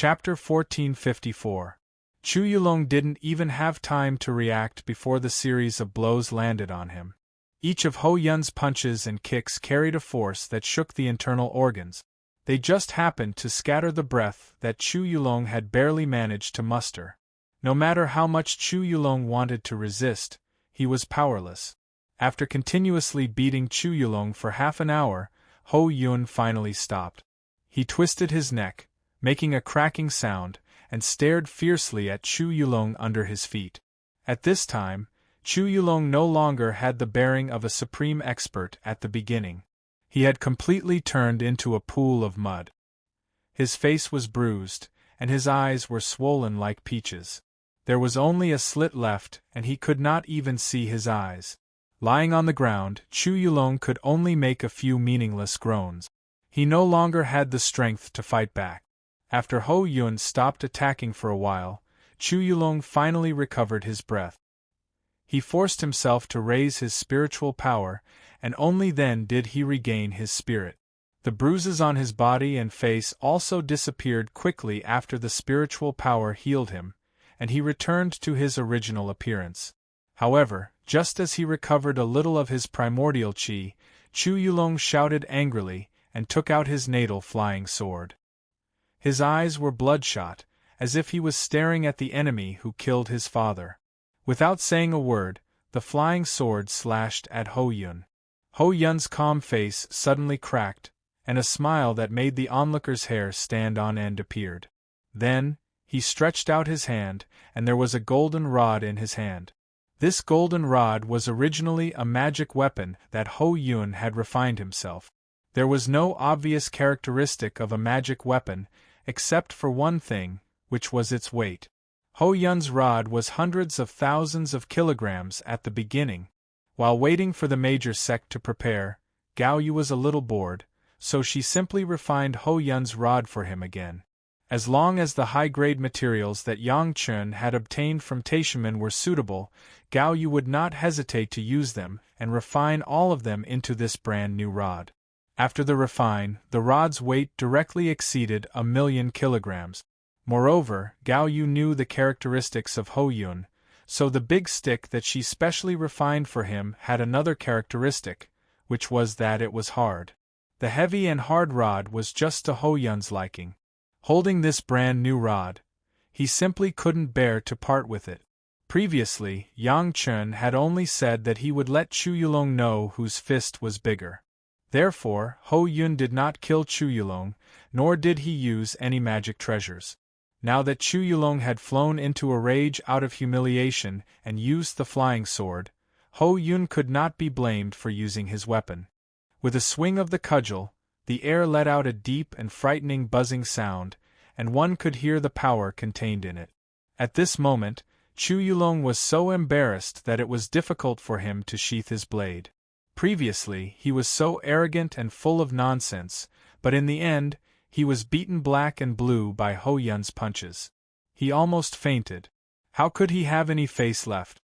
Chapter 1454. Chu Yulong didn't even have time to react before the series of blows landed on him. Each of Ho Yun's punches and kicks carried a force that shook the internal organs. They just happened to scatter the breath that Chu Yulong had barely managed to muster. No matter how much Chu Yulong wanted to resist, he was powerless. After continuously beating Chu Yulong for half an hour, Ho Yun finally stopped. He twisted his neck, making a cracking sound, and stared fiercely at Chu Yulong under his feet. At this time, Chu Yulong no longer had the bearing of a supreme expert at the beginning. He had completely turned into a pool of mud. His face was bruised, and his eyes were swollen like peaches. There was only a slit left, and he could not even see his eyes. Lying on the ground, Chu Yulong could only make a few meaningless groans. He no longer had the strength to fight back. After Ho Yun stopped attacking for a while, Chu Yulong finally recovered his breath. He forced himself to raise his spiritual power, and only then did he regain his spirit. The bruises on his body and face also disappeared quickly after the spiritual power healed him, and he returned to his original appearance. However, just as he recovered a little of his primordial qi, Chu Yulong shouted angrily and took out his natal flying sword. His eyes were bloodshot, as if he was staring at the enemy who killed his father. Without saying a word, the flying sword slashed at Ho Yun. Ho Yun's calm face suddenly cracked, and a smile that made the onlooker's hair stand on end appeared. Then, he stretched out his hand, and there was a golden rod in his hand. This golden rod was originally a magic weapon that Ho Yun had refined himself. There was no obvious characteristic of a magic weapon, except for one thing, which was its weight. Ho Yun's rod was hundreds of thousands of kilograms at the beginning. While waiting for the major sect to prepare, Gao Yu was a little bored, so she simply refined Ho Yun's rod for him again. As long as the high-grade materials that Yang Chun had obtained from Taishimen were suitable, Gao Yu would not hesitate to use them and refine all of them into this brand-new rod. After the refine, the rod's weight directly exceeded 1,000,000 kilograms. Moreover, Gao Yu knew the characteristics of Ho Yun, so the big stick that she specially refined for him had another characteristic, which was that it was hard. The heavy and hard rod was just to Ho Yun's liking. Holding this brand-new rod, he simply couldn't bear to part with it. Previously, Yang Chun had only said that he would let Chu Yulong know whose fist was bigger. Therefore, Ho Yun did not kill Chu Yulong, nor did he use any magic treasures. Now that Chu Yulong had flown into a rage out of humiliation and used the flying sword, Ho Yun could not be blamed for using his weapon. With a swing of the cudgel, the air let out a deep and frightening buzzing sound, and one could hear the power contained in it. At this moment, Chu Yulong was so embarrassed that it was difficult for him to sheath his blade. Previously, he was so arrogant and full of nonsense, but in the end, he was beaten black and blue by Ho Yun's punches. He almost fainted. How could he have any face left?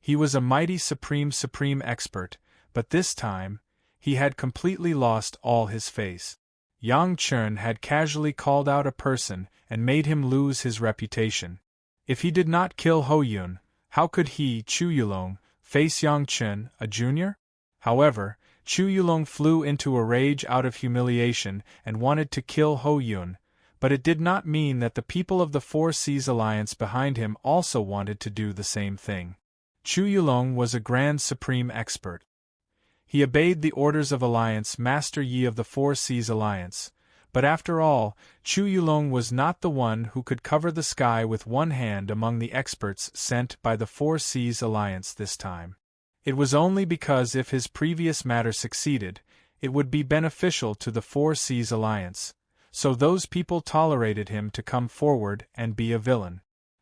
He was a mighty supreme expert, but this time, he had completely lost all his face. Yang Chun had casually called out a person and made him lose his reputation. If he did not kill Ho Yun, how could he, Chu Yulong, face Yang Chun, a junior? However, Chu Yulong flew into a rage out of humiliation and wanted to kill Ho Yun, but it did not mean that the people of the Four Seas Alliance behind him also wanted to do the same thing. Chu Yulong was a grand supreme expert. He obeyed the orders of Alliance Master Yi of the Four Seas Alliance, but after all, Chu Yulong was not the one who could cover the sky with one hand among the experts sent by the Four Seas Alliance this time. It was only because if his previous matter succeeded, it would be beneficial to the Four Seas Alliance, so those people tolerated him to come forward and be a villain.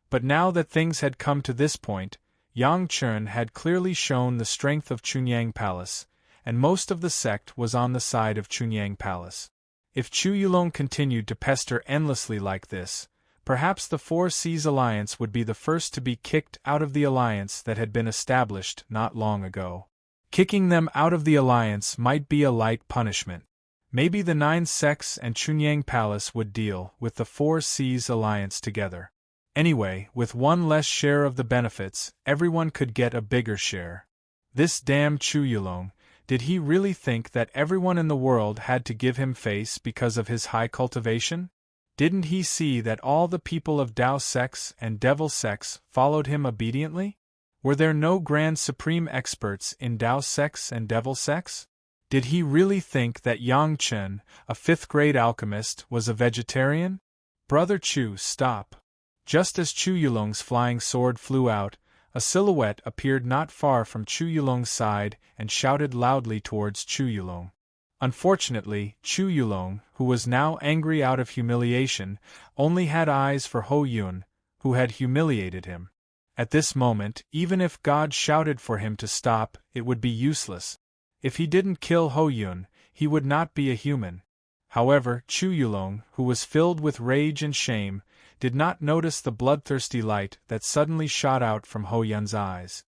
But now that things had come to this point, Yang Chun had clearly shown the strength of Chunyang Palace, and most of the sect was on the side of Chunyang Palace. If Chu Yulong continued to pester endlessly like this, perhaps the Four Seas Alliance would be the first to be kicked out of the alliance that had been established not long ago. Kicking them out of the alliance might be a light punishment. Maybe the 9 sects and Chunyang Palace would deal with the 4 Seas alliance together. Anyway, with one less share of the benefits, everyone could get a bigger share. This damn Chu Yulong, did he really think that everyone in the world had to give him face because of his high cultivation? Didn't he see that all the people of Tao sects and Devil sects followed him obediently? Were there no grand supreme experts in Tao sects and Devil sects? Did he really think that Yang Chen, a 5th-grade alchemist, was a vegetarian? Brother Chu, stop. Just as Chu Yulong's flying sword flew out, a silhouette appeared not far from Chu Yulong's side and shouted loudly towards Chu Yulong. Unfortunately, Chu Yulong, who was now angry out of humiliation, only had eyes for Ho Yun, who had humiliated him. At this moment, even if God shouted for him to stop, it would be useless. If he didn't kill Ho Yun, he would not be a human. However, Chu Yulong, who was filled with rage and shame, did not notice the bloodthirsty light that suddenly shot out from Ho Yun's eyes.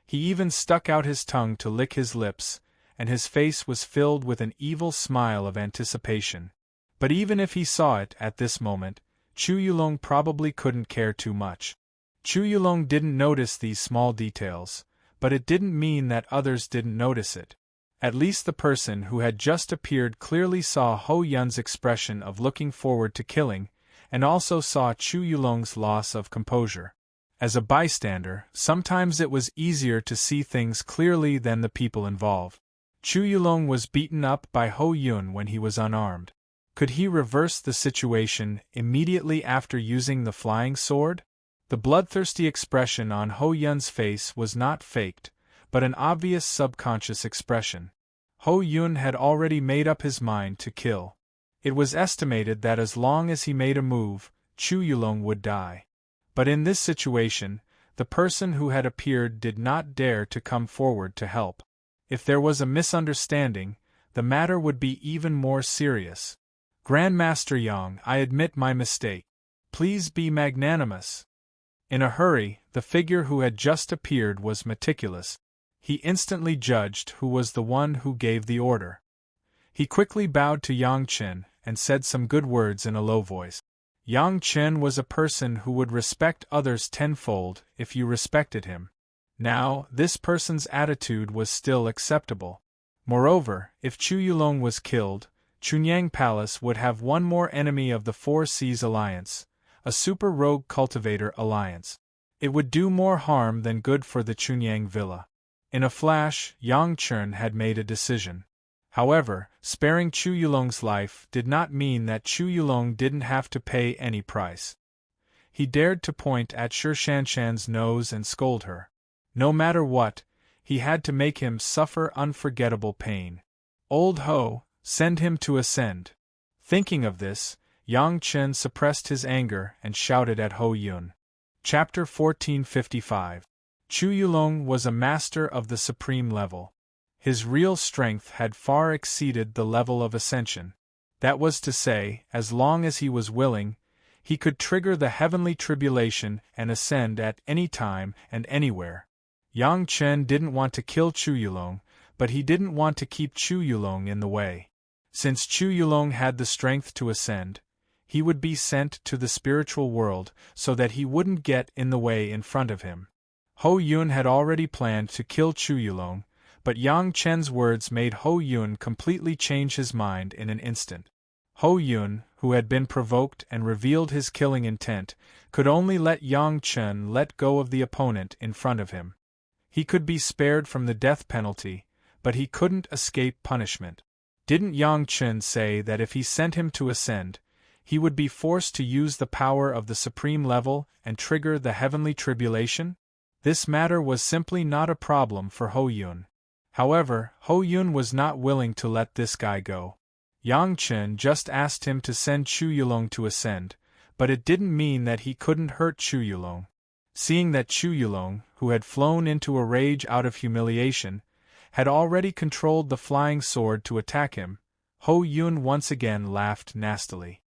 He even stuck out his tongue to lick his lips, and his face was filled with an evil smile of anticipation. But even if he saw it at this moment, Chu Yulong probably couldn't care too much. Chu Yulong didn't notice these small details, but it didn't mean that others didn't notice it. At least the person who had just appeared clearly saw Ho Yun's expression of looking forward to killing, and also saw Chu Yulong's loss of composure. As a bystander, sometimes it was easier to see things clearly than the people involved. Chu Yulong was beaten up by Ho Yun when he was unarmed. Could he reverse the situation immediately after using the flying sword? The bloodthirsty expression on Ho Yun's face was not faked, but an obvious subconscious expression. Ho Yun had already made up his mind to kill. It was estimated that as long as he made a move, Chu Yulong would die. But in this situation, the person who had appeared did not dare to come forward to help. If there was a misunderstanding, the matter would be even more serious. Grandmaster Yang, I admit my mistake. Please be magnanimous. In a hurry, the figure who had just appeared was meticulous. He instantly judged who was the one who gave the order. He quickly bowed to Yang Chen and said some good words in a low voice. Yang Chen was a person who would respect others tenfold if you respected him. Now, this person's attitude was still acceptable. Moreover, if Chu Yulong was killed, Chunyang Palace would have one more enemy of the 4 Seas Alliance, a super rogue cultivator alliance. It would do more harm than good for the Chunyang Villa. In a flash, Yang Chen had made a decision. However, sparing Chu Yulong's life did not mean that Chu Yulong didn't have to pay any price. He dared to point at Shi Shanshan's nose and scold her. No matter what, he had to make him suffer unforgettable pain. Old Ho, send him to ascend. Thinking of this, Yang Chen suppressed his anger and shouted at Ho Yun. Chapter 1455. Chu Yulong was a master of the supreme level. His real strength had far exceeded the level of ascension. That was to say, as long as he was willing, he could trigger the heavenly tribulation and ascend at any time and anywhere. Yang Chen didn't want to kill Chu Yulong, but he didn't want to keep Chu Yulong in the way. Since Chu Yulong had the strength to ascend, he would be sent to the spiritual world so that he wouldn't get in the way in front of him. Ho Yun had already planned to kill Chu Yulong, but Yang Chen's words made Ho Yun completely change his mind in an instant. Ho Yun, who had been provoked and revealed his killing intent, could only let Yang Chen let go of the opponent in front of him. He could be spared from the death penalty, but he couldn't escape punishment. Didn't Yang Chen say that if he sent him to ascend, he would be forced to use the power of the supreme level and trigger the heavenly tribulation? This matter was simply not a problem for Ho Yun. However, Ho Yun was not willing to let this guy go. Yang Chen just asked him to send Chu Yulong to ascend, but it didn't mean that he couldn't hurt Chu Yulong. Seeing that Chu Yulong, who had flown into a rage out of humiliation, had already controlled the flying sword to attack him, Ho Yun once again laughed nastily.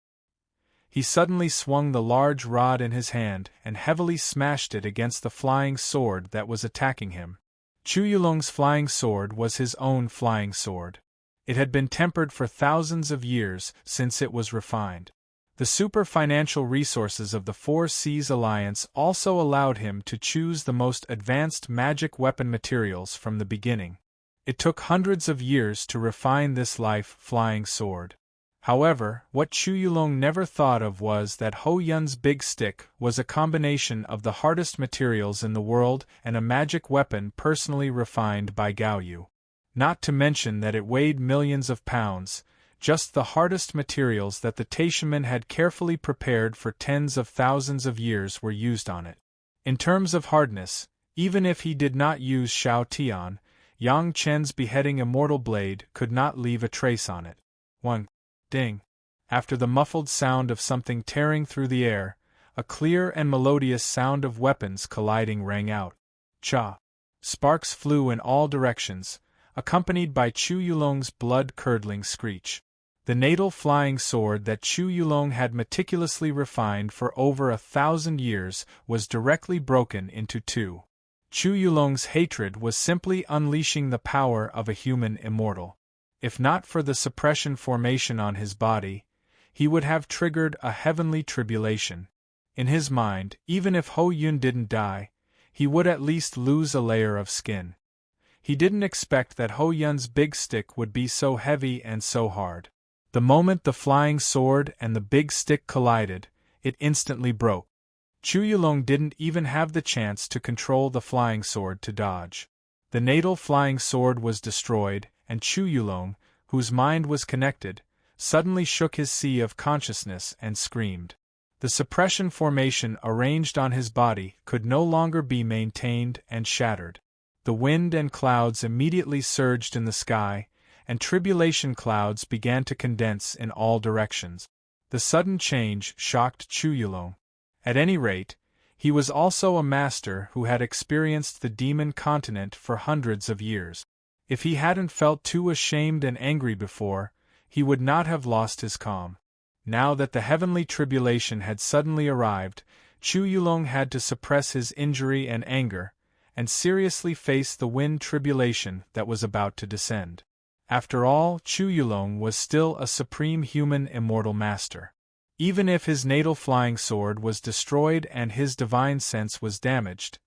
He suddenly swung the large rod in his hand and heavily smashed it against the flying sword that was attacking him. Chu Yulong's flying sword was his own flying sword. It had been tempered for thousands of years since it was refined. The super financial resources of the Four Seas Alliance also allowed him to choose the most advanced magic weapon materials from the beginning. It took hundreds of years to refine this life-flying sword. However, what Chu Yulong never thought of was that Ho Yun's big stick was a combination of the hardest materials in the world and a magic weapon personally refined by Gao Yu. Not to mention that it weighed millions of pounds, just the hardest materials that the Taishaman had carefully prepared for tens of thousands of years were used on it. In terms of hardness, even if he did not use Shao Tian, Yang Chen's beheading immortal blade could not leave a trace on it. 1. Ding. After the muffled sound of something tearing through the air, a clear and melodious sound of weapons colliding rang out. Cha! Sparks flew in all directions, accompanied by Chu Yulong's blood-curdling screech. The natal flying sword that Chu Yulong had meticulously refined for over 1,000 years was directly broken into two. Chu Yulong's hatred was simply unleashing the power of a human immortal. If not for the suppression formation on his body, he would have triggered a heavenly tribulation. In his mind, even if Ho Yun didn't die, he would at least lose a layer of skin. He didn't expect that Ho Yun's big stick would be so heavy and so hard. The moment the flying sword and the big stick collided, it instantly broke. Chu Yulong didn't even have the chance to control the flying sword to dodge. The natal flying sword was destroyed, and Chu Yulong, whose mind was connected, suddenly shook his sea of consciousness and screamed. The suppression formation arranged on his body could no longer be maintained and shattered. The wind and clouds immediately surged in the sky, and tribulation clouds began to condense in all directions. The sudden change shocked Chu Yulong. At any rate, he was also a master who had experienced the demon continent for hundreds of years. If he hadn't felt too ashamed and angry before, he would not have lost his calm. Now that the heavenly tribulation had suddenly arrived, Chu Yulong had to suppress his injury and anger, and seriously face the wind tribulation that was about to descend. After all, Chu Yulong was still a supreme human immortal master. Even if his natal flying sword was destroyed and his divine sense was damaged,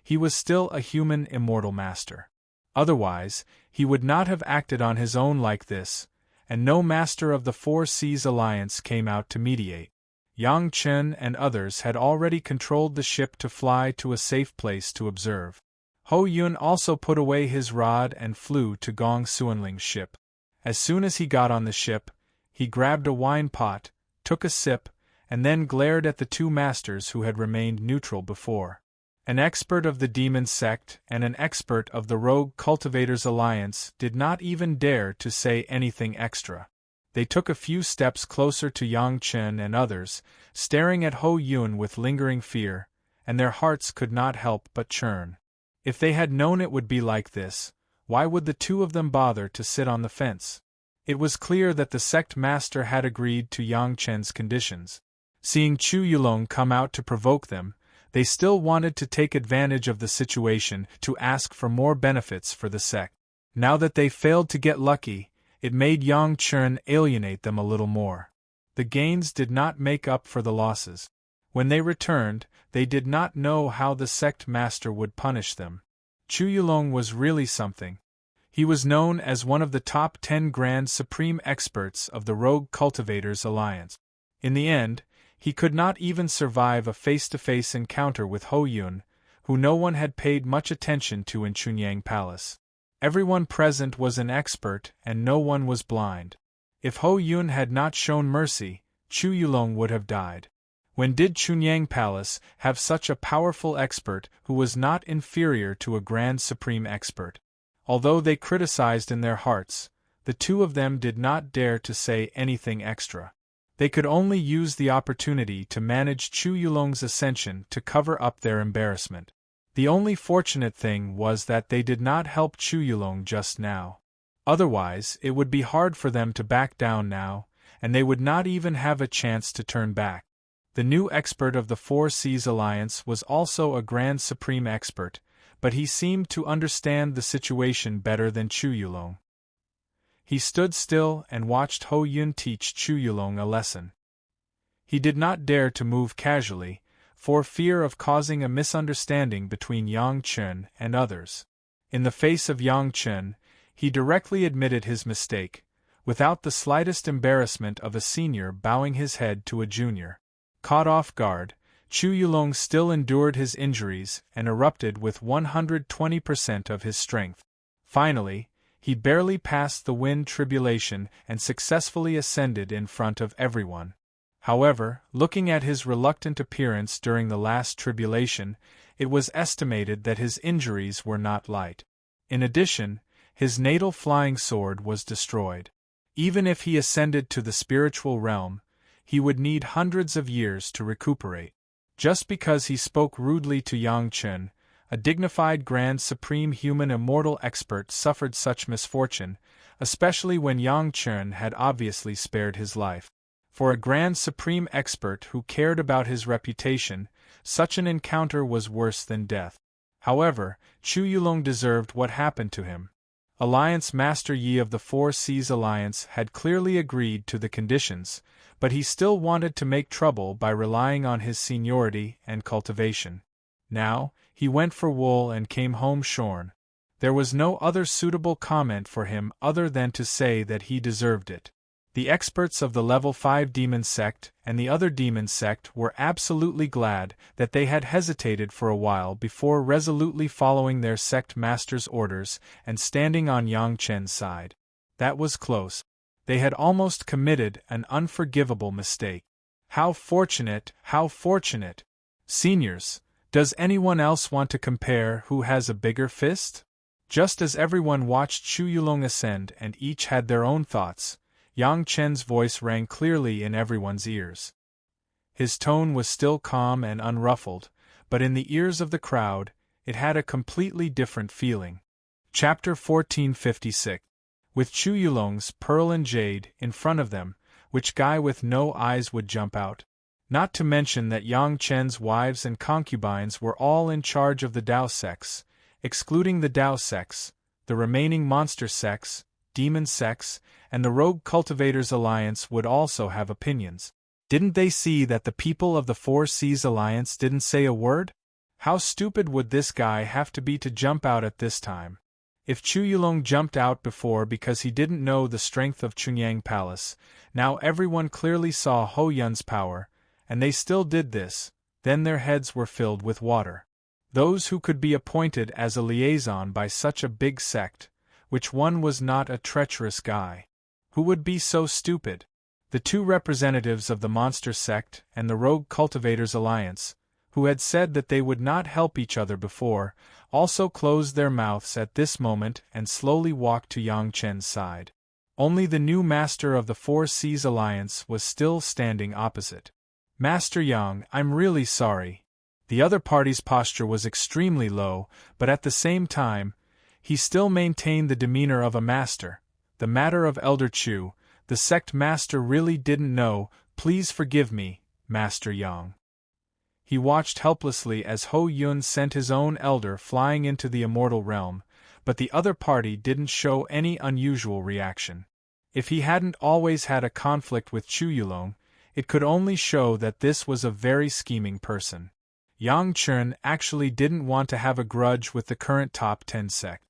he was still a human immortal master. Otherwise, he would not have acted on his own like this, and no master of the Four Seas Alliance came out to mediate. Yang Chen and others had already controlled the ship to fly to a safe place to observe. Ho Yun also put away his rod and flew to Gong Xuanling's ship. As soon as he got on the ship, he grabbed a wine pot, took a sip, and then glared at the two masters who had remained neutral before. An expert of the demon sect and an expert of the rogue cultivators alliance did not even dare to say anything extra. They took a few steps closer to Yang Chen and others, staring at Ho Yun with lingering fear, and their hearts could not help but churn. If they had known it would be like this, why would the two of them bother to sit on the fence? It was clear that the sect master had agreed to Yang Chen's conditions. Seeing Chu Yulong come out to provoke them, they still wanted to take advantage of the situation to ask for more benefits for the sect. Now that they failed to get lucky, it made Yang Chen alienate them a little more. The gains did not make up for the losses. When they returned, they did not know how the sect master would punish them. Chu Yulong was really something. He was known as one of the top 10 Grand Supreme Experts of the Rogue Cultivators Alliance. In the end, he could not even survive a face-to-face encounter with Ho Yun, who no one had paid much attention to in Chunyang Palace. Everyone present was an expert and no one was blind. If Ho Yun had not shown mercy, Chu Yulong would have died. When did Chunyang Palace have such a powerful expert who was not inferior to a Grand Supreme Expert? Although they criticized in their hearts, the two of them did not dare to say anything extra. They could only use the opportunity to manage Chu Yulong's ascension to cover up their embarrassment. The only fortunate thing was that they did not help Chu Yulong just now. Otherwise, it would be hard for them to back down now, and they would not even have a chance to turn back. The new expert of the Four Seas Alliance was also a Grand Supreme Expert, but he seemed to understand the situation better than Chu Yulong. He stood still and watched Ho Yun teach Chu Yulong a lesson. He did not dare to move casually, for fear of causing a misunderstanding between Yang Chen and others. In the face of Yang Chen, he directly admitted his mistake, without the slightest embarrassment of a senior bowing his head to a junior. Caught off guard, Chu Yulong still endured his injuries and erupted with 120% of his strength. Finally, he barely passed the wind tribulation and successfully ascended in front of everyone. However, looking at his reluctant appearance during the last tribulation, it was estimated that his injuries were not light. In addition, his natal flying sword was destroyed. Even if he ascended to the spiritual realm, he would need hundreds of years to recuperate. Just because he spoke rudely to Yang Chen, a dignified Grand Supreme Human Immortal expert suffered such misfortune, especially when Yang Chen had obviously spared his life. For a Grand Supreme expert who cared about his reputation, such an encounter was worse than death. However, Chu Yulong deserved what happened to him. Alliance Master Yi of the Four Seas Alliance had clearly agreed to the conditions, but he still wanted to make trouble by relying on his seniority and cultivation. Now, he went for wool and came home shorn. There was no other suitable comment for him other than to say that he deserved it. The experts of the Level 5 Demon Sect and the other Demon Sect were absolutely glad that they had hesitated for a while before resolutely following their sect master's orders and standing on Yang Chen's side. That was close. They had almost committed an unforgivable mistake. How fortunate, how fortunate! Seniors, does anyone else want to compare who has a bigger fist? Just as everyone watched Chu Yulong ascend and each had their own thoughts, Yang Chen's voice rang clearly in everyone's ears. His tone was still calm and unruffled, but in the ears of the crowd, it had a completely different feeling. Chapter 1456. With Chu Yulong's pearl and jade in front of them, which guy with no eyes would jump out? Not to mention that Yang Chen's wives and concubines were all in charge of the Dao sects, excluding the Dao sects, the remaining monster sects, demon sects, and the Rogue Cultivators Alliance would also have opinions. Didn't they see that the people of the Four Seas Alliance didn't say a word? How stupid would this guy have to be to jump out at this time? If Chu Yulong jumped out before because he didn't know the strength of Chunyang Palace, now everyone clearly saw Ho Yun's power, and they still did this, then their heads were filled with water. Those who could be appointed as a liaison by such a big sect, which one was not a treacherous guy? Who would be so stupid? The two representatives of the Monster Sect and the Rogue Cultivators Alliance, who had said that they would not help each other before, also closed their mouths at this moment and slowly walked to Yang Chen's side. Only the new master of the Four Seas Alliance was still standing opposite. Master Yang, I'm really sorry. The other party's posture was extremely low, but at the same time, he still maintained the demeanor of a master. The matter of Elder Chu, the sect master really didn't know. Please forgive me, Master Yang. He watched helplessly as Ho Yun sent his own elder flying into the immortal realm, but the other party didn't show any unusual reaction. If he hadn't always had a conflict with Chu Yulong, it could only show that this was a very scheming person. Yang Chen actually didn't want to have a grudge with the current top 10 sect.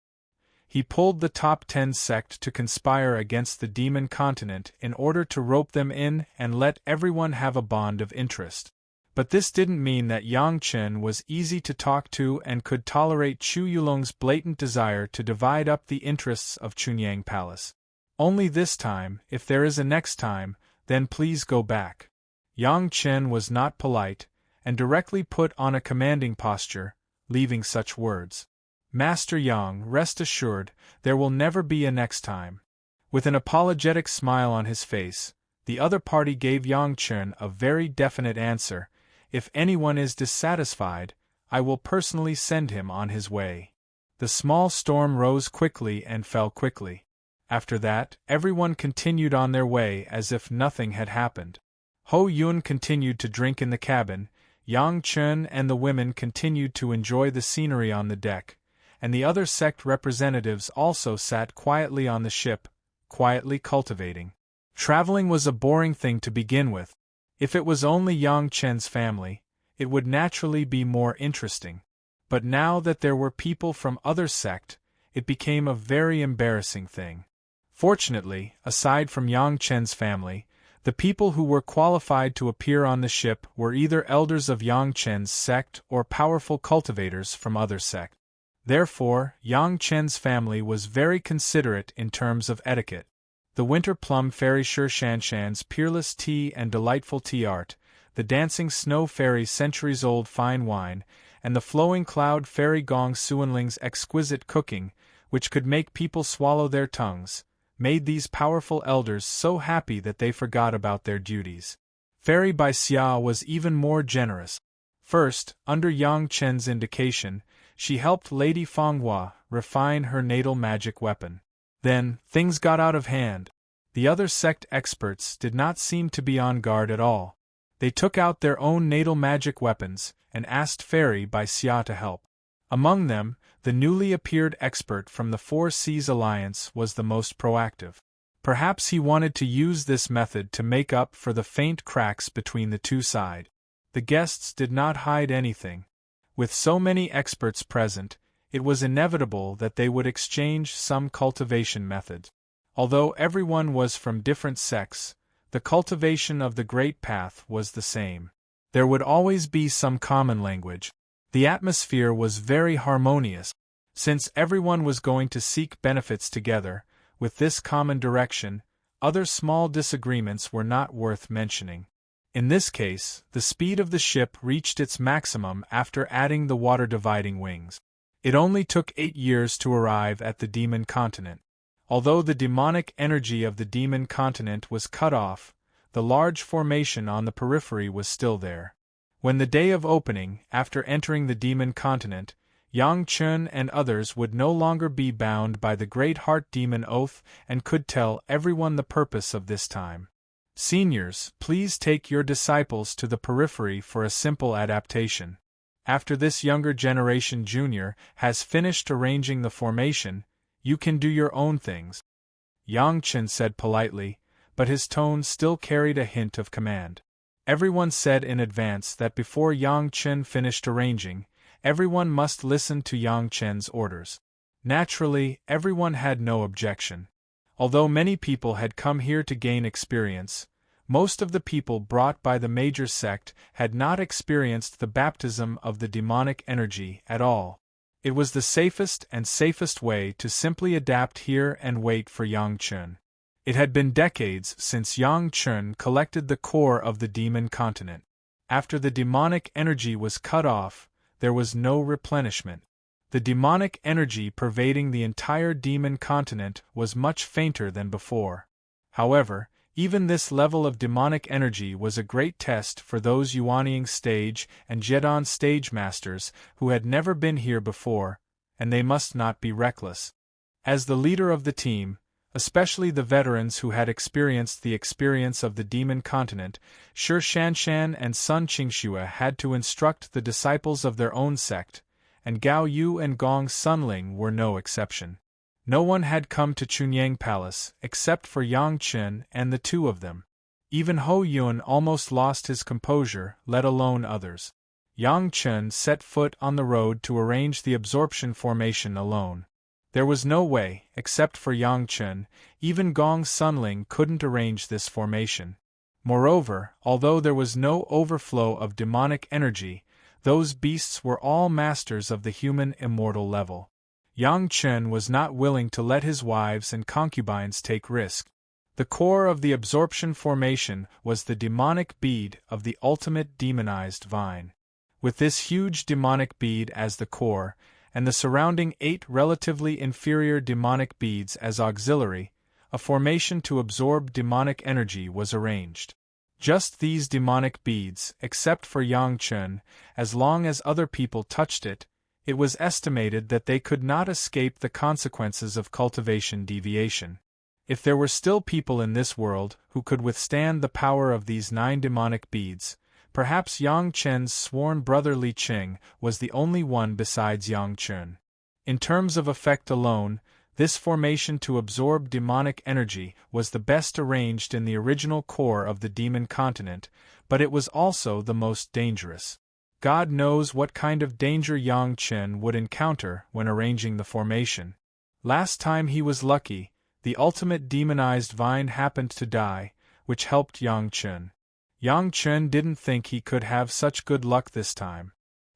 He pulled the top 10 sect to conspire against the demon continent in order to rope them in and let everyone have a bond of interest. But this didn't mean that Yang Chen was easy to talk to and could tolerate Chu Yulong's blatant desire to divide up the interests of Chunyang Palace. Only this time, if there is a next time, then please go back. Yang Chen was not polite, and directly put on a commanding posture, leaving such words. Master Yang, rest assured, there will never be a next time. With an apologetic smile on his face, the other party gave Yang Chen a very definite answer. If anyone is dissatisfied, I will personally send him on his way. The small storm rose quickly and fell quickly. After that, everyone continued on their way as if nothing had happened. Ho Yun continued to drink in the cabin, Yang Chen and the women continued to enjoy the scenery on the deck, and the other sect representatives also sat quietly on the ship, quietly cultivating. Traveling was a boring thing to begin with. If it was only Yang Chen's family, it would naturally be more interesting. But now that there were people from other sect, it became a very embarrassing thing. Fortunately, aside from Yang Chen's family, the people who were qualified to appear on the ship were either elders of Yang Chen's sect or powerful cultivators from other sects. Therefore, Yang Chen's family was very considerate in terms of etiquette. The Winter Plum Fairy Shi Shanshan's peerless tea and delightful tea art, the Dancing Snow Fairy's centuries-old fine wine, and the Flowing Cloud Fairy Gong Suanling's exquisite cooking, which could make people swallow their tongues, made these powerful elders so happy that they forgot about their duties. Fairy Bai Xia was even more generous. First, under Yang Chen's indication, she helped Lady Fenghua refine her natal magic weapon. Then, things got out of hand. The other sect experts did not seem to be on guard at all. They took out their own natal magic weapons and asked Fairy Bai Xia to help. Among them, the newly appeared expert from the Four Seas Alliance was the most proactive. Perhaps he wanted to use this method to make up for the faint cracks between the two sides. The guests did not hide anything. With so many experts present, it was inevitable that they would exchange some cultivation methods. Although everyone was from different sects, the cultivation of the Great Path was the same. There would always be some common language. The atmosphere was very harmonious. Since everyone was going to seek benefits together, with this common direction, other small disagreements were not worth mentioning. In this case, the speed of the ship reached its maximum after adding the water-dividing wings. It only took 8 years to arrive at the Demon Continent. Although the demonic energy of the Demon Continent was cut off, the large formation on the periphery was still there. When the day of opening, after entering the Demon Continent, Yang Chen and others would no longer be bound by the Great Heart Demon Oath and could tell everyone the purpose of this time. Seniors, please take your disciples to the periphery for a simple adaptation. After this younger generation junior has finished arranging the formation, you can do your own things. Yang Chen said politely, but his tone still carried a hint of command. Everyone said in advance that before Yang Chen finished arranging, everyone must listen to Yang Chen's orders. Naturally, everyone had no objection. Although many people had come here to gain experience, most of the people brought by the major sect had not experienced the baptism of the demonic energy at all. It was the safest way to simply adapt here and wait for Yang Chen. It had been decades since Yang Chen collected the core of the Demon Continent. After the demonic energy was cut off, there was no replenishment. The demonic energy pervading the entire Demon Continent was much fainter than before. However, even this level of demonic energy was a great test for those Yuanying stage and Jedon stage masters who had never been here before, and they must not be reckless. As the leader of the team, especially the veterans who had experienced the experience of the Demon Continent, Shi Shanshan and Sun Qingxue had to instruct the disciples of their own sect, and Gao Yu and Gong Sunling were no exception. No one had come to Chunyang Palace except for Yang Chen and the two of them. Even Ho Yun almost lost his composure, let alone others. Yang Chen set foot on the road to arrange the absorption formation alone. There was no way, except for Yang Chen, even Gong Sunling couldn't arrange this formation. Moreover, although there was no overflow of demonic energy, those beasts were all masters of the human immortal level. Yang Chen was not willing to let his wives and concubines take risk. The core of the absorption formation was the demonic bead of the ultimate demonized vine. With this huge demonic bead as the core, and the surrounding 8 relatively inferior demonic beads as auxiliary, a formation to absorb demonic energy was arranged. Just these demonic beads, except for Yang Chen, as long as other people touched it, it was estimated that they could not escape the consequences of cultivation deviation. If there were still people in this world who could withstand the power of these 9 demonic beads, perhaps Yang Chen's sworn brother Li Qing was the only one besides Yang Chen. In terms of effect alone, This formation to absorb demonic energy was the best arranged in the original core of the demon continent, but it was also the most dangerous. God knows what kind of danger Yang Chen would encounter when arranging the formation. Last time he was lucky, the ultimate demonized vine happened to die, which helped Yang Chen. Yang Chen didn't think he could have such good luck this time.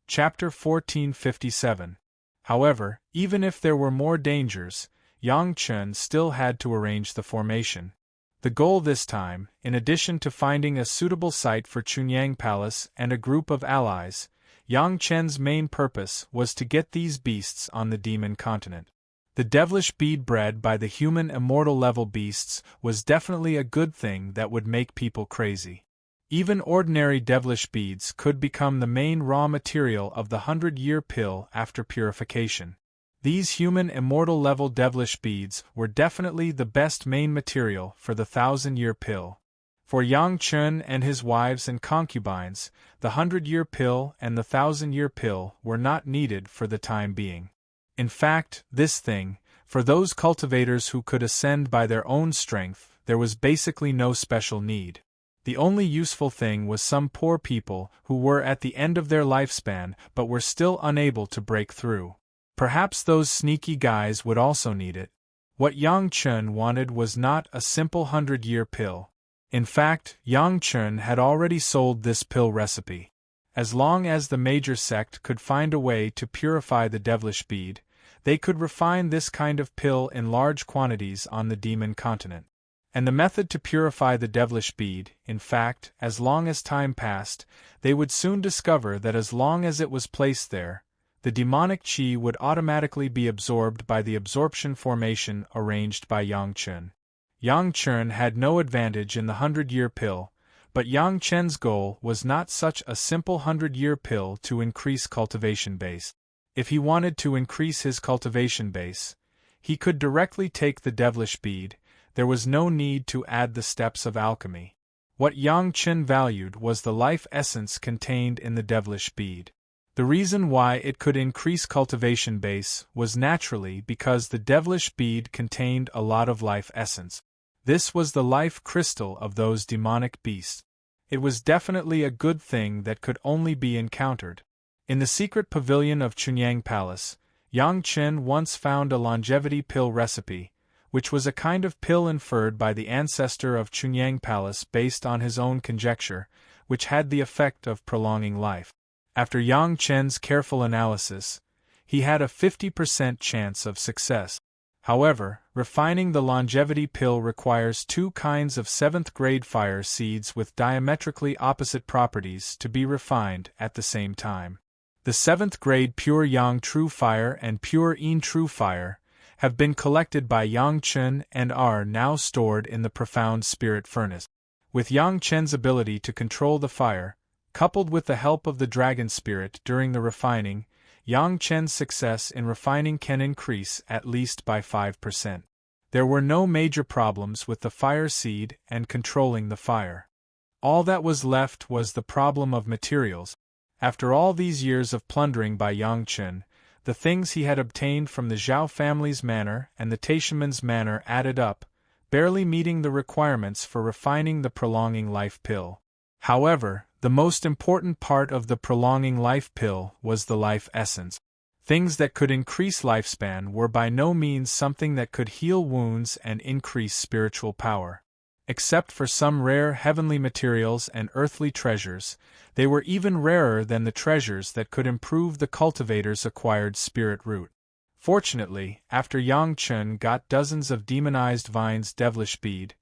Chapter 1457. However, even if there were more dangers, Yang Chen still had to arrange the formation. The goal this time, in addition to finding a suitable site for Chunyang Palace and a group of allies, Yang Chen's main purpose was to get these beasts on the demon continent. The devilish bead bred by the human immortal level beasts was definitely a good thing that would make people crazy. Even ordinary devilish beads could become the main raw material of the 100-year pill after purification. These human immortal level devilish beads were definitely the best main material for the 1,000-year pill. For Yang Chen and his wives and concubines, the 100-year pill and the 1,000-year pill were not needed for the time being. In fact, this thing, for those cultivators who could ascend by their own strength, there was basically no special need. The only useful thing was some poor people who were at the end of their lifespan but were still unable to break through. Perhaps those sneaky guys would also need it. What Yang Chen wanted was not a simple 100-year pill. In fact, Yang Chen had already sold this pill recipe. As long as the major sect could find a way to purify the devilish bead, they could refine this kind of pill in large quantities on the demon continent. And the method to purify the devilish bead, in fact, as long as time passed, they would soon discover that as long as it was placed there, the demonic qi would automatically be absorbed by the absorption formation arranged by Yang Chen. Yang Chen had no advantage in the 100-year pill, but Yang Chen's goal was not such a simple 100-year pill to increase cultivation base. If he wanted to increase his cultivation base, he could directly take the devilish bead. There was no need to add the steps of alchemy. What Yang Chen valued was the life essence contained in the devilish bead. The reason why it could increase cultivation base was naturally because the devilish bead contained a lot of life essence. This was the life crystal of those demonic beasts. It was definitely a good thing that could only be encountered. In the secret pavilion of Chunyang Palace, Yang Chen once found a longevity pill recipe, which was a kind of pill inferred by the ancestor of Chunyang Palace based on his own conjecture, which had the effect of prolonging life. After Yang Chen's careful analysis, he had a 50% chance of success. However, refining the longevity pill requires 2 kinds of 7th-grade fire seeds with diametrically opposite properties to be refined at the same time. The 7th-grade pure Yang True Fire and pure Yin True Fire have been collected by Yang Chen and are now stored in the profound spirit furnace. With Yang Chen's ability to control the fire, coupled with the help of the dragon spirit during the refining, Yang Chen's success in refining can increase at least by 5%. There were no major problems with the fire seed and controlling the fire. All that was left was the problem of materials. After all these years of plundering by Yang Chen, the things he had obtained from the Zhao family's manor and the Taishiman's manor added up, barely meeting the requirements for refining the prolonging life pill. However, the most important part of the prolonging life pill was the life essence. Things that could increase lifespan were by no means something that could heal wounds and increase spiritual power. Except for some rare heavenly materials and earthly treasures, they were even rarer than the treasures that could improve the cultivator's acquired spirit root. Fortunately, after Yang Chen got dozens of demonized vines devilish bead,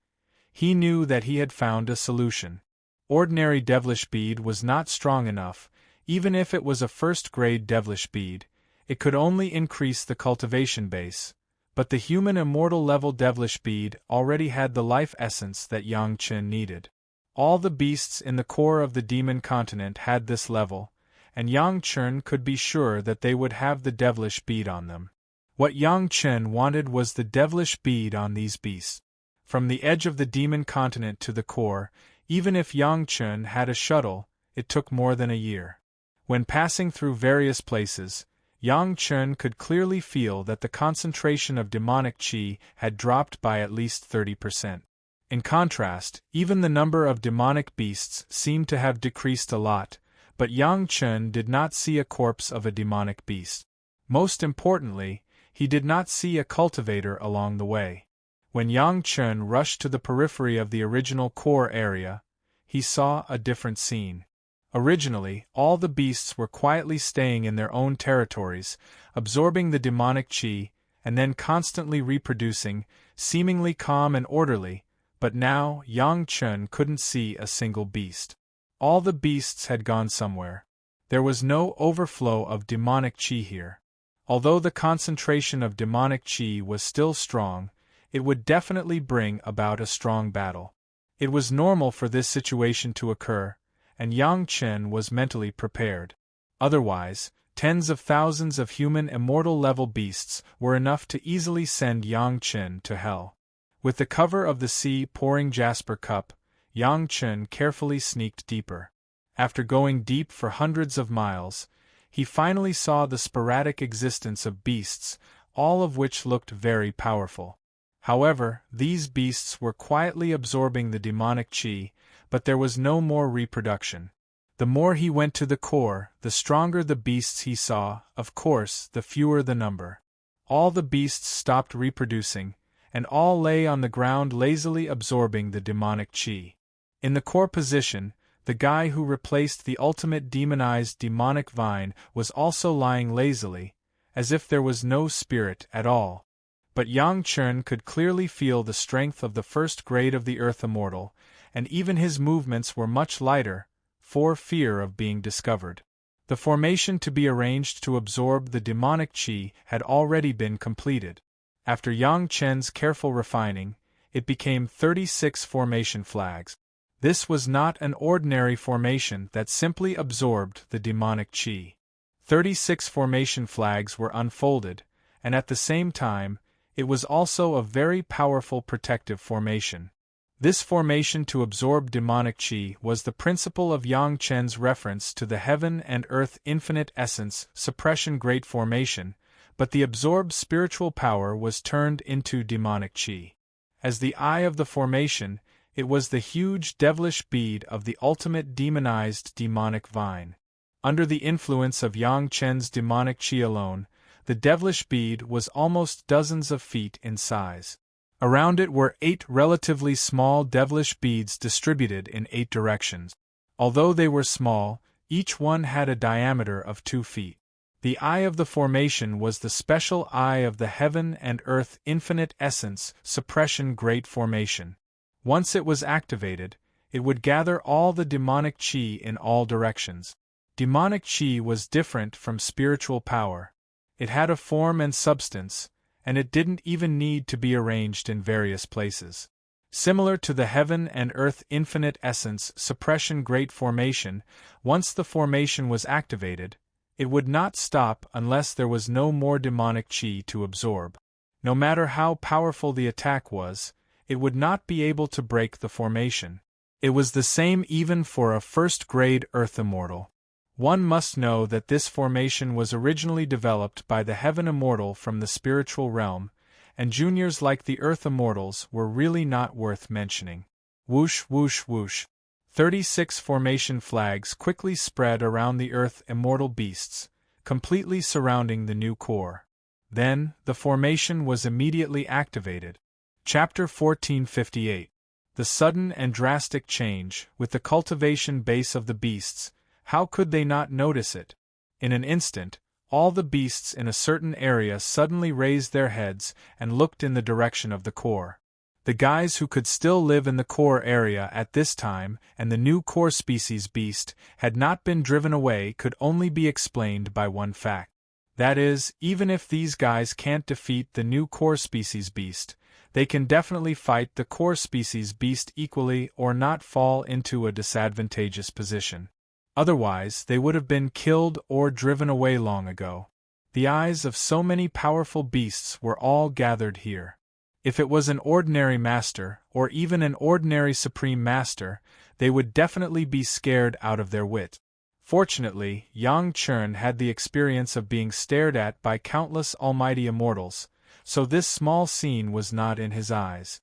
he knew that he had found a solution. Ordinary devilish bead was not strong enough. Even if it was a first-grade devilish bead, it could only increase the cultivation base. But the human immortal level devilish bead already had the life essence that Yang Chen needed. All the beasts in the core of the demon continent had this level, and Yang Chen could be sure that they would have the devilish bead on them. What Yang Chen wanted was the devilish bead on these beasts. From the edge of the demon continent to the core, even if Yang Chen had a shuttle, it took more than a year. When passing through various places, Yang Chen could clearly feel that the concentration of demonic qi had dropped by at least 30%. In contrast, even the number of demonic beasts seemed to have decreased a lot, but Yang Chen did not see a corpse of a demonic beast. Most importantly, he did not see a cultivator along the way. When Yang Chen rushed to the periphery of the original core area, he saw a different scene. Originally, all the beasts were quietly staying in their own territories, absorbing the demonic qi, and then constantly reproducing, seemingly calm and orderly, but now Yang Chen couldn't see a single beast. All the beasts had gone somewhere. There was no overflow of demonic qi here. Although the concentration of demonic qi was still strong, it would definitely bring about a strong battle. It was normal for this situation to occur, and Yang Chen was mentally prepared. Otherwise, tens of thousands of human immortal-level beasts were enough to easily send Yang Chen to hell. With the cover of the sea-pouring jasper cup, Yang Chen carefully sneaked deeper. After going deep for hundreds of miles, he finally saw the sporadic existence of beasts, all of which looked very powerful. However, these beasts were quietly absorbing the demonic qi, but there was no more reproduction. The more he went to the core, the stronger the beasts he saw, of course, the fewer the number. All the beasts stopped reproducing, and all lay on the ground lazily absorbing the demonic qi. In the core position, the guy who replaced the ultimate demonized demonic vine was also lying lazily, as if there was no spirit at all. But Yang Chen could clearly feel the strength of the first grade of the Earth Immortal, and even his movements were much lighter, for fear of being discovered. The formation to be arranged to absorb the demonic qi had already been completed. After Yang Chen's careful refining, it became 36 formation flags. This was not an ordinary formation that simply absorbed the demonic qi. 36 formation flags were unfolded, and at the same time, it was also a very powerful protective formation. This formation to absorb demonic qi was the principle of Yang Chen's reference to the heaven and earth infinite essence suppression great formation, but the absorbed spiritual power was turned into demonic qi. As the eye of the formation, it was the huge devilish bead of the ultimate demonized demonic vine. Under the influence of Yang Chen's demonic qi alone, the devilish bead was almost dozens of feet in size. Around it were 8 relatively small devilish beads distributed in 8 directions. Although they were small, each one had a diameter of 2 feet. The eye of the formation was the special eye of the heaven and earth infinite essence suppression great formation. Once it was activated, it would gather all the demonic qi in all directions. Demonic qi was different from spiritual power. It had a form and substance, and it didn't even need to be arranged in various places. Similar to the heaven and earth infinite essence suppression great formation, once the formation was activated, it would not stop unless there was no more demonic qi to absorb. No matter how powerful the attack was, it would not be able to break the formation. It was the same even for a first-grade Earth Immortal. One must know that this formation was originally developed by the Heaven Immortal from the spiritual realm, and juniors like the Earth Immortals were really not worth mentioning. Whoosh whoosh whoosh. 36 formation flags quickly spread around the Earth Immortal beasts, completely surrounding the new core. Then, the formation was immediately activated. Chapter 1458. The sudden and drastic change, with the cultivation base of the beasts. How could they not notice it? In an instant, all the beasts in a certain area suddenly raised their heads and looked in the direction of the core. The guys who could still live in the core area at this time and the new core species beast had not been driven away could only be explained by one fact. That is, even if these guys can't defeat the new core species beast, they can definitely fight the core species beast equally or not fall into a disadvantageous position. Otherwise, they would have been killed or driven away long ago. The eyes of so many powerful beasts were all gathered here. If it was an ordinary master, or even an ordinary supreme master, they would definitely be scared out of their wit. Fortunately, Yang Chun had the experience of being stared at by countless almighty immortals, so this small scene was not in his eyes.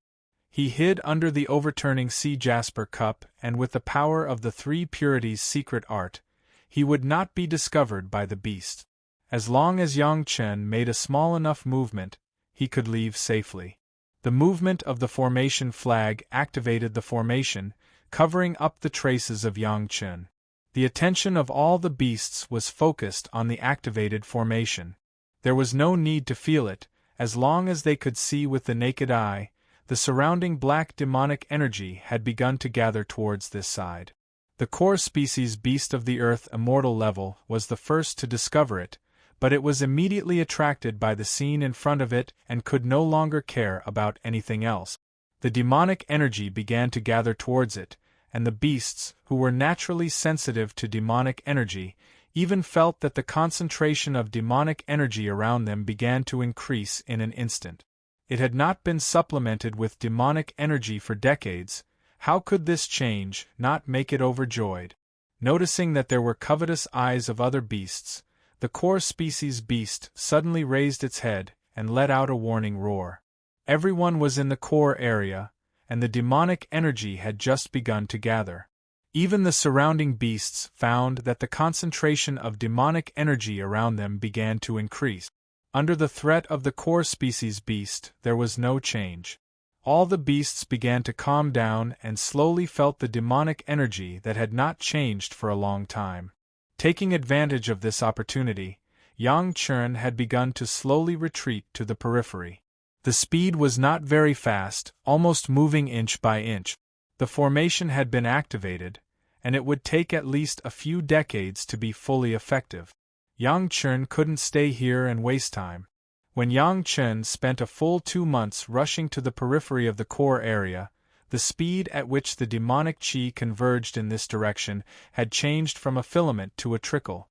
He hid under the overturning sea jasper cup, and with the power of the three purities' secret art, he would not be discovered by the beast. As long as Yang Chen made a small enough movement, he could leave safely. The movement of the formation flag activated the formation, covering up the traces of Yang Chen. The attention of all the beasts was focused on the activated formation. There was no need to feel it, as long as they could see with the naked eye. The surrounding black demonic energy had begun to gather towards this side. The core species beast of the earth immortal level was the first to discover it, but it was immediately attracted by the scene in front of it and could no longer care about anything else. The demonic energy began to gather towards it, and the beasts, who were naturally sensitive to demonic energy, even felt that the concentration of demonic energy around them began to increase in an instant. It had not been supplemented with demonic energy for decades. How could this change not make it overjoyed? Noticing that there were covetous eyes of other beasts, the core species beast suddenly raised its head and let out a warning roar. Everyone was in the core area, and the demonic energy had just begun to gather. Even the surrounding beasts found that the concentration of demonic energy around them began to increase. Under the threat of the core species beast, there was no change. All the beasts began to calm down and slowly felt the demonic energy that had not changed for a long time. Taking advantage of this opportunity, Yang Chun had begun to slowly retreat to the periphery. The speed was not very fast, almost moving inch by inch. The formation had been activated, and it would take at least a few decades to be fully effective. Yang Chun couldn't stay here and waste time. When Yang Chun spent a full 2 months rushing to the periphery of the core area, the speed at which the demonic qi converged in this direction had changed from a filament to a trickle.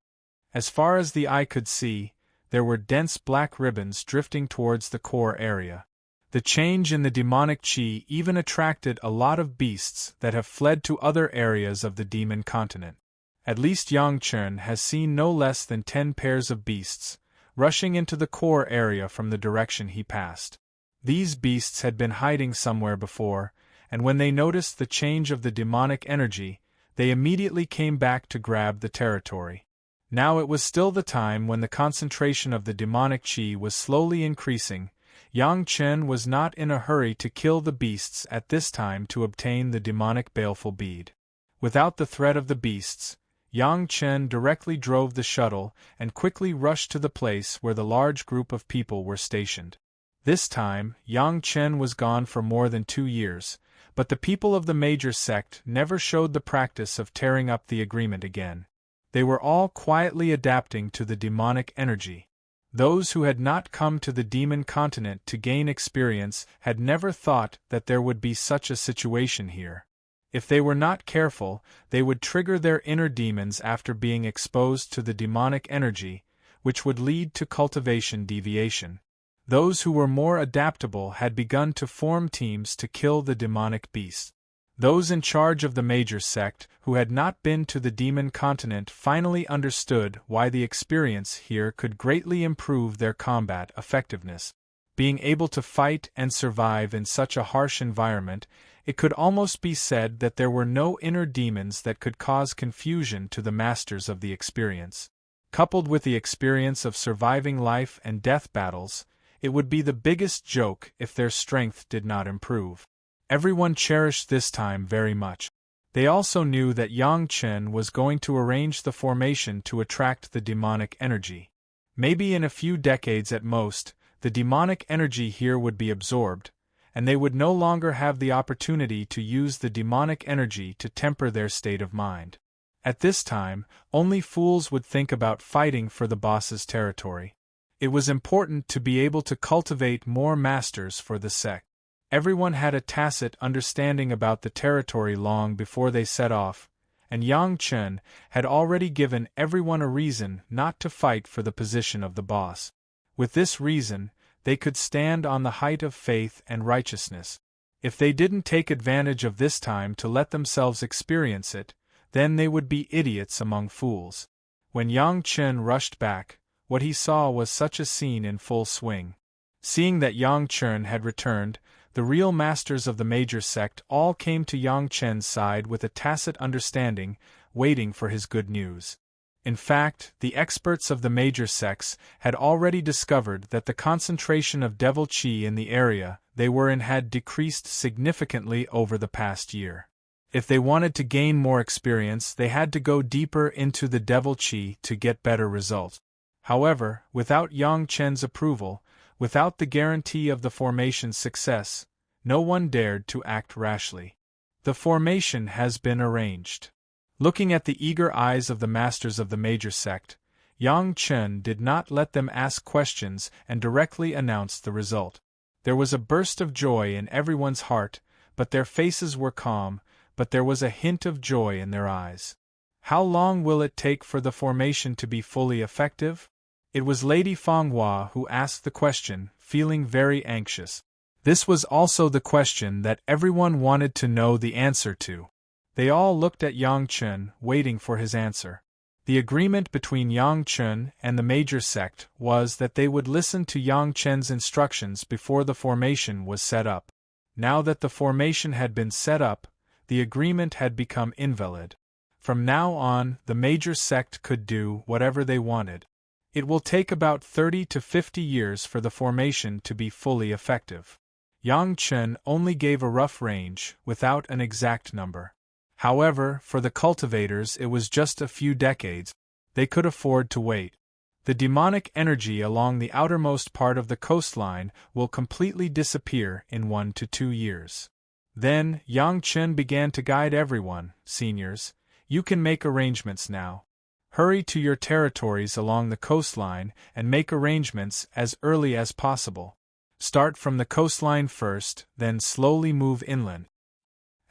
As far as the eye could see, there were dense black ribbons drifting towards the core area. The change in the demonic qi even attracted a lot of beasts that have fled to other areas of the demon continent. At least Yang Chun has seen no less than 10 pairs of beasts, rushing into the core area from the direction he passed. These beasts had been hiding somewhere before, and when they noticed the change of the demonic energy, they immediately came back to grab the territory. Now it was still the time when the concentration of the demonic qi was slowly increasing. Yang Chen was not in a hurry to kill the beasts at this time to obtain the demonic baleful bead. Without the threat of the beasts, Yang Chen directly drove the shuttle and quickly rushed to the place where the large group of people were stationed. This time, Yang Chen was gone for more than 2 years, but the people of the major sect never showed the practice of tearing up the agreement again. They were all quietly adapting to the demonic energy. Those who had not come to the demon continent to gain experience had never thought that there would be such a situation here. If they were not careful, they would trigger their inner demons after being exposed to the demonic energy, which would lead to cultivation deviation. Those who were more adaptable had begun to form teams to kill the demonic beasts. Those in charge of the major sect, who had not been to the demon continent, finally understood why the experience here could greatly improve their combat effectiveness. Being able to fight and survive in such a harsh environment, it could almost be said that there were no inner demons that could cause confusion to the masters of the experience. Coupled with the experience of surviving life and death battles, it would be the biggest joke if their strength did not improve. Everyone cherished this time very much. They also knew that Yang Chen was going to arrange the formation to attract the demonic energy. Maybe in a few decades at most, the demonic energy here would be absorbed, and they would no longer have the opportunity to use the demonic energy to temper their state of mind. At this time, only fools would think about fighting for the boss's territory. It was important to be able to cultivate more masters for the sect. Everyone had a tacit understanding about the territory long before they set off, and Yang Chen had already given everyone a reason not to fight for the position of the boss. With this reason, they could stand on the height of faith and righteousness. If they didn't take advantage of this time to let themselves experience it, Then they would be idiots among fools. When Yang Chen rushed back, what he saw was such a scene in full swing. Seeing that Yang Chen had returned, the real masters of the major sect all came to Yang Chen's side with a tacit understanding, waiting for his good news. In fact, the experts of the major sects had already discovered that the concentration of devil qi in the area they were in had decreased significantly over the past year. If they wanted to gain more experience, they had to go deeper into the devil qi to get better results. However, without Yang Chen's approval, without the guarantee of the formation's success, no one dared to act rashly. The formation has been arranged. Looking at the eager eyes of the masters of the major sect, Yang Chen did not let them ask questions and directly announced the result. There was a burst of joy in everyone's heart, but their faces were calm, but there was a hint of joy in their eyes. How long will it take for the formation to be fully effective? It was Lady Fanghua who asked the question, feeling very anxious. This was also the question that everyone wanted to know the answer to. They all looked at Yang Chen, waiting for his answer. The agreement between Yang Chen and the major sect was that they would listen to Yang Chen's instructions before the formation was set up. Now that the formation had been set up, the agreement had become invalid. From now on, the major sect could do whatever they wanted. It will take about 30 to 50 years for the formation to be fully effective. Yang Chen only gave a rough range, without an exact number. However, for the cultivators it was just a few decades. They could afford to wait. The demonic energy along the outermost part of the coastline will completely disappear in 1 to 2 years. Then, Yang Chen began to guide everyone. Seniors, you can make arrangements now. Hurry to your territories along the coastline and make arrangements as early as possible. Start from the coastline first, then slowly move inland.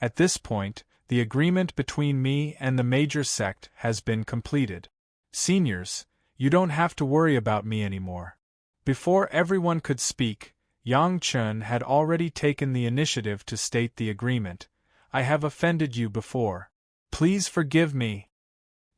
At this point, the agreement between me and the major sect has been completed. Seniors, you don't have to worry about me anymore. Before everyone could speak, Yang Chen had already taken the initiative to state the agreement. I have offended you before. Please forgive me.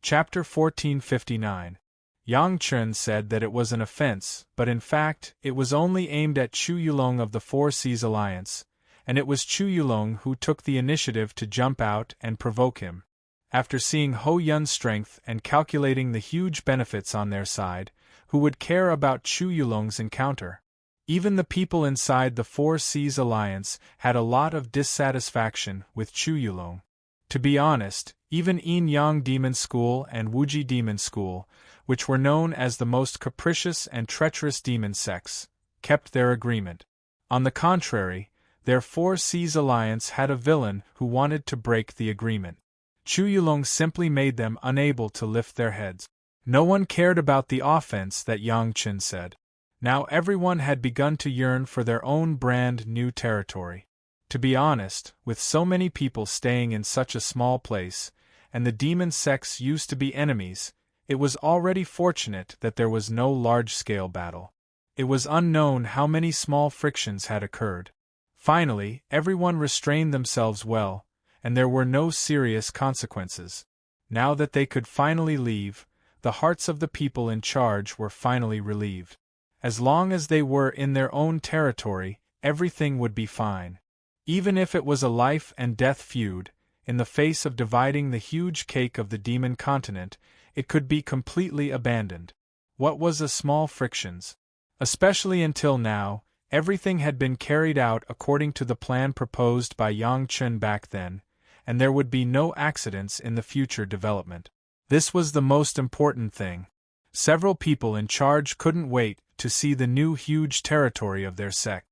Chapter 1459. Yang Chen said that it was an offense, but in fact, it was only aimed at Chu Yulong of the Four Seas Alliance, and it was Chu Yulong who took the initiative to jump out and provoke him. After seeing Ho Yun's strength and calculating the huge benefits on their side, who would care about Chu Yulong's encounter? Even the people inside the Four Seas Alliance had a lot of dissatisfaction with Chu Yulong. To be honest, even Yin Yang Demon School and Wuji Demon School, which were known as the most capricious and treacherous demon sects, kept their agreement. On the contrary, their Four Seas Alliance had a villain who wanted to break the agreement. Chu Yulong simply made them unable to lift their heads. No one cared about the offense that Yang Chen said. Now everyone had begun to yearn for their own brand new territory. To be honest, with so many people staying in such a small place, and the demon sects used to be enemies, it was already fortunate that there was no large-scale battle. It was unknown how many small frictions had occurred. Finally, everyone restrained themselves well, and there were no serious consequences. Now that they could finally leave, the hearts of the people in charge were finally relieved. As long as they were in their own territory, everything would be fine. Even if it was a life-and-death feud, in the face of dividing the huge cake of the demon continent, it could be completely abandoned. What was a small frictions? Especially until now, everything had been carried out according to the plan proposed by Yang Chen back then, and there would be no accidents in the future development. This was the most important thing. Several people in charge couldn't wait to see the new huge territory of their sect.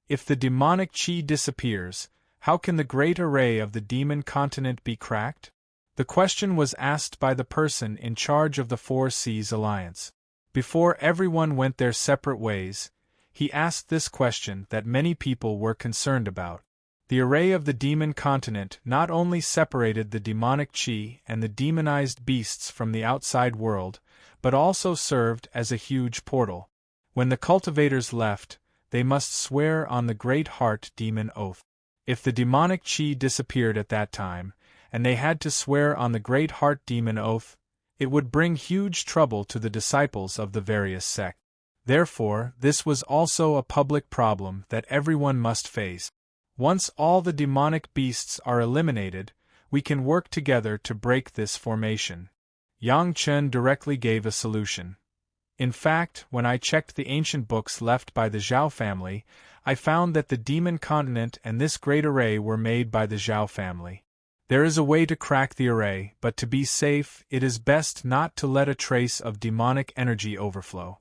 If the demonic qi disappears, how can the great array of the demon continent be cracked? The question was asked by the person in charge of the Four Seas Alliance. Before everyone went their separate ways, he asked this question that many people were concerned about. The array of the demon continent not only separated the demonic qi and the demonized beasts from the outside world, but also served as a huge portal. When the cultivators left, they must swear on the Great Heart Demon Oath. If the demonic qi disappeared at that time, and they had to swear on the great heart demon oath. It would bring huge trouble to the disciples of the various sects. Therefore, this was also a public problem that everyone must face. Once all the demonic beasts are eliminated, we can work together to break this formation. Yang Chen directly gave a solution. In fact, when I checked the ancient books left by the Zhao family, I found that the demon continent and this great array were made by the Zhao family. There is a way to crack the array, but to be safe, it is best not to let a trace of demonic energy overflow.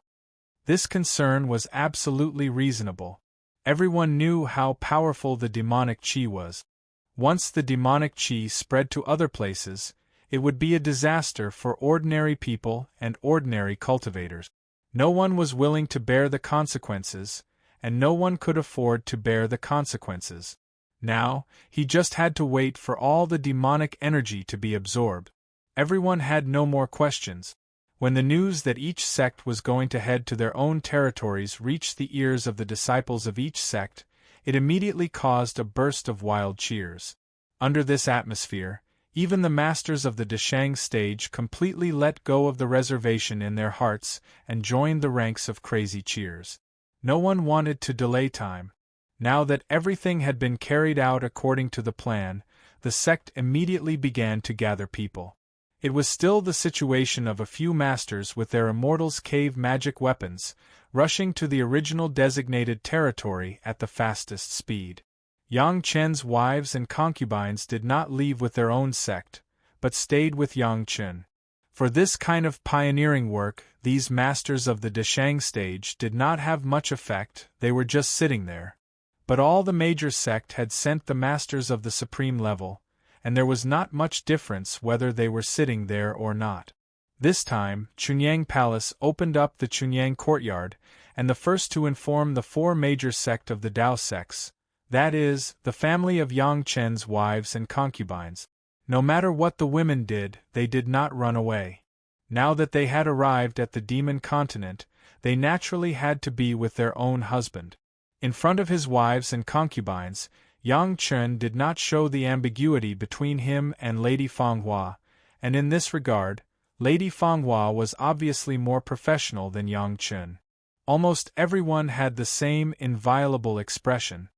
This concern was absolutely reasonable. Everyone knew how powerful the demonic qi was. Once the demonic qi spread to other places, it would be a disaster for ordinary people and ordinary cultivators. No one was willing to bear the consequences, and no one could afford to bear the consequences. Now, he just had to wait for all the demonic energy to be absorbed. Everyone had no more questions. When the news that each sect was going to head to their own territories reached the ears of the disciples of each sect, it immediately caused a burst of wild cheers. Under this atmosphere, even the masters of the Deshang stage completely let go of the reservation in their hearts and joined the ranks of crazy cheers. No one wanted to delay time. Now that everything had been carried out according to the plan, the sect immediately began to gather people. It was still the situation of a few masters with their Immortal's cave magic weapons, rushing to the original designated territory at the fastest speed. Yang Chen's wives and concubines did not leave with their own sect, but stayed with Yang Chen. For this kind of pioneering work, these masters of the Deshang stage did not have much effect, they were just sitting there. But all the major sect had sent the masters of the supreme level, and there was not much difference whether they were sitting there or not. This time, Chunyang Palace opened up the Chunyang courtyard, and the first to inform the four major sect of the Dao sects, that is, the family of Yang Chen's wives and concubines. No matter what the women did, they did not run away. Now that they had arrived at the demon continent, they naturally had to be with their own husband. In front of his wives and concubines, Yang Chen did not show the ambiguity between him and Lady Fanghua, and in this regard, Lady Fanghua was obviously more professional than Yang Chen. Almost everyone had the same inviolable expression.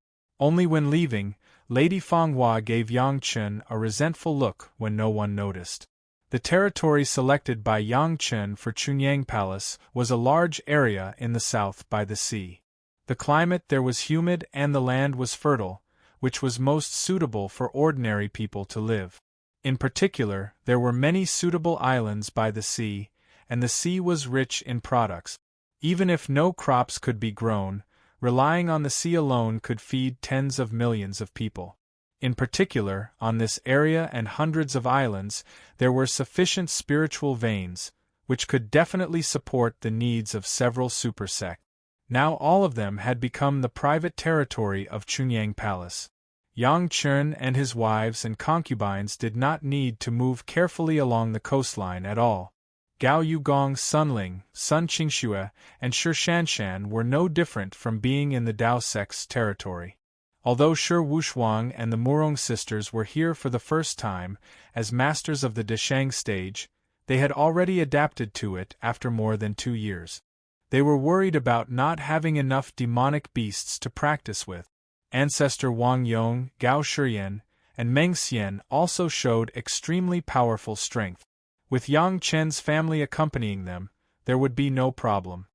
Only when leaving, Lady Fanghua gave Yang Chen a resentful look when no one noticed. The territory selected by Yang Chen for Chunyang Palace was a large area in the south by the sea. The climate there was humid and the land was fertile, which was most suitable for ordinary people to live. In particular, there were many suitable islands by the sea, and the sea was rich in products. Even if no crops could be grown, relying on the sea alone could feed tens of millions of people. In particular, on this area and hundreds of islands, there were sufficient spiritual veins, which could definitely support the needs of several super sects. Now all of them had become the private territory of Chunyang Palace. Yang Chen and his wives and concubines did not need to move carefully along the coastline at all. Gao Yugong, Sunling, Sun Qingxue, and Shi Shanshan were no different from being in the Dao sect's territory. Although Shi Wushuang and the Murong sisters were here for the first time, as masters of the Deshang stage, they had already adapted to it after more than 2 years. They were worried about not having enough demonic beasts to practice with. Ancestor Wang Yong, Gao Shiyan, and Meng Xian also showed extremely powerful strength. With Yang Chen's family accompanying them, there would be no problem.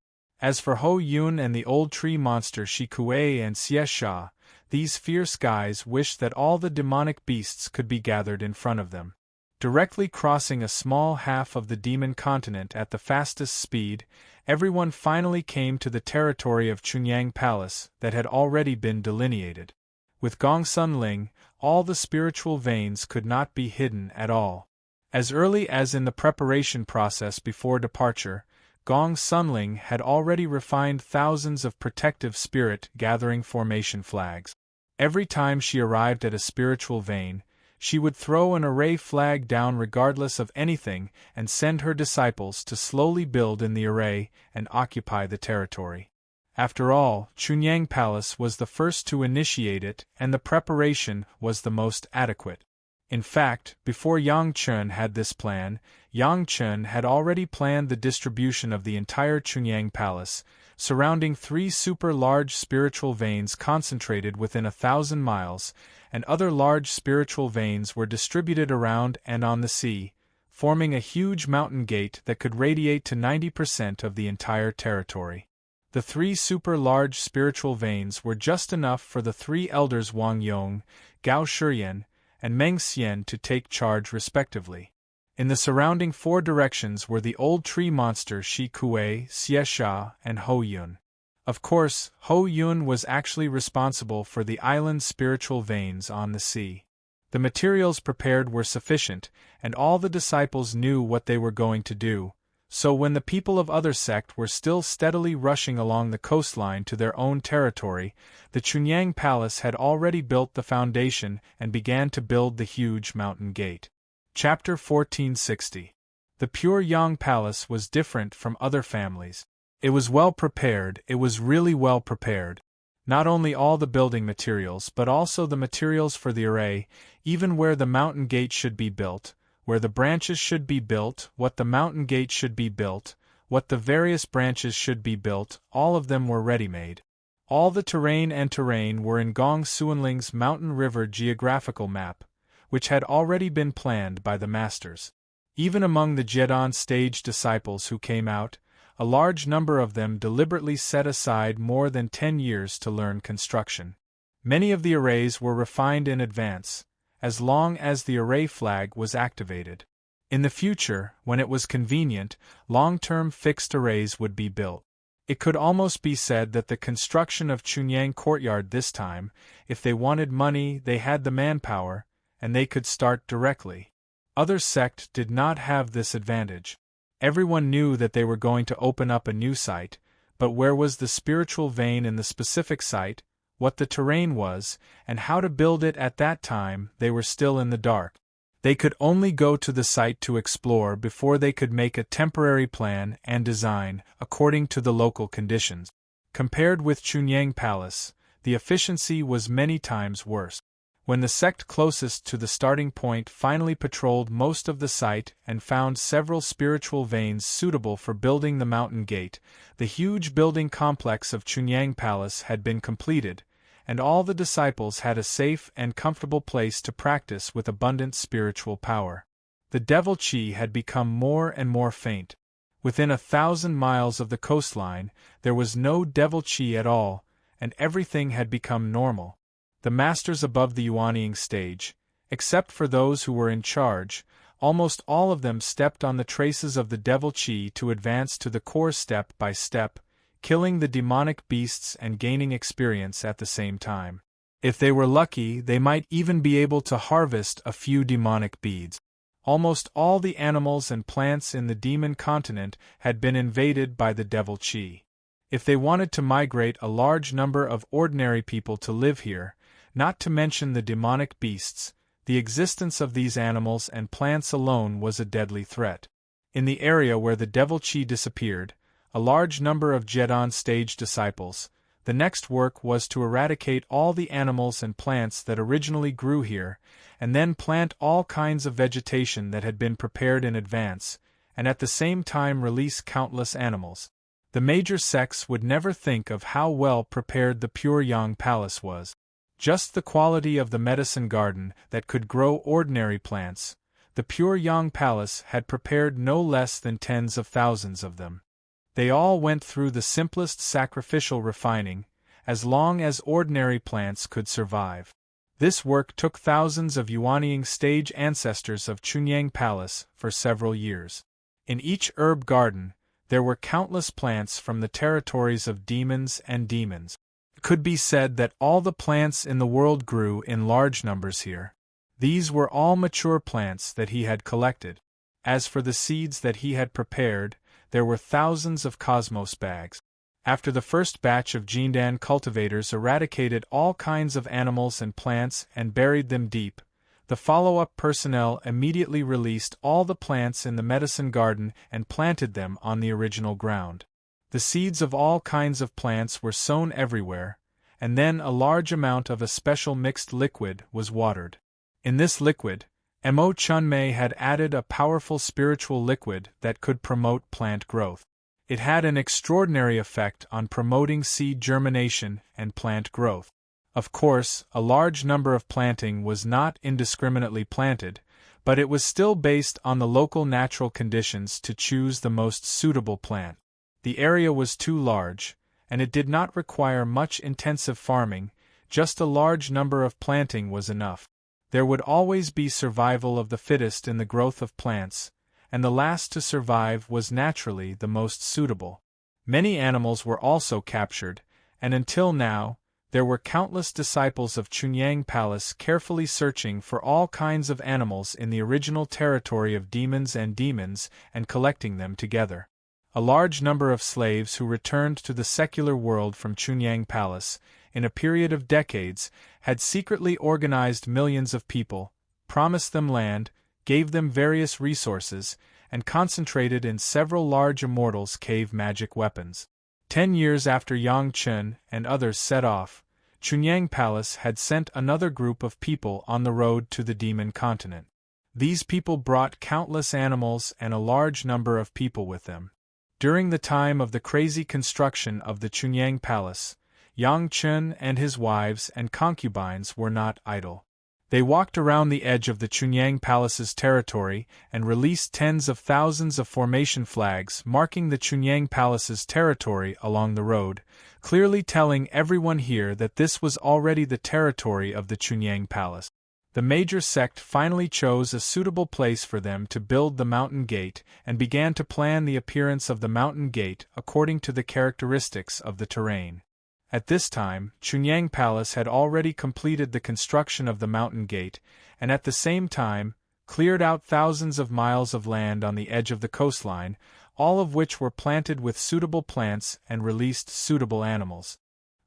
As for Ho Yun and the old tree monster Shi Kuei and Xie Sha, these fierce guys wished that all the demonic beasts could be gathered in front of them. Directly crossing a small half of the demon continent at the fastest speed, everyone finally came to the territory of Chunyang Palace that had already been delineated. With Gongsun Ling, all the spiritual veins could not be hidden at all. As early as in the preparation process before departure, Gong Sunling had already refined thousands of protective spirit gathering formation flags. Every time she arrived at a spiritual vein, she would throw an array flag down regardless of anything and send her disciples to slowly build in the array and occupy the territory. After all, Chunyang Palace was the first to initiate it and the preparation was the most adequate. In fact, before Yang Chen had this plan, Yang Chen had already planned the distribution of the entire Chunyang Palace, surrounding 3 super-large spiritual veins concentrated within 1,000 miles, and other large spiritual veins were distributed around and on the sea, forming a huge mountain gate that could radiate to 90% of the entire territory. The 3 super-large spiritual veins were just enough for the 3 elders Wang Yong, Gao Shiyan, and Meng Xian to take charge respectively. In the surrounding 4 directions were the old tree monsters Shi Kuei, Xie Sha, and Ho Yun. Of course, Ho Yun was actually responsible for the island's spiritual veins on the sea. The materials prepared were sufficient, and all the disciples knew what they were going to do, so when the people of other sect were still steadily rushing along the coastline to their own territory, the Chunyang Palace had already built the foundation and began to build the huge mountain gate. Chapter 1460. The Pure Yang Palace was different from other families. It was well prepared, it was really well prepared. Not only all the building materials but also the materials for the array, even where the mountain gate should be built, where the branches should be built, what the mountain gate should be built, what the various branches should be built, all of them were ready-made. All the terrain were in Gong Suanling's Mountain River geographical map, which had already been planned by the masters. Even among the Jedon stage disciples who came out, a large number of them deliberately set aside more than 10 years to learn construction. Many of the arrays were refined in advance, as long as the array flag was activated. In the future, when it was convenient, long-term fixed arrays would be built. It could almost be said that the construction of Chunyang Courtyard this time, if they wanted money, they had the manpower, and they could start directly. Other sect did not have this advantage. Everyone knew that they were going to open up a new site, but where was the spiritual vein in the specific site, what the terrain was, and how to build it at that time, they were still in the dark. They could only go to the site to explore before they could make a temporary plan and design according to the local conditions. Compared with Chunyang Palace, the efficiency was many times worse. When the sect closest to the starting point finally patrolled most of the site and found several spiritual veins suitable for building the mountain gate, the huge building complex of Chunyang Palace had been completed, and all the disciples had a safe and comfortable place to practice with abundant spiritual power. The devil chi had become more and more faint. Within 1,000 miles of the coastline, there was no devil chi at all, and everything had become normal. The masters above the Yuanying stage, except for those who were in charge, almost all of them stepped on the traces of the devil chi to advance to the core step by step, killing the demonic beasts and gaining experience at the same time. If they were lucky, they might even be able to harvest a few demonic beads. Almost all the animals and plants in the demon continent had been invaded by the devil chi. If they wanted to migrate a large number of ordinary people to live here, not to mention the demonic beasts, the existence of these animals and plants alone was a deadly threat. In the area where the devil chi disappeared, a large number of Jedon stage disciples, the next work was to eradicate all the animals and plants that originally grew here, and then plant all kinds of vegetation that had been prepared in advance, and at the same time release countless animals. The major sects would never think of how well prepared the Pure Yang Palace was. Just the quality of the medicine garden that could grow ordinary plants, the Pure Yang Palace had prepared no less than tens of thousands of them. They all went through the simplest sacrificial refining, as long as ordinary plants could survive. This work took thousands of Yuanying stage ancestors of Chunyang Palace for several years. In each herb garden, there were countless plants from the territories of demons and demons. It could be said that all the plants in the world grew in large numbers here. These were all mature plants that he had collected. As for the seeds that he had prepared, there were thousands of cosmos bags. After the first batch of Jindan cultivators eradicated all kinds of animals and plants and buried them deep, the follow-up personnel immediately released all the plants in the medicine garden and planted them on the original ground. The seeds of all kinds of plants were sown everywhere, and then a large amount of a special mixed liquid was watered. In this liquid, Mo Chunmei had added a powerful spiritual liquid that could promote plant growth. It had an extraordinary effect on promoting seed germination and plant growth. Of course, a large number of planting was not indiscriminately planted, but it was still based on the local natural conditions to choose the most suitable plant. The area was too large, and it did not require much intensive farming, just a large number of planting was enough. There would always be survival of the fittest in the growth of plants, and the last to survive was naturally the most suitable. Many animals were also captured, and until now, there were countless disciples of Chunyang Palace carefully searching for all kinds of animals in the original territory of demons and collecting them together. A large number of slaves who returned to the secular world from Chunyang Palace, in a period of decades, had secretly organized millions of people, promised them land, gave them various resources, and concentrated in several large Immortal's cave magic weapons. 10 years after Yang Chen and others set off, Chunyang Palace had sent another group of people on the road to the demon continent. These people brought countless animals and a large number of people with them. During the time of the crazy construction of the Chunyang Palace, Yang Chen and his wives and concubines were not idle. They walked around the edge of the Chunyang Palace's territory and released tens of thousands of formation flags marking the Chunyang Palace's territory along the road, clearly telling everyone here that this was already the territory of the Chunyang Palace. The major sect finally chose a suitable place for them to build the mountain gate and began to plan the appearance of the mountain gate according to the characteristics of the terrain. At this time, Chunyang Palace had already completed the construction of the mountain gate, and at the same time, cleared out thousands of miles of land on the edge of the coastline, all of which were planted with suitable plants and released suitable animals.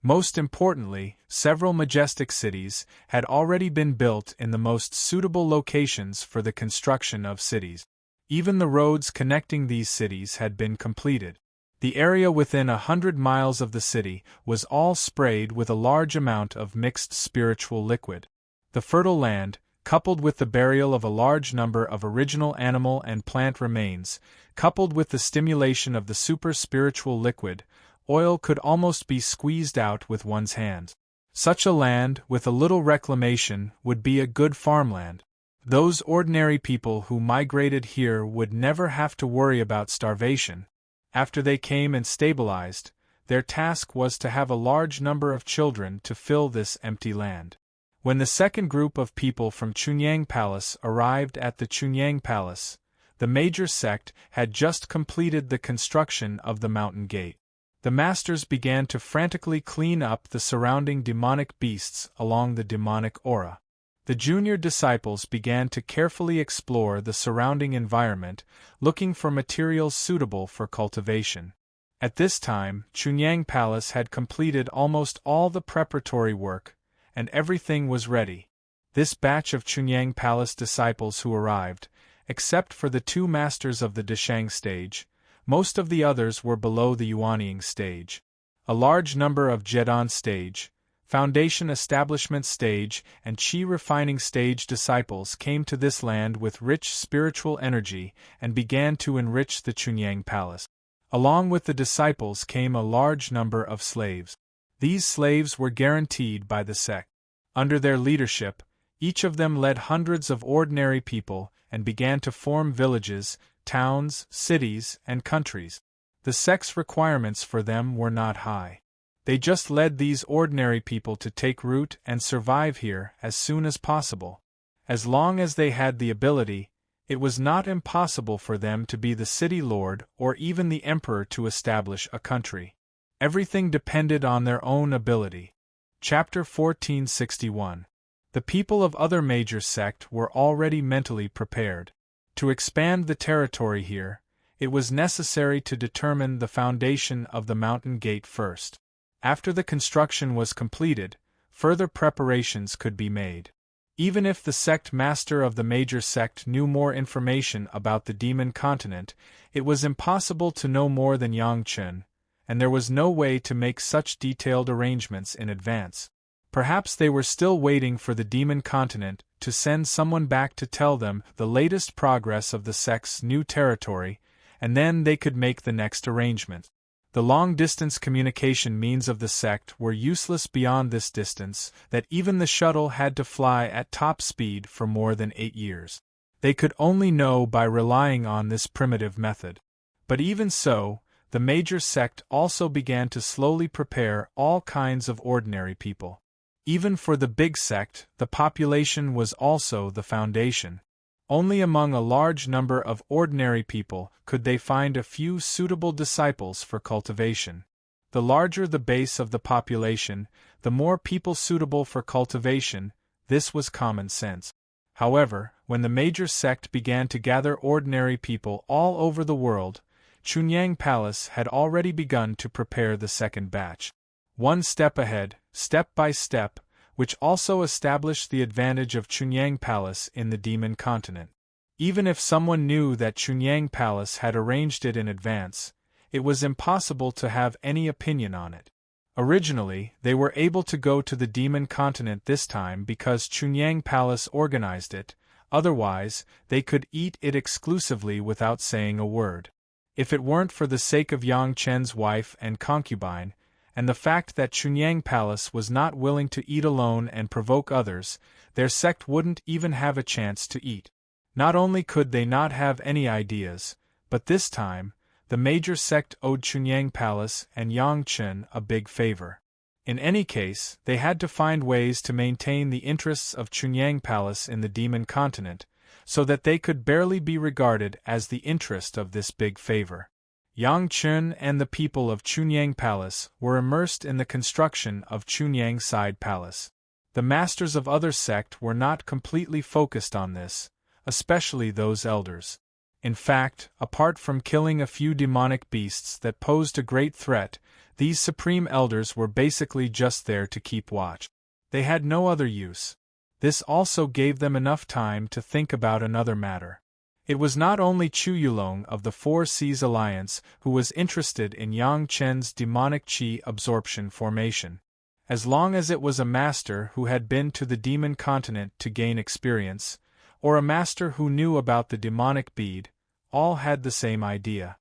Most importantly, several majestic cities had already been built in the most suitable locations for the construction of cities. Even the roads connecting these cities had been completed. The area within 100 miles of the city was all sprayed with a large amount of mixed spiritual liquid. The fertile land, coupled with the burial of a large number of original animal and plant remains, coupled with the stimulation of the super spiritual liquid, oil could almost be squeezed out with one's hand. Such a land, with a little reclamation, would be a good farmland. Those ordinary people who migrated here would never have to worry about starvation. After they came and stabilized, their task was to have a large number of children to fill this empty land. When the second group of people from Chunyang Palace arrived at the Chunyang Palace, the major sect had just completed the construction of the mountain gate. The masters began to frantically clean up the surrounding demonic beasts along the demonic aura. The junior disciples began to carefully explore the surrounding environment, looking for materials suitable for cultivation. At this time, Chunyang Palace had completed almost all the preparatory work, and everything was ready. This batch of Chunyang Palace disciples who arrived, except for the 2 masters of the Deshang stage, most of the others were below the Yuanying stage. A large number of Zhedan stage, Foundation Establishment stage, and Qi Refining stage disciples came to this land with rich spiritual energy and began to enrich the Chunyang Palace. Along with the disciples came a large number of slaves. These slaves were guaranteed by the sect. Under their leadership, each of them led hundreds of ordinary people and began to form villages, towns, cities, and countries. The sect's requirements for them were not high. They just led these ordinary people to take root and survive here as soon as possible. As long as they had the ability, it was not impossible for them to be the city lord or even the emperor to establish a country. Everything depended on their own ability. Chapter 1461. The people of other major sect were already mentally prepared. To expand the territory here, it was necessary to determine the foundation of the mountain gate first. After the construction was completed, further preparations could be made. Even if the sect master of the major sect knew more information about the demon continent, it was impossible to know more than Yang Chen, and there was no way to make such detailed arrangements in advance. Perhaps they were still waiting for the demon continent to send someone back to tell them the latest progress of the sect's new territory, and then they could make the next arrangement. The long-distance communication means of the sect were useless beyond this distance, that even the shuttle had to fly at top speed for more than 8 years. They could only know by relying on this primitive method. But even so, the major sect also began to slowly prepare all kinds of ordinary people. Even for the big sect, the population was also the foundation. Only among a large number of ordinary people could they find a few suitable disciples for cultivation. The larger the base of the population, the more people suitable for cultivation. This was common sense. However, when the major sect began to gather ordinary people all over the world, Chunyang Palace had already begun to prepare the second batch. One step ahead, step by step, which also established the advantage of Chunyang Palace in the Demon Continent. Even if someone knew that Chunyang Palace had arranged it in advance, it was impossible to have any opinion on it. Originally, they were able to go to the Demon Continent this time because Chunyang Palace organized it, otherwise, they could eat it exclusively without saying a word. If it weren't for the sake of Yang Chen's wife and concubine, and the fact that Chunyang Palace was not willing to eat alone and provoke others, their sect wouldn't even have a chance to eat. Not only could they not have any ideas, but this time, the major sect owed Chunyang Palace and Yang Chen a big favor. In any case, they had to find ways to maintain the interests of Chunyang Palace in the Demon Continent, so that they could barely be regarded as the interest of this big favor. Yang Chen and the people of Chunyang Palace were immersed in the construction of Chunyang Side Palace. The masters of other sect were not completely focused on this, especially those elders. In fact, apart from killing a few demonic beasts that posed a great threat, these supreme elders were basically just there to keep watch. They had no other use. This also gave them enough time to think about another matter. It was not only Chu Yulong of the Four Seas Alliance who was interested in Yang Chen's demonic qi absorption formation. As long as it was a master who had been to the Demon Continent to gain experience, or a master who knew about the demonic bead, all had the same idea.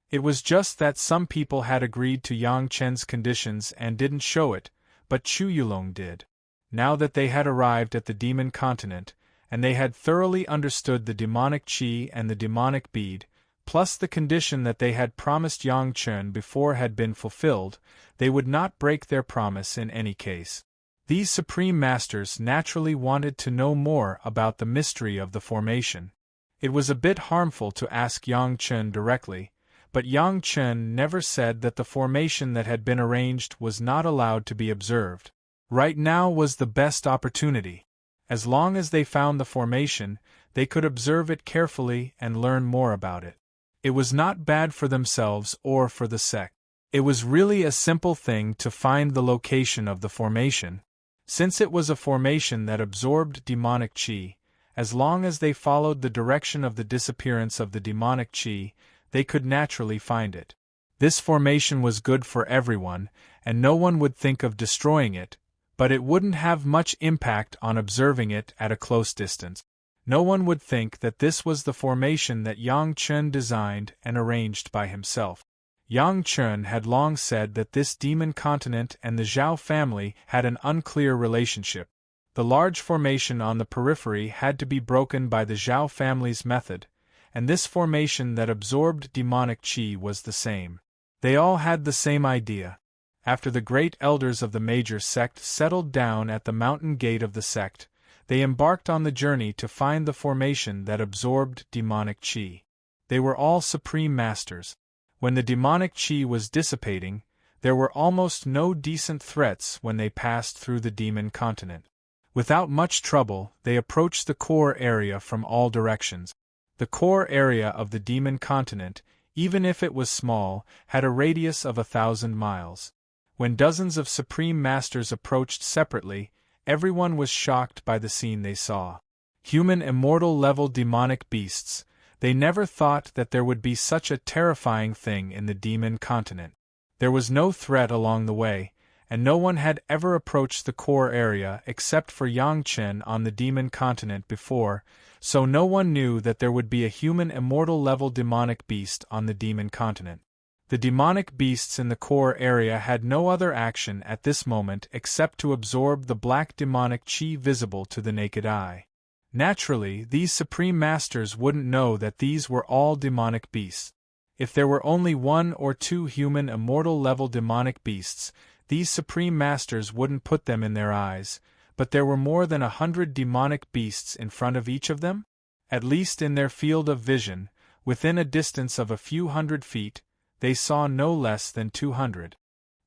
It was just that some people had agreed to Yang Chen's conditions and didn't show it, but Chu Yulong did. Now that they had arrived at the Demon Continent, and they had thoroughly understood the demonic qi and the demonic bead, plus the condition that they had promised Yang Chen before had been fulfilled, they would not break their promise in any case. These supreme masters naturally wanted to know more about the mystery of the formation. It was a bit harmful to ask Yang Chen directly, but Yang Chen never said that the formation that had been arranged was not allowed to be observed. Right now was the best opportunity. As long as they found the formation, they could observe it carefully and learn more about it. It was not bad for themselves or for the sect. It was really a simple thing to find the location of the formation. Since it was a formation that absorbed demonic qi, as long as they followed the direction of the disappearance of the demonic qi, they could naturally find it. This formation was good for everyone, and no one would think of destroying it, but it wouldn't have much impact on observing it at a close distance. No one would think that this was the formation that Yang Chen designed and arranged by himself. Yang Chen had long said that this Demon Continent and the Zhao family had an unclear relationship. The large formation on the periphery had to be broken by the Zhao family's method, and this formation that absorbed demonic qi was the same. They all had the same idea. After the great elders of the major sect settled down at the mountain gate of the sect, they embarked on the journey to find the formation that absorbed demonic qi. They were all supreme masters. When the demonic qi was dissipating, there were almost no decent threats when they passed through the Demon Continent. Without much trouble, they approached the core area from all directions. The core area of the Demon Continent, even if it was small, had a radius of 1,000 miles. When dozens of supreme masters approached separately, everyone was shocked by the scene they saw. Human immortal-level demonic beasts. They never thought that there would be such a terrifying thing in the Demon Continent. There was no threat along the way, and no one had ever approached the core area except for Yang Chen on the demon continent before, so no one knew that there would be a human immortal level demonic beast on the demon continent. The demonic beasts in the core area had no other action at this moment except to absorb the black demonic chi visible to the naked eye. Naturally, these supreme masters wouldn't know that these were all demonic beasts. If there were only one or two human immortal level demonic beasts, these supreme masters wouldn't put them in their eyes, but there were more than 100 demonic beasts in front of each of them? At least in their field of vision, within a distance of a few hundred feet, they saw no less than 200.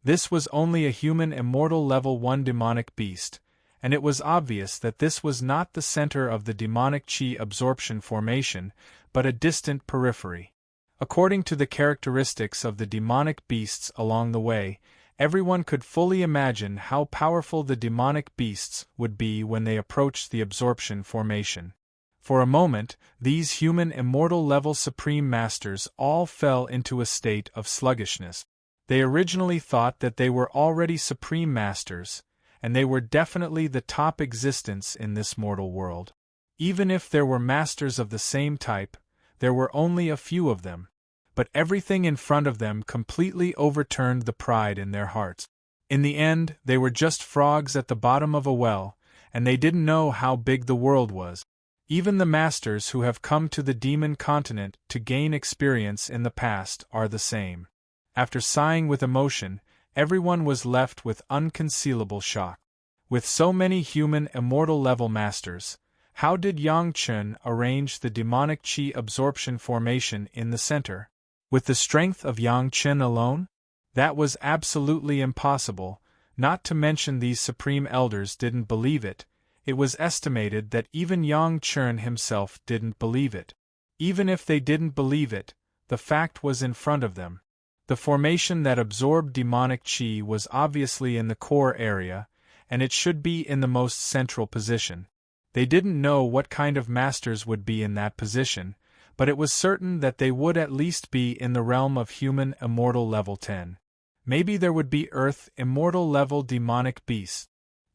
This was only a human immortal level 1 demonic beast, and it was obvious that this was not the center of the demonic chi absorption formation, but a distant periphery. According to the characteristics of the demonic beasts along the way, everyone could fully imagine how powerful the demonic beasts would be when they approached the absorption formation. For a moment, these human immortal level supreme masters all fell into a state of sluggishness. They originally thought that they were already supreme masters, and they were definitely the top existence in this mortal world. Even if there were masters of the same type, there were only a few of them, but everything in front of them completely overturned the pride in their hearts. In the end, they were just frogs at the bottom of a well, and they didn't know how big the world was. Even the masters who have come to the demon continent to gain experience in the past are the same. After sighing with emotion, everyone was left with unconcealable shock. With so many human immortal level masters, how did Yang Chen arrange the demonic chi absorption formation in the center? With the strength of Yang Chen alone? That was absolutely impossible, not to mention these supreme elders didn't believe it. It was estimated that even Yang Chen himself didn't believe it. Even if they didn't believe it, the fact was in front of them. The formation that absorbed demonic chi was obviously in the core area, and it should be in the most central position. They didn't know what kind of masters would be in that position, but it was certain that they would at least be in the realm of human immortal level 10. Maybe there would be Earth immortal level demonic beasts.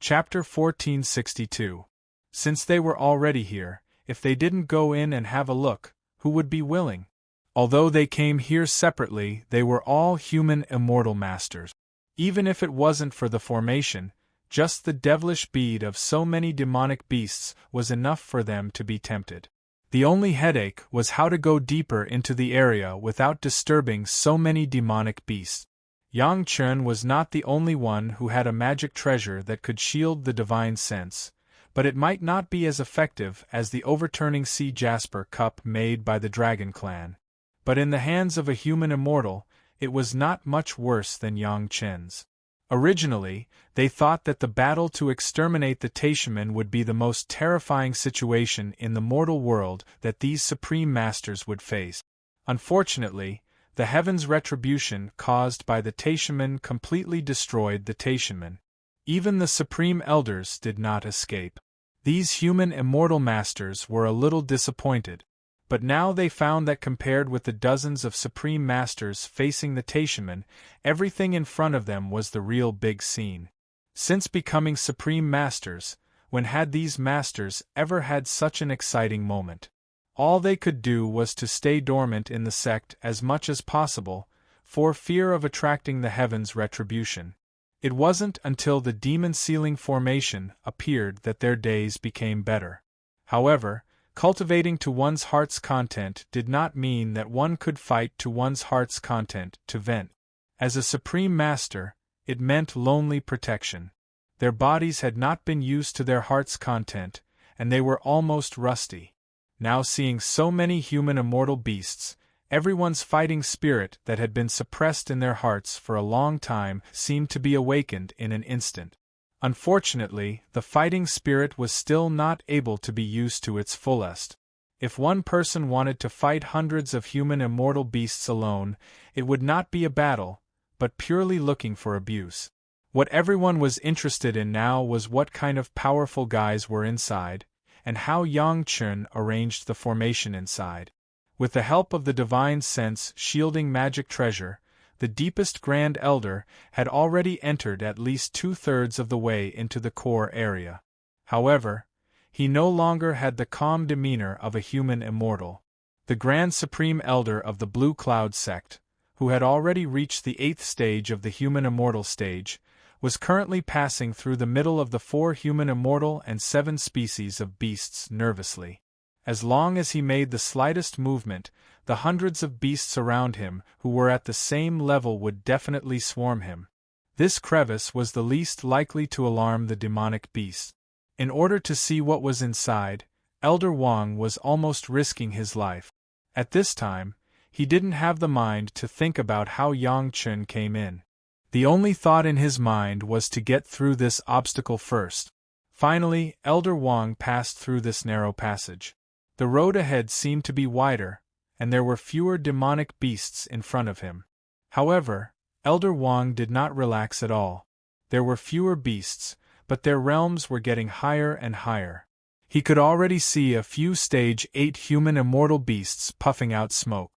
Chapter 1462. Since they were already here, if they didn't go in and have a look, who would be willing? Although they came here separately, they were all human immortal masters. Even if it wasn't for the formation, just the devilish bead of so many demonic beasts was enough for them to be tempted. The only headache was how to go deeper into the area without disturbing so many demonic beasts. Yang Chen was not the only one who had a magic treasure that could shield the divine sense, but it might not be as effective as the overturning sea jasper cup made by the Dragon Clan. But in the hands of a human immortal, it was not much worse than Yang Chen's. Originally, they thought that the battle to exterminate the Taishaman would be the most terrifying situation in the mortal world that these supreme masters would face. Unfortunately, the heaven's retribution caused by the Taishaman completely destroyed the Taishaman. Even the supreme elders did not escape. These human immortal masters were a little disappointed, but now they found that compared with the dozens of supreme masters facing the Taishaman, everything in front of them was the real big scene. Since becoming supreme masters, when had these masters ever had such an exciting moment? All they could do was to stay dormant in the sect as much as possible, for fear of attracting the heavens' retribution. It wasn't until the demon sealing formation appeared that their days became better. However, cultivating to one's heart's content did not mean that one could fight to one's heart's content to vent. As a supreme master, it meant lonely protection. Their bodies had not been used to their heart's content, and they were almost rusty. Now seeing so many human immortal beasts, everyone's fighting spirit that had been suppressed in their hearts for a long time seemed to be awakened in an instant. Unfortunately, the fighting spirit was still not able to be used to its fullest. If one person wanted to fight hundreds of human immortal beasts alone, it would not be a battle, but purely looking for abuse. What everyone was interested in now was what kind of powerful guys were inside, and how Yang Chen arranged the formation inside. With the help of the divine sense shielding magic treasure, the deepest Grand Elder, had already entered at least 2/3 of the way into the core area. However, he no longer had the calm demeanor of a human immortal. The Grand Supreme Elder of the Blue Cloud sect, who had already reached the 8th stage of the human immortal stage, was currently passing through the middle of the 4 human immortal and 7 species of beasts nervously. As long as he made the slightest movement, the hundreds of beasts around him who were at the same level would definitely swarm him. This crevice was the least likely to alarm the demonic beast. In order to see what was inside, Elder Wang was almost risking his life. At this time, he didn't have the mind to think about how Yang Chun came in. The only thought in his mind was to get through this obstacle first. Finally, Elder Wang passed through this narrow passage. The road ahead seemed to be wider, and there were fewer demonic beasts in front of him. However, Elder Wang did not relax at all. There were fewer beasts, but their realms were getting higher and higher. He could already see a few stage 8 human immortal beasts puffing out smoke.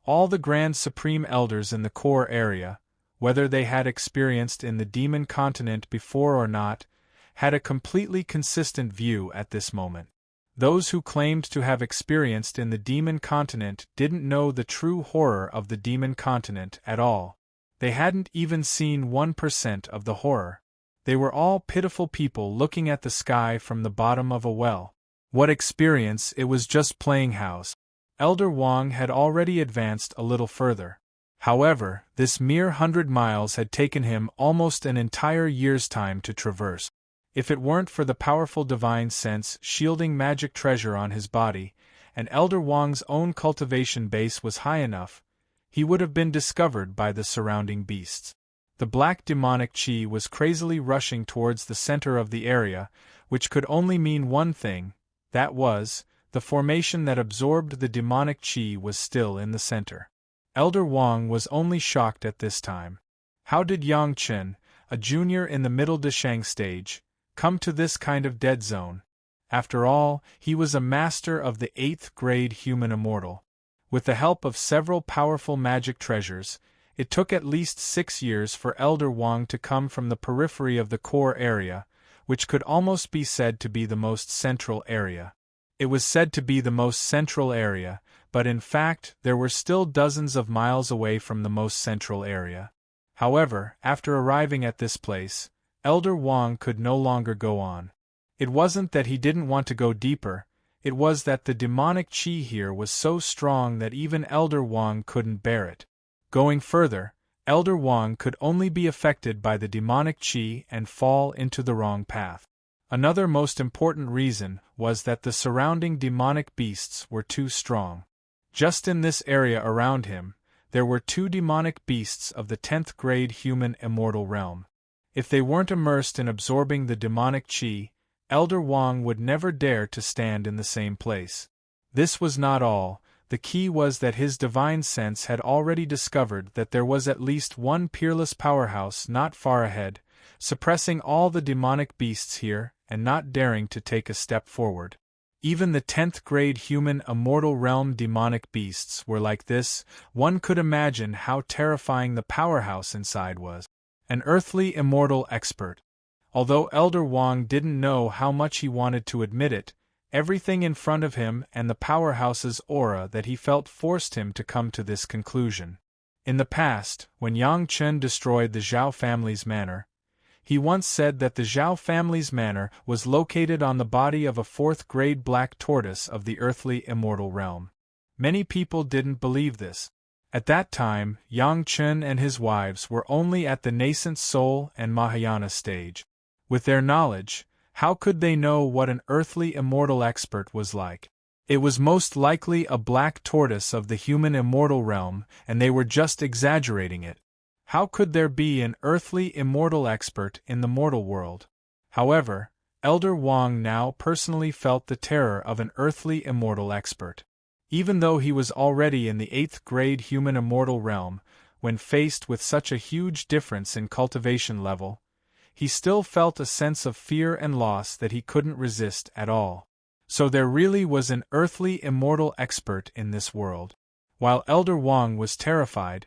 All the Grand Supreme Elders in the core area, whether they had experienced in the demon continent before or not, had a completely consistent view at this moment. Those who claimed to have experienced in the demon continent didn't know the true horror of the demon continent at all. They hadn't even seen 1% of the horror. They were all pitiful people looking at the sky from the bottom of a well. What experience, it was just playing house. Elder Wang had already advanced a little further. However, this mere 100 miles had taken him almost an entire year's time to traverse. If it weren't for the powerful divine sense shielding magic treasure on his body, and Elder Wang's own cultivation base was high enough, he would have been discovered by the surrounding beasts. The black demonic chi was crazily rushing towards the center of the area, which could only mean one thing, that was, the formation that absorbed the demonic chi was still in the center. Elder Wang was only shocked at this time. How did Yang Chen, a junior in the middle Deshang stage, come to this kind of dead zone? After all, he was a master of the 8th grade human immortal. With the help of several powerful magic treasures, it took at least 6 years for Elder Wang to come from the periphery of the core area, which could almost be said to be the most central area. It was said to be the most central area, but in fact there were still dozens of miles away from the most central area. However, after arriving at this place, Elder Wang could no longer go on. It wasn't that he didn't want to go deeper, it was that the demonic chi here was so strong that even Elder Wang couldn't bear it. Going further, Elder Wang could only be affected by the demonic chi and fall into the wrong path. Another most important reason was that the surrounding demonic beasts were too strong. Just in this area around him, there were 2 demonic beasts of the 10th grade human immortal realm. If they weren't immersed in absorbing the demonic chi, Elder Wang would never dare to stand in the same place. This was not all. The key was that his divine sense had already discovered that there was at least one peerless powerhouse not far ahead, suppressing all the demonic beasts here and not daring to take a step forward. Even the 10th grade human immortal realm demonic beasts were like this. One could imagine how terrifying the powerhouse inside was. An earthly immortal expert. Although Elder Wang didn't know how much he wanted to admit it, everything in front of him and the powerhouse's aura that he felt forced him to come to this conclusion. In the past, when Yang Chen destroyed the Zhao family's manor, he once said that the Zhao family's manor was located on the body of a 4th grade black tortoise of the earthly immortal realm. Many people didn't believe this. At that time, Yang Chen and his wives were only at the nascent soul and Mahayana stage. With their knowledge, how could they know what an earthly immortal expert was like? It was most likely a black tortoise of the human immortal realm, and they were just exaggerating it. How could there be an earthly immortal expert in the mortal world? However, Elder Wang now personally felt the terror of an earthly immortal expert. Even though he was already in the 8th grade human immortal realm, when faced with such a huge difference in cultivation level, he still felt a sense of fear and loss that he couldn't resist at all. So there really was an earthly immortal expert in this world. While Elder Wang was terrified,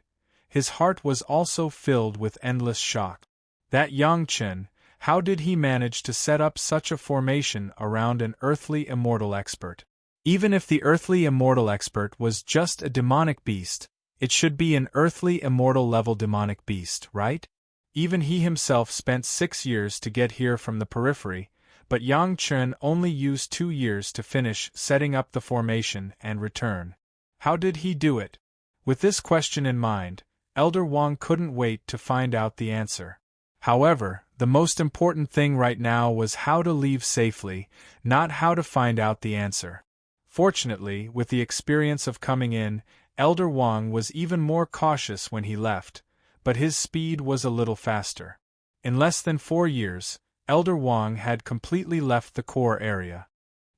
His heart was also filled with endless shock. That Yang Chen, how did he manage to set up such a formation around an earthly immortal expert? Even if the earthly immortal expert was just a demonic beast, it should be an earthly immortal level demonic beast, right? Even he himself spent 6 years to get here from the periphery, but Yang Chen only used 2 years to finish setting up the formation and return. How did he do it? With this question in mind, Elder Wang couldn't wait to find out the answer. However, the most important thing right now was how to leave safely, not how to find out the answer. Fortunately, with the experience of coming in, Elder Wang was even more cautious when he left, but his speed was a little faster. In less than 4 years, Elder Wang had completely left the core area.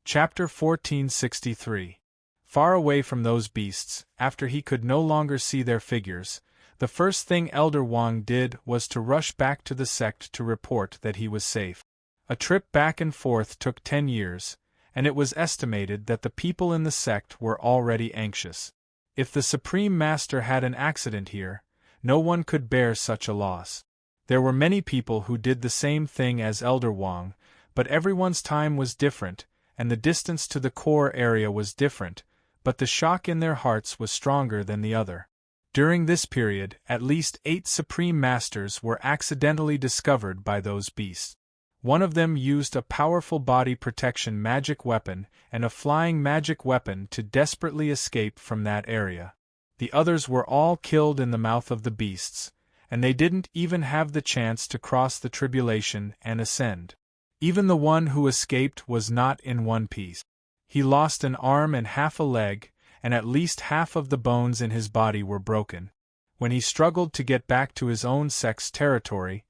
Chapter 1463. Far away from those beasts, after he could no longer see their figures, the first thing Elder Wang did was to rush back to the sect to report that he was safe. A trip back and forth took 10 years, and it was estimated that the people in the sect were already anxious. If the Supreme Master had an accident here, no one could bear such a loss. There were many people who did the same thing as Elder Wang, but everyone's time was different, and the distance to the core area was different, but the shock in their hearts was stronger than the other. During this period, at least 8 Supreme Masters were accidentally discovered by those beasts. One of them used a powerful body protection magic weapon and a flying magic weapon to desperately escape from that area. The others were all killed in the mouth of the beasts, and they didn't even have the chance to cross the tribulation and ascend. Even the one who escaped was not in one piece. He lost an arm and half a leg, and at least half of the bones in his body were broken. When he struggled to get back to his own sect's territory,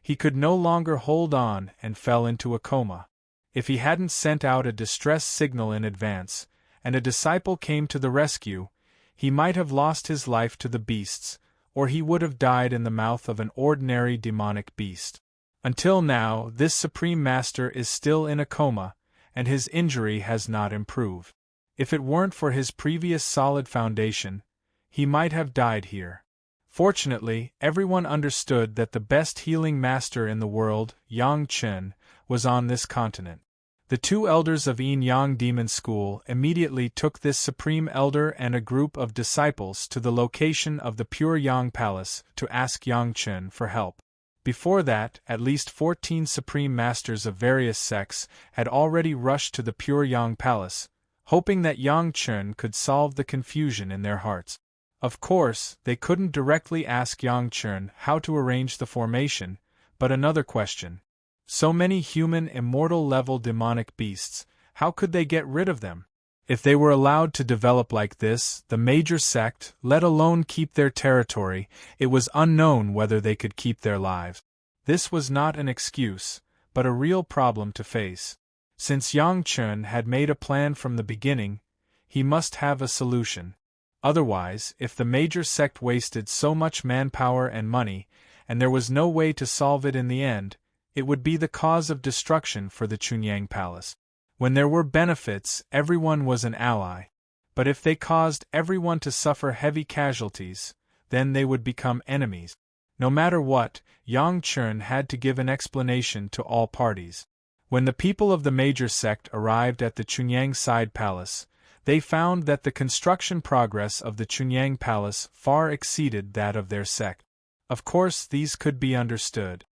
he could no longer hold on and fell into a coma. If he hadn't sent out a distress signal in advance, and a disciple came to the rescue, he might have lost his life to the beasts, or he would have died in the mouth of an ordinary demonic beast. Until now, this Supreme Master is still in a coma, and his injury has not improved. If it weren't for his previous solid foundation, he might have died here. Fortunately, everyone understood that the best healing master in the world, Yang Chen, was on this continent. The 2 elders of Yin Yang Demon School immediately took this Supreme Elder and a group of disciples to the location of the Pure Yang Palace to ask Yang Chen for help. Before that, at least 14 Supreme Masters of various sects had already rushed to the Pure Yang Palace, hoping that Yang Chen could solve the confusion in their hearts. Of course, they couldn't directly ask Yang Chen how to arrange the formation, but another question. So many human immortal-level demonic beasts, how could they get rid of them? If they were allowed to develop like this, the major sect, let alone keep their territory, it was unknown whether they could keep their lives. This was not an excuse, but a real problem to face. Since Yang Chen had made a plan from the beginning, he must have a solution. Otherwise, if the major sect wasted so much manpower and money, and there was no way to solve it in the end, it would be the cause of destruction for the Chunyang Palace. When there were benefits, everyone was an ally. But if they caused everyone to suffer heavy casualties, then they would become enemies. No matter what, Yang Chen had to give an explanation to all parties. When the people of the major sect arrived at the Chunyang Side Palace, they found that the construction progress of the Chunyang Palace far exceeded that of their sect. Of course, these could be understood.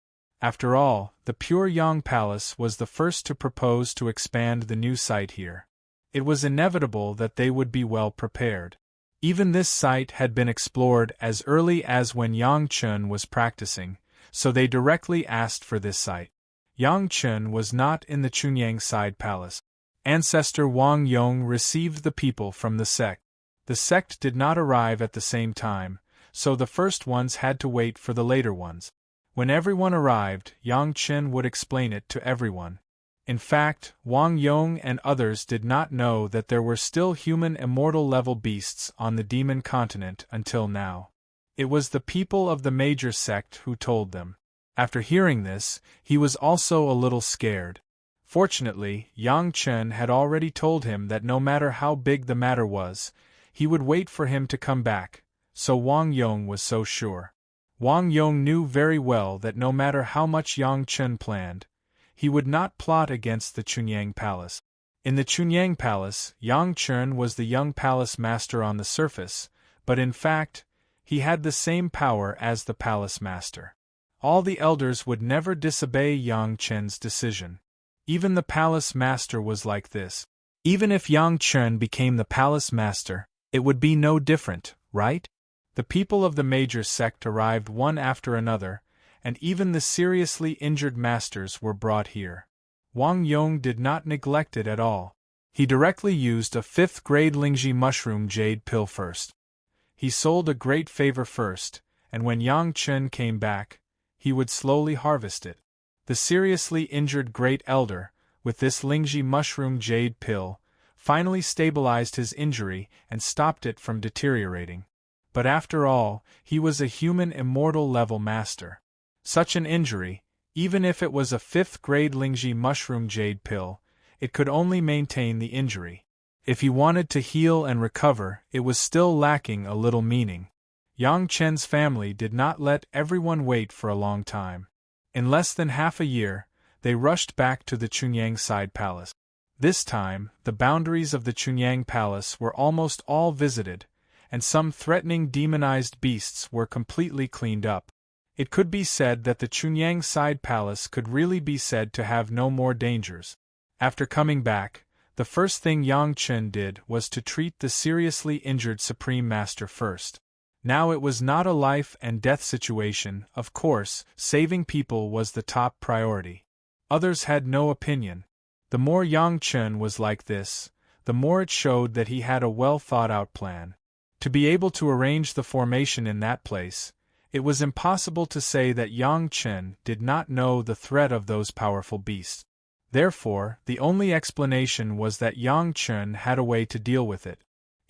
After all, the Pure Yang Palace was the first to propose to expand the new site here. It was inevitable that they would be well prepared. Even this site had been explored as early as when Yang Chen was practicing, so they directly asked for this site. Yang Chen was not in the Chunyang Side Palace. Ancestor Wang Yong received the people from the sect. The sect did not arrive at the same time, so the first ones had to wait for the later ones. When everyone arrived, Yang Chen would explain it to everyone. In fact, Wang Yong and others did not know that there were still human immortal-level beasts on the demon continent until now. It was the people of the major sect who told them. After hearing this, he was also a little scared. Fortunately, Yang Chen had already told him that no matter how big the matter was, he would wait for him to come back, so Wang Yong was so sure. Wang Yong knew very well that no matter how much Yang Chen planned, he would not plot against the Chunyang Palace. In the Chunyang Palace, Yang Chen was the young palace master on the surface, but in fact, he had the same power as the palace master. All the elders would never disobey Yang Chen's decision. Even the palace master was like this. Even if Yang Chen became the palace master, it would be no different, right? The people of the major sect arrived one after another, and even the seriously injured masters were brought here. Wang Yong did not neglect it at all. He directly used a 5th-grade Lingji mushroom jade pill first. He sold a great favor first, and when Yang Chen came back, he would slowly harvest it. The seriously injured great elder, with this Lingji mushroom jade pill, finally stabilized his injury and stopped it from deteriorating. But after all, he was a human immortal level master. Such an injury, even if it was a 5th-grade Lingji mushroom jade pill, it could only maintain the injury. If he wanted to heal and recover, it was still lacking a little meaning. Yang Chen's family did not let everyone wait for a long time. In less than half a year, they rushed back to the Chunyang Side Palace. This time, the boundaries of the Chunyang Palace were almost all visited, and some threatening demonized beasts were completely cleaned up. It could be said that the Chunyang Side Palace could really be said to have no more dangers. After coming back, the first thing Yang Chen did was to treat the seriously injured Supreme Master first. Now it was not a life-and-death situation, of course, saving people was the top priority. Others had no opinion. The more Yang Chen was like this, the more it showed that he had a well-thought-out plan. To be able to arrange the formation in that place, it was impossible to say that Yang Chen did not know the threat of those powerful beasts. Therefore, the only explanation was that Yang Chen had a way to deal with it.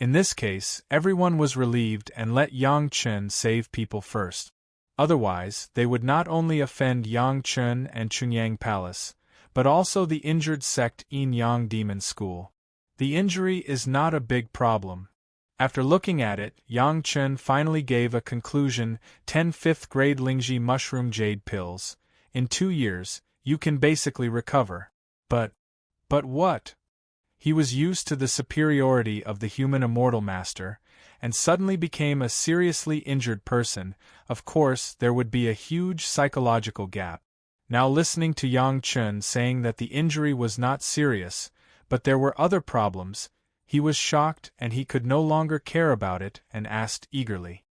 In this case, everyone was relieved and let Yang Chen save people first. Otherwise, they would not only offend Yang Chen and Chunyang Palace, but also the injured sect Yin Yang Demon School. The injury is not a big problem. After looking at it, Yang Chen finally gave a conclusion: 10 5th-grade Lingji mushroom jade pills. In 2 years, you can basically recover. But what? He was used to the superiority of the human immortal master, and suddenly became a seriously injured person. Of course, there would be a huge psychological gap. Now listening to Yang Chen saying that the injury was not serious, but there were other problems, he was shocked and he could no longer care about it and asked eagerly.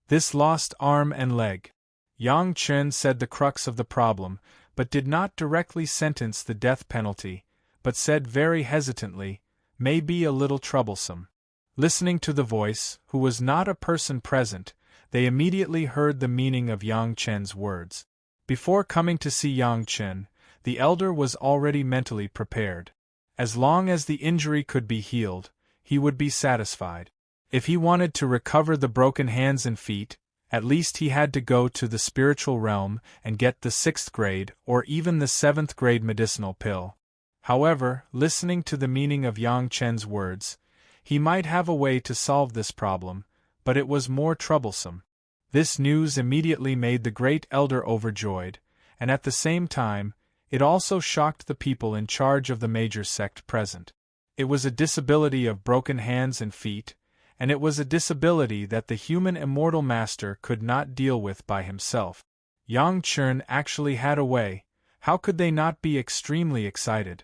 This lost arm and leg. Yang Chen said the crux of the problem, but did not directly sentence the death penalty, but said very hesitantly, may be a little troublesome. Listening to the voice, who was not a person present, they immediately heard the meaning of Yang Chen's words. Before coming to see Yang Chen, the elder was already mentally prepared. As long as the injury could be healed, he would be satisfied. If he wanted to recover the broken hands and feet, at least he had to go to the spiritual realm and get the 6th grade or even the 7th grade medicinal pill. However, listening to the meaning of Yang Chen's words, he might have a way to solve this problem, but it was more troublesome. This news immediately made the great elder overjoyed, and at the same time, it also shocked the people in charge of the major sect present. It was a disability of broken hands and feet, and it was a disability that the human immortal master could not deal with by himself. Yang Chen actually had a way. How could they not be extremely excited?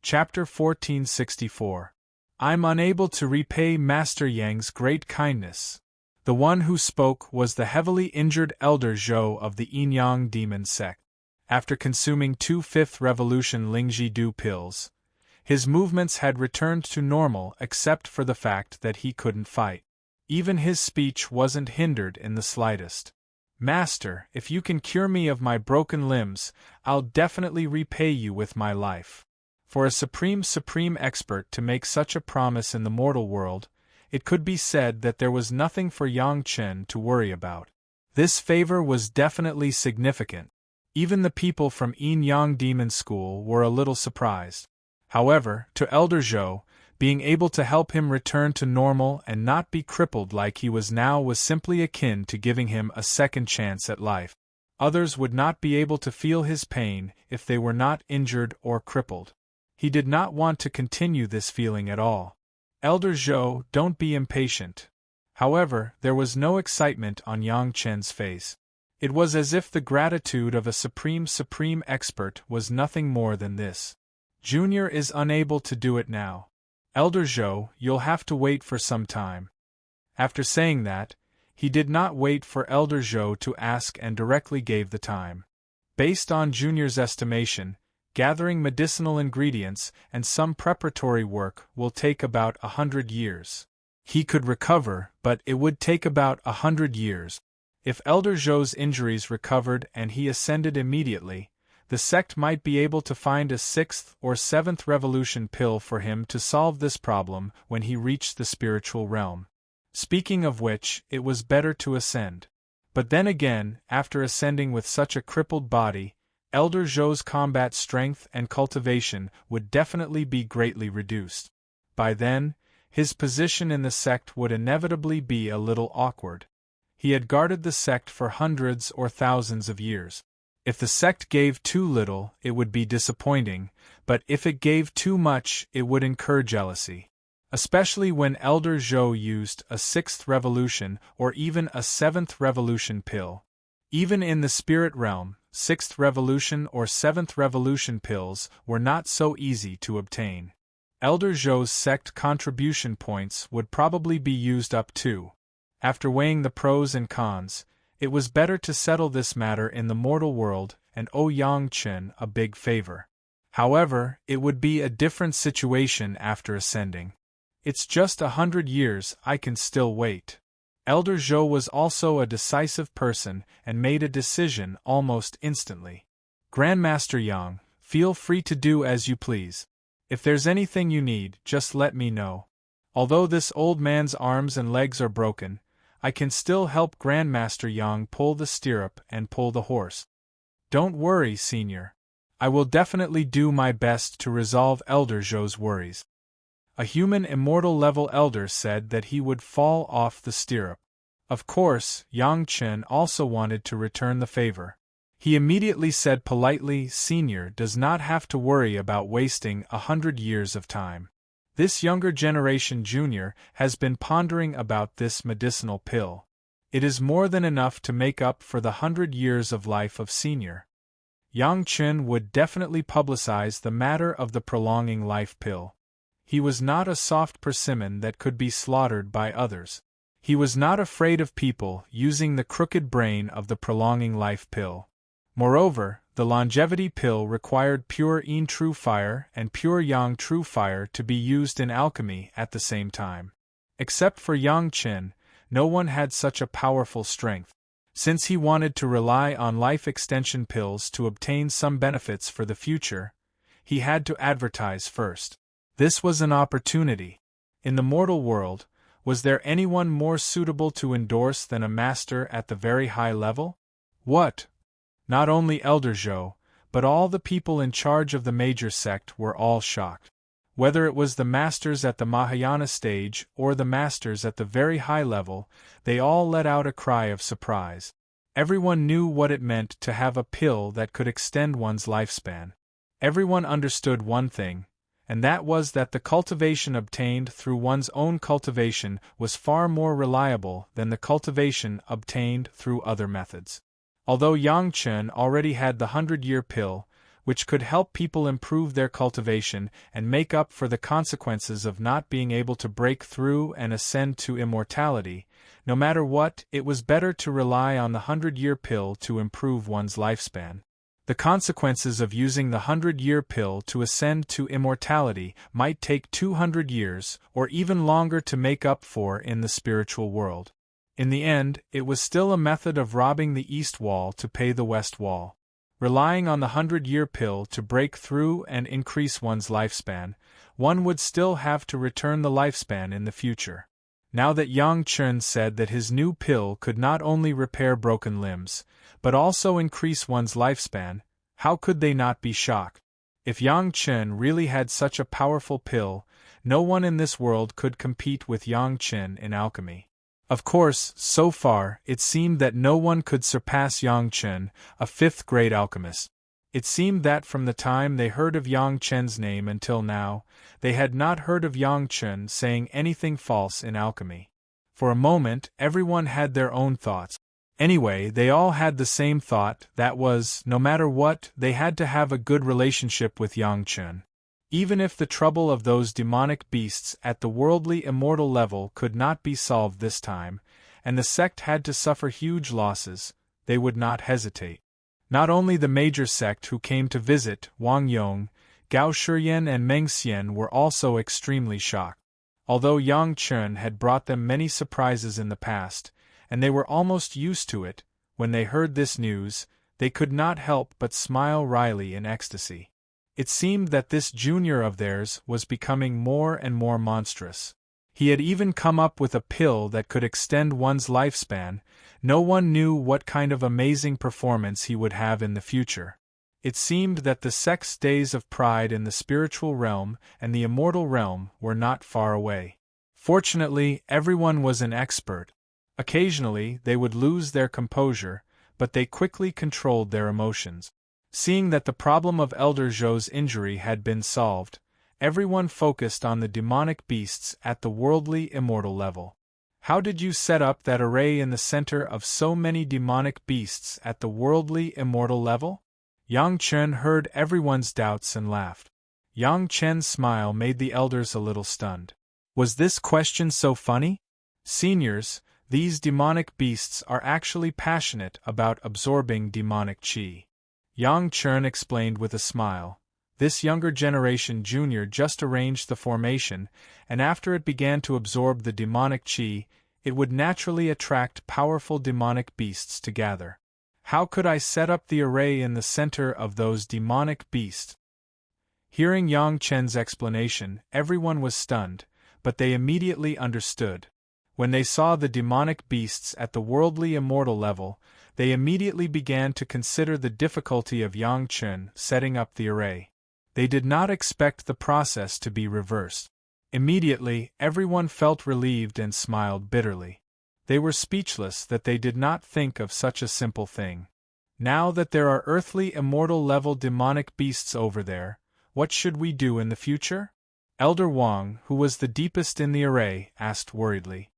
Chapter 1464. I'm unable to repay Master Yang's great kindness. The one who spoke was the heavily injured elder Zhou of the Yin Yang Demon sect. After consuming 2 5th Revolution Lingji Du pills, his movements had returned to normal except for the fact that he couldn't fight. Even his speech wasn't hindered in the slightest. Master, if you can cure me of my broken limbs, I'll definitely repay you with my life. For a supreme expert to make such a promise in the mortal world, it could be said that there was nothing for Yang Chen to worry about. This favor was definitely significant. Even the people from Yin Yang Demon School were a little surprised. However, to Elder Zhou, Being able to help him return to normal and not be crippled like he was now was simply akin to giving him a second chance at life. Others would not be able to feel his pain if they were not injured or crippled. He did not want to continue this feeling at all. Elder Zhou, don't be impatient. However, there was no excitement on Yang Chen's face. It was as if the gratitude of a supreme expert was nothing more than this. Junior is unable to do it now. Elder Zhou, you'll have to wait for some time. After saying that, he did not wait for Elder Zhou to ask and directly gave the time. Based on Junior's estimation, gathering medicinal ingredients and some preparatory work will take about 100 years. He could recover, but it would take about 100 years. If Elder Zhou's injuries recovered and he ascended immediately, the sect might be able to find a 6th or 7th revolution pill for him to solve this problem when he reached the spiritual realm. Speaking of which, it was better to ascend. But then again, after ascending with such a crippled body, Elder Zhou's combat strength and cultivation would definitely be greatly reduced. By then, his position in the sect would inevitably be a little awkward. He had guarded the sect for hundreds or thousands of years. If the sect gave too little, it would be disappointing, but if it gave too much, it would incur jealousy. Especially when Elder Zhou used a 6th revolution or even a 7th revolution pill. Even in the spirit realm, 6th revolution or 7th revolution pills were not so easy to obtain. Elder Zhou's sect contribution points would probably be used up too. After weighing the pros and cons, it was better to settle this matter in the mortal world and owe Yang Chen a big favor. However, it would be a different situation after ascending. It's just 100 years, I can still wait. Elder Zhou was also a decisive person and made a decision almost instantly. Grandmaster Yang, feel free to do as you please. If there's anything you need, just let me know. Although this old man's arms and legs are broken, I can still help Grandmaster Yang pull the stirrup and pull the horse. Don't worry, Senior. I will definitely do my best to resolve Elder Zhou's worries. A human immortal level elder said that he would fall off the stirrup. Of course, Yang Chen also wanted to return the favor. He immediately said politely, Senior does not have to worry about wasting 100 years of time. This younger generation Junior has been pondering about this medicinal pill. It is more than enough to make up for the 100 years of life of Senior. Yang Chen would definitely publicize the matter of the prolonging life pill. He was not a soft persimmon that could be slaughtered by others. He was not afraid of people using the crooked brain of the prolonging life pill. Moreover, the longevity pill required pure Yin true fire and pure Yang true fire to be used in alchemy at the same time. Except for Yang Chen, no one had such a powerful strength. Since he wanted to rely on life extension pills to obtain some benefits for the future, he had to advertise first. This was an opportunity. In the mortal world, was there anyone more suitable to endorse than a master at the very high level? What? Not only Elder Zhou, but all the people in charge of the major sect were all shocked. Whether it was the masters at the Mahayana stage or the masters at the very high level, they all let out a cry of surprise. Everyone knew what it meant to have a pill that could extend one's lifespan. Everyone understood one thing, and that was that the cultivation obtained through one's own cultivation was far more reliable than the cultivation obtained through other methods. Although Yang Chen already had the 100-year pill, which could help people improve their cultivation and make up for the consequences of not being able to break through and ascend to immortality, no matter what, it was better to rely on the 100-year pill to improve one's lifespan. The consequences of using the 100-year pill to ascend to immortality might take 200 years or even longer to make up for in the spiritual world. In the end, it was still a method of robbing the east wall to pay the west wall. Relying on the 100-year pill to break through and increase one's lifespan, one would still have to return the lifespan in the future. Now that Yang Chen said that his new pill could not only repair broken limbs, but also increase one's lifespan, how could they not be shocked? If Yang Chen really had such a powerful pill, No one in this world could compete with Yang Chen in alchemy. Of course, so far, it seemed that no one could surpass Yang Chen, a fifth-grade alchemist. It seemed that from the time they heard of Yang Chen's name until now, they had not heard of Yang Chen saying anything false in alchemy. For a moment, everyone had their own thoughts. Anyway, they all had the same thought, that was, no matter what, they had to have a good relationship with Yang Chen. Even if the trouble of those demonic beasts at the worldly immortal level could not be solved this time, and the sect had to suffer huge losses, they would not hesitate. Not only the major sect who came to visit, Wang Yong, Gao Shiyan and Meng Xian were also extremely shocked. Although Yang Chen had brought them many surprises in the past, and they were almost used to it, when they heard this news, they could not help but smile wryly in ecstasy. It seemed that this junior of theirs was becoming more and more monstrous. He had even come up with a pill that could extend one's lifespan. No one knew what kind of amazing performance he would have in the future. It seemed that the sect's days of pride in the spiritual realm and the immortal realm were not far away. Fortunately, everyone was an expert. Occasionally, they would lose their composure, but they quickly controlled their emotions. Seeing that the problem of Elder Zhou's injury had been solved, everyone focused on the demonic beasts at the worldly immortal level. How did you set up that array in the center of so many demonic beasts at the worldly immortal level? Yang Chen heard everyone's doubts and laughed. Yang Chen's smile made the elders a little stunned. Was this question so funny? Seniors, these demonic beasts are actually passionate about absorbing demonic qi. Yang Chen explained with a smile. This younger generation junior just arranged the formation, and after it began to absorb the demonic qi, it would naturally attract powerful demonic beasts to gather. How could I set up the array in the center of those demonic beasts? Hearing Yang Chen's explanation, everyone was stunned, but they immediately understood. When they saw the demonic beasts at the worldly immortal level, they immediately began to consider the difficulty of Yang Chen setting up the array. They did not expect the process to be reversed. Immediately, everyone felt relieved and smiled bitterly. They were speechless that they did not think of such a simple thing. Now that there are earthly immortal level demonic beasts over there, what should we do in the future? Elder Wang, who was the deepest in the array, asked worriedly.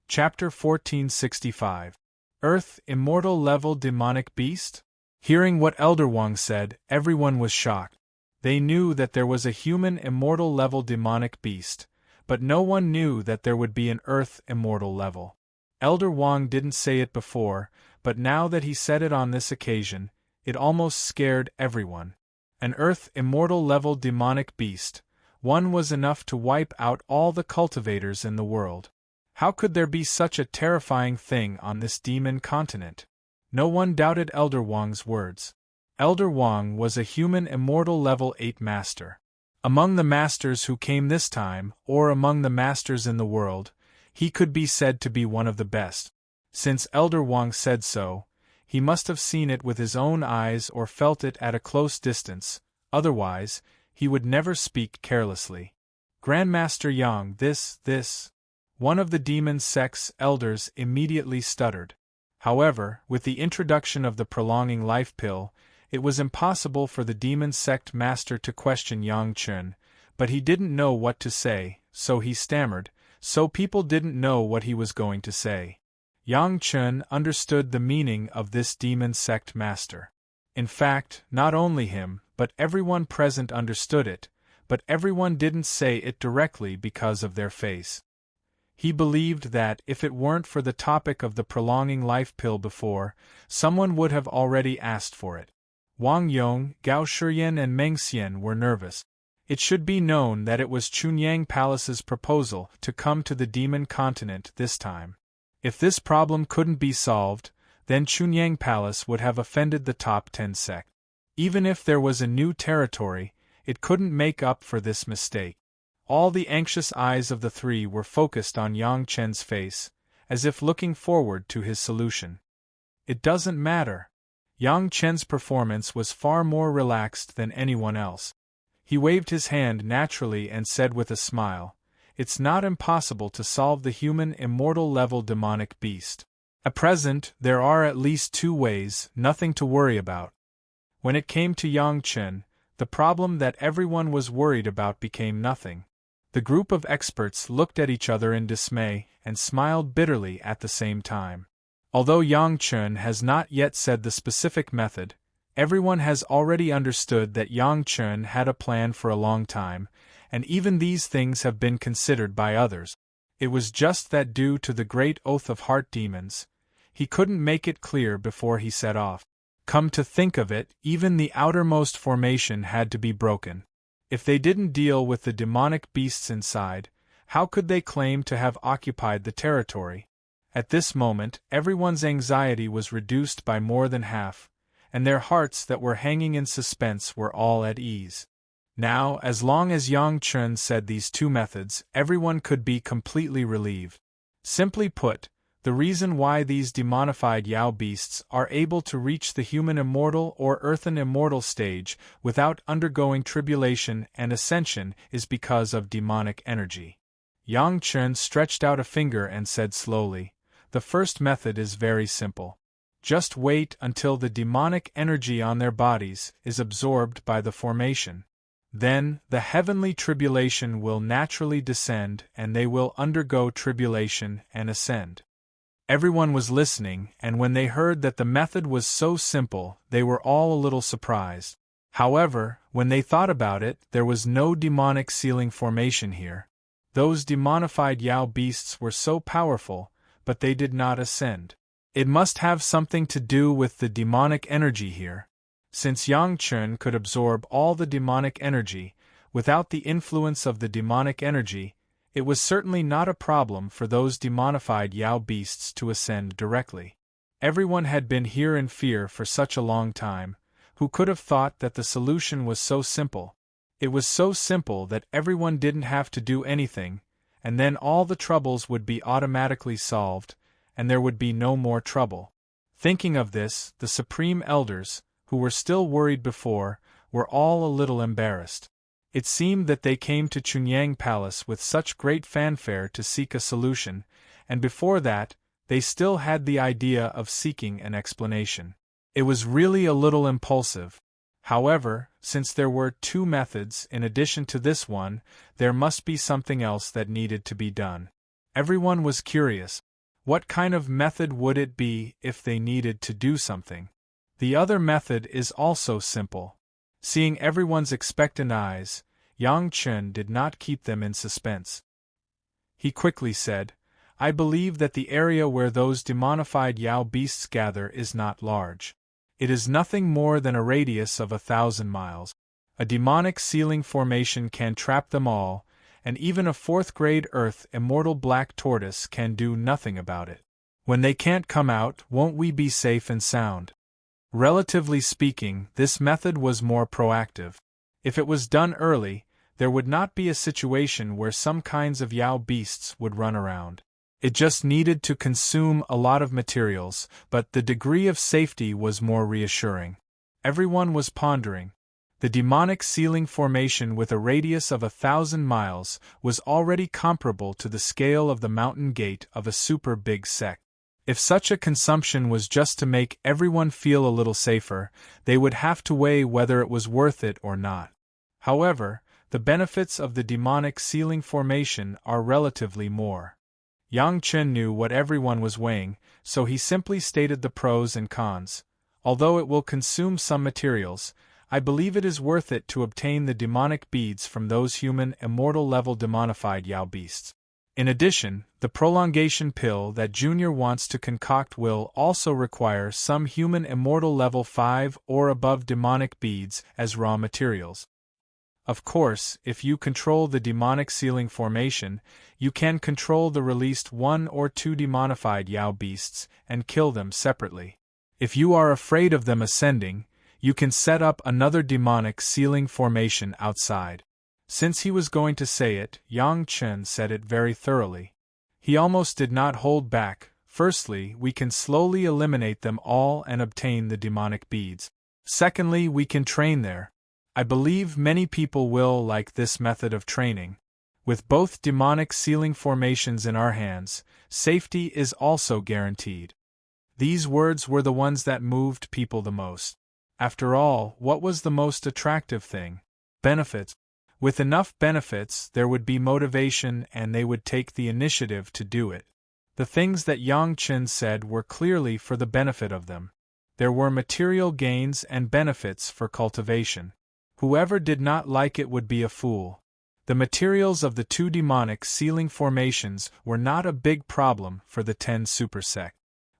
Chapter 1465. Earth Immortal Level Demonic Beast? Hearing what Elder Wang said, everyone was shocked. They knew that there was a human immortal level demonic beast, but no one knew that there would be an earth immortal level. Elder Wang didn't say it before, but now that he said it on this occasion, it almost scared everyone. An earth immortal level demonic beast, one was enough to wipe out all the cultivators in the world. How could there be such a terrifying thing on this demon continent? No one doubted Elder Wang's words. Elder Wang was a human immortal level 8 master. Among the masters who came this time, or among the masters in the world, he could be said to be one of the best. Since Elder Wang said so, he must have seen it with his own eyes or felt it at a close distance, otherwise, he would never speak carelessly. Grandmaster Yang, this. One of the demon sect's elders immediately stuttered. However, with the introduction of the prolonging life pill, it was impossible for the demon sect master to question Yang Chen, but he didn't know what to say, so he stammered, so people didn't know what he was going to say. Yang Chen understood the meaning of this demon sect master. In fact, not only him, but everyone present understood it, but everyone didn't say it directly because of their face. He believed that, if it weren't for the topic of the prolonging life pill before, someone would have already asked for it. Wang Yong, Gao Shiyan and Meng Xian were nervous. It should be known that it was Chunyang Palace's proposal to come to the demon continent this time. If this problem couldn't be solved, then Chunyang Palace would have offended the top 10 sect. Even if there was a new territory, it couldn't make up for this mistake. All the anxious eyes of the three were focused on Yang Chen's face, as if looking forward to his solution. It doesn't matter. Yang Chen's performance was far more relaxed than anyone else. He waved his hand naturally and said with a smile, it's not impossible to solve the human immortal level demonic beast. At present, there are at least 2 ways, nothing to worry about. When it came to Yang Chen, the problem that everyone was worried about became nothing. The group of experts looked at each other in dismay and smiled bitterly at the same time. Although Yang Chen has not yet said the specific method, everyone has already understood that Yang Chen had a plan for a long time, and even these things have been considered by others. It was just that due to the great oath of heart demons, he couldn't make it clear before he set off. Come to think of it, even the outermost formation had to be broken. If they didn't deal with the demonic beasts inside, how could they claim to have occupied the territory? At this moment, everyone's anxiety was reduced by more than half, and their hearts that were hanging in suspense were all at ease. Now, as long as Yang Chen said these 2 methods, everyone could be completely relieved. Simply put, the reason why these demonified Yao beasts are able to reach the human immortal or earthen immortal stage without undergoing tribulation and ascension is because of demonic energy. Yang Chen stretched out a finger and said slowly, "The first method is very simple. Just wait until the demonic energy on their bodies is absorbed by the formation. Then, the heavenly tribulation will naturally descend and they will undergo tribulation and ascend." Everyone was listening, and when they heard that the method was so simple, they were all a little surprised. However, when they thought about it, there was no demonic ceiling formation here. Those demonified Yao beasts were so powerful, but they did not ascend. It must have something to do with the demonic energy here. Since Yang Chen could absorb all the demonic energy, without the influence of the demonic energy, it was certainly not a problem for those demonified Yao beasts to ascend directly. Everyone had been here in fear for such a long time. Who could have thought that the solution was so simple? It was so simple that everyone didn't have to do anything, and then all the troubles would be automatically solved, and there would be no more trouble. Thinking of this, the Supreme Elders, who were still worried before, were all a little embarrassed. It seemed that they came to Chunyang Palace with such great fanfare to seek a solution, and before that, they still had the idea of seeking an explanation. It was really a little impulsive. However, since there were 2 methods in addition to this one, there must be something else that needed to be done. Everyone was curious. What kind of method would it be if they needed to do something? The other method is also simple. Seeing everyone's expectant eyes, Yang Chen did not keep them in suspense. He quickly said, "I believe that the area where those demonified Yao beasts gather is not large. It is nothing more than a radius of 1,000 miles. A demonic ceiling formation can trap them all, and even a 4th-grade Earth immortal black tortoise can do nothing about it. When they can't come out, won't we be safe and sound?" Relatively speaking, this method was more proactive. If it was done early, there would not be a situation where some kinds of Yao beasts would run around. It just needed to consume a lot of materials, but the degree of safety was more reassuring. Everyone was pondering. The demonic ceiling formation with a radius of 1,000 miles was already comparable to the scale of the mountain gate of a super big sect. If such a consumption was just to make everyone feel a little safer, they would have to weigh whether it was worth it or not. However, the benefits of the demonic ceiling formation are relatively more. Yang Chen knew what everyone was weighing, so he simply stated the pros and cons. Although it will consume some materials, I believe it is worth it to obtain the demonic beads from those human immortal-level demonified Yao beasts. In addition, the prolongation pill that Junior wants to concoct will also require some human immortal level 5 or above demonic beads as raw materials. Of course, if you control the demonic ceiling formation, you can control the released 1 or 2 demonified Yao beasts and kill them separately. If you are afraid of them ascending, you can set up another demonic ceiling formation outside. Since he was going to say it, Yang Chen said it very thoroughly. He almost did not hold back. Firstly, we can slowly eliminate them all and obtain the demonic beads. Secondly, we can train there. I believe many people will like this method of training. With both demonic sealing formations in our hands, safety is also guaranteed. These words were the ones that moved people the most. After all, what was the most attractive thing? Benefits. With enough benefits, there would be motivation and they would take the initiative to do it. The things that Yang Chen said were clearly for the benefit of them. There were material gains and benefits for cultivation. Whoever did not like it would be a fool. The materials of the 2 demonic sealing formations were not a big problem for the 10 super sect.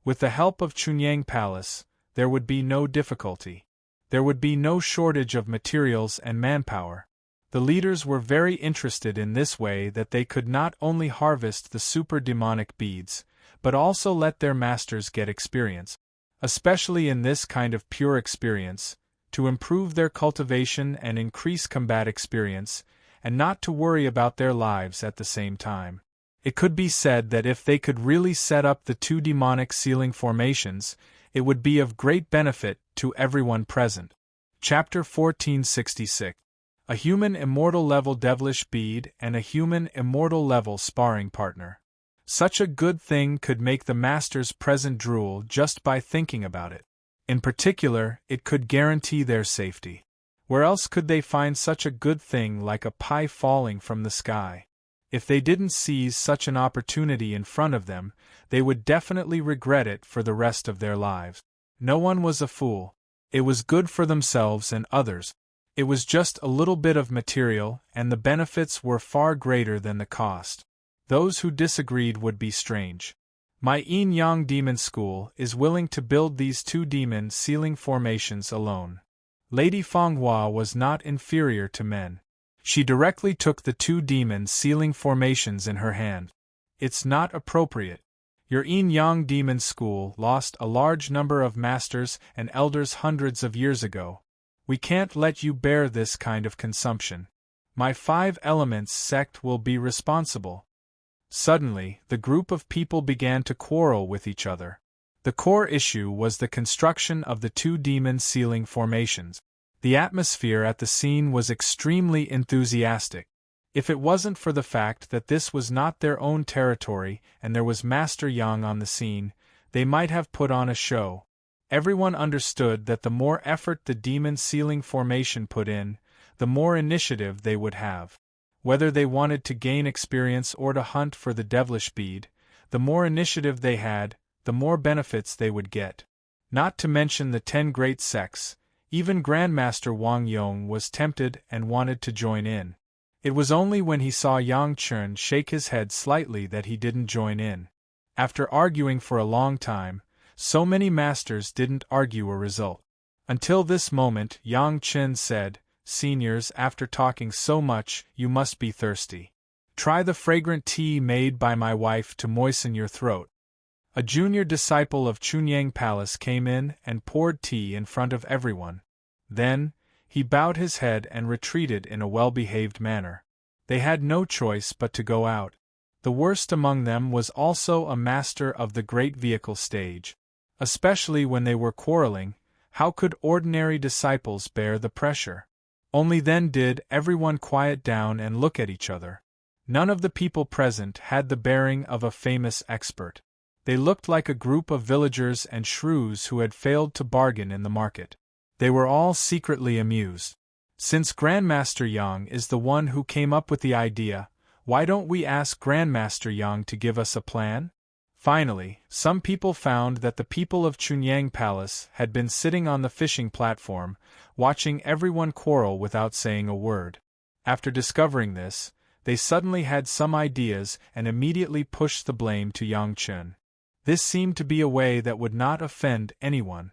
With the help of Chunyang Palace, there would be no difficulty. There would be no shortage of materials and manpower. The leaders were very interested in this way that they could not only harvest the super demonic beads, but also let their masters get experience, especially in this kind of pure experience, to improve their cultivation and increase combat experience, and not to worry about their lives at the same time. It could be said that if they could really set up the 2 demonic sealing formations, it would be of great benefit to everyone present. Chapter 1466. A human immortal level devilish bead and a human immortal level sparring partner. Such a good thing could make the masters present drool just by thinking about it. In particular, it could guarantee their safety. Where else could they find such a good thing like a pie falling from the sky? If they didn't seize such an opportunity in front of them, they would definitely regret it for the rest of their lives. No one was a fool. It was good for themselves and others. It was just a little bit of material, and the benefits were far greater than the cost. Those who disagreed would be strange. My Yin-Yang Demon School is willing to build these 2 demon sealing formations alone. Lady Fenghua was not inferior to men. She directly took the 2 demon sealing formations in her hand. It's not appropriate. Your Yin-Yang Demon School lost a large number of masters and elders hundreds of years ago. We can't let you bear this kind of consumption. My 5 elements sect will be responsible. Suddenly, the group of people began to quarrel with each other. The core issue was the construction of the 2 demon sealing formations. The atmosphere at the scene was extremely enthusiastic. If it wasn't for the fact that this was not their own territory and there was Master Yang on the scene, they might have put on a show. Everyone understood that the more effort the demon sealing formation put in, the more initiative they would have. Whether they wanted to gain experience or to hunt for the devilish bead, the more initiative they had, the more benefits they would get. Not to mention the 10 great sects, even Grandmaster Wang Yong was tempted and wanted to join in. It was only when he saw Yang Chen shake his head slightly that he didn't join in. After arguing for a long time, so many masters didn't argue a result. Until this moment, Yang Chen said, "Seniors, after talking so much, you must be thirsty. Try the fragrant tea made by my wife to moisten your throat." A junior disciple of Chunyang Palace came in and poured tea in front of everyone. Then, he bowed his head and retreated in a well-behaved manner. They had no choice but to go out. The worst among them was also a master of the great vehicle stage. Especially when they were quarreling, how could ordinary disciples bear the pressure? Only then did everyone quiet down and look at each other. None of the people present had the bearing of a famous expert. They looked like a group of villagers and shrews who had failed to bargain in the market. They were all secretly amused. Since Grandmaster Yang is the one who came up with the idea, why don't we ask Grandmaster Yang to give us a plan? Finally, some people found that the people of Chunyang Palace had been sitting on the fishing platform, watching everyone quarrel without saying a word. After discovering this, they suddenly had some ideas and immediately pushed the blame to Yang Chen. This seemed to be a way that would not offend anyone.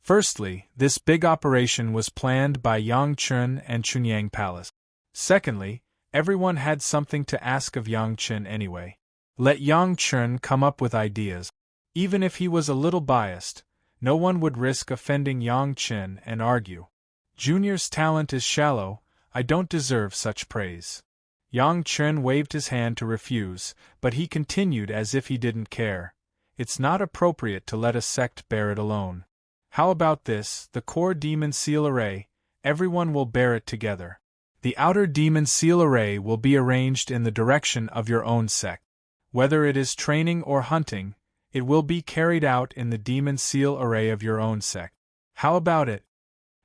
Firstly, this big operation was planned by Yang Chen and Chunyang Palace. Secondly, everyone had something to ask of Yang Chen anyway. Let Yang Chen come up with ideas. Even if he was a little biased, no one would risk offending Yang Chen and argue. Junior's talent is shallow, I don't deserve such praise. Yang Chen waved his hand to refuse, but he continued as if he didn't care. It's not appropriate to let a sect bear it alone. How about this, the core demon seal array, everyone will bear it together. The outer demon seal array will be arranged in the direction of your own sect. Whether it is training or hunting, it will be carried out in the demon seal array of your own sect. How about it?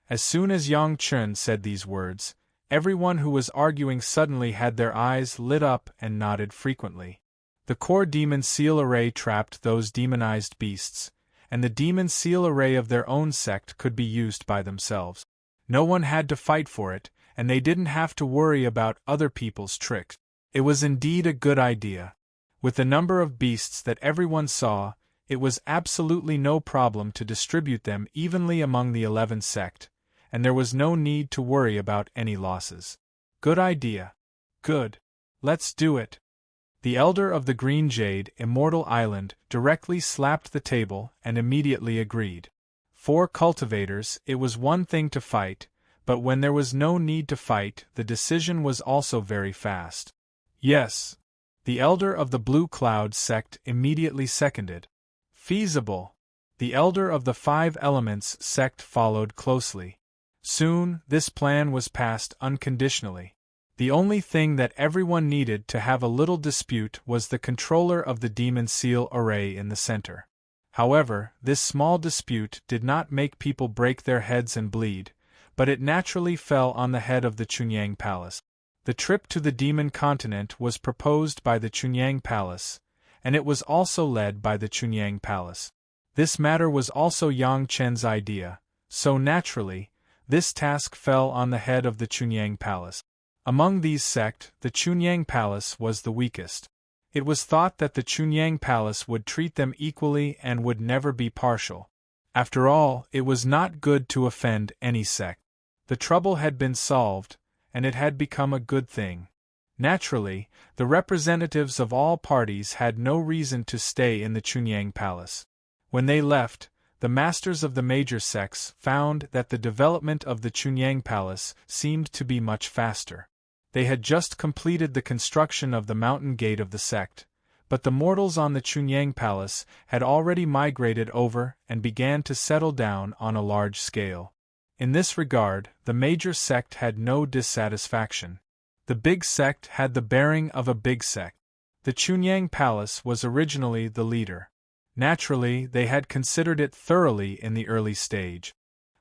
As soon as Yang Chun said these words, everyone who was arguing suddenly had their eyes lit up and nodded frequently. The core demon seal array trapped those demonized beasts, and the demon seal array of their own sect could be used by themselves. No one had to fight for it, and they didn't have to worry about other people's tricks. It was indeed a good idea. With the number of beasts that everyone saw, it was absolutely no problem to distribute them evenly among the 11 sect, and there was no need to worry about any losses. Good idea. Good. Let's do it. The elder of the Green Jade, Immortal Island, directly slapped the table and immediately agreed. For cultivators, it was one thing to fight, but when there was no need to fight, the decision was also very fast. Yes. The elder of the Blue Cloud sect immediately seconded. Feasible. The elder of the 5 Elements sect followed closely. Soon, this plan was passed unconditionally. The only thing that everyone needed to have a little dispute was the controller of the demon seal array in the center. However, this small dispute did not make people break their heads and bleed, but it naturally fell on the head of the Chunyang Palace. The trip to the Demon Continent was proposed by the Chunyang Palace, and it was also led by the Chunyang Palace. This matter was also Yang Chen's idea, so naturally, this task fell on the head of the Chunyang Palace. Among these sect, the Chunyang Palace was the weakest. It was thought that the Chunyang Palace would treat them equally and would never be partial. After all, it was not good to offend any sect. The trouble had been solved, and it had become a good thing. Naturally, the representatives of all parties had no reason to stay in the Chunyang Palace. When they left, the masters of the major sects found that the development of the Chunyang Palace seemed to be much faster. They had just completed the construction of the mountain gate of the sect, but the mortals on the Chunyang Palace had already migrated over and began to settle down on a large scale. In this regard, the major sect had no dissatisfaction. The big sect had the bearing of a big sect. The Chunyang Palace was originally the leader. Naturally, they had considered it thoroughly in the early stage.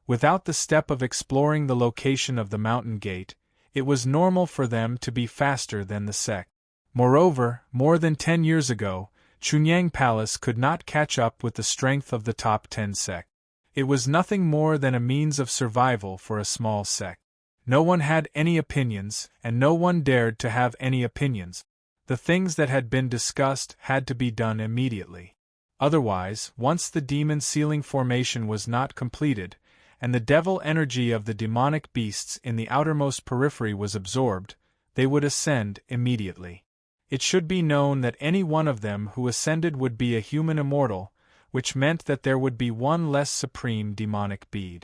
Without the step of exploring the location of the mountain gate, it was normal for them to be faster than the sect. Moreover, more than 10 years ago, Chunyang Palace could not catch up with the strength of the top 10 sect. It was nothing more than a means of survival for a small sect. No one had any opinions, and no one dared to have any opinions. The things that had been discussed had to be done immediately. Otherwise, once the demon sealing formation was not completed, and the devil energy of the demonic beasts in the outermost periphery was absorbed, they would ascend immediately. It should be known that any one of them who ascended would be a human immortal, which meant that there would be one less supreme demonic being.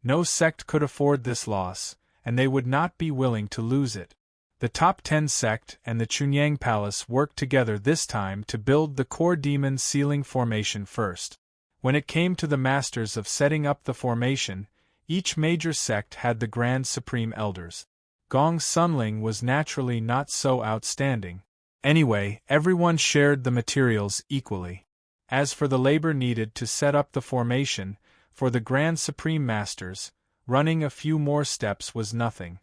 No sect could afford this loss, and they would not be willing to lose it. The top 10 sect and the Chunyang Palace worked together this time to build the core demon sealing formation first. When it came to the masters of setting up the formation, each major sect had the Grand Supreme Elders. Gong Sunling was naturally not so outstanding. Anyway, everyone shared the materials equally. As for the labor needed to set up the formation, for the Grand Supreme Masters, running a few more steps was nothing.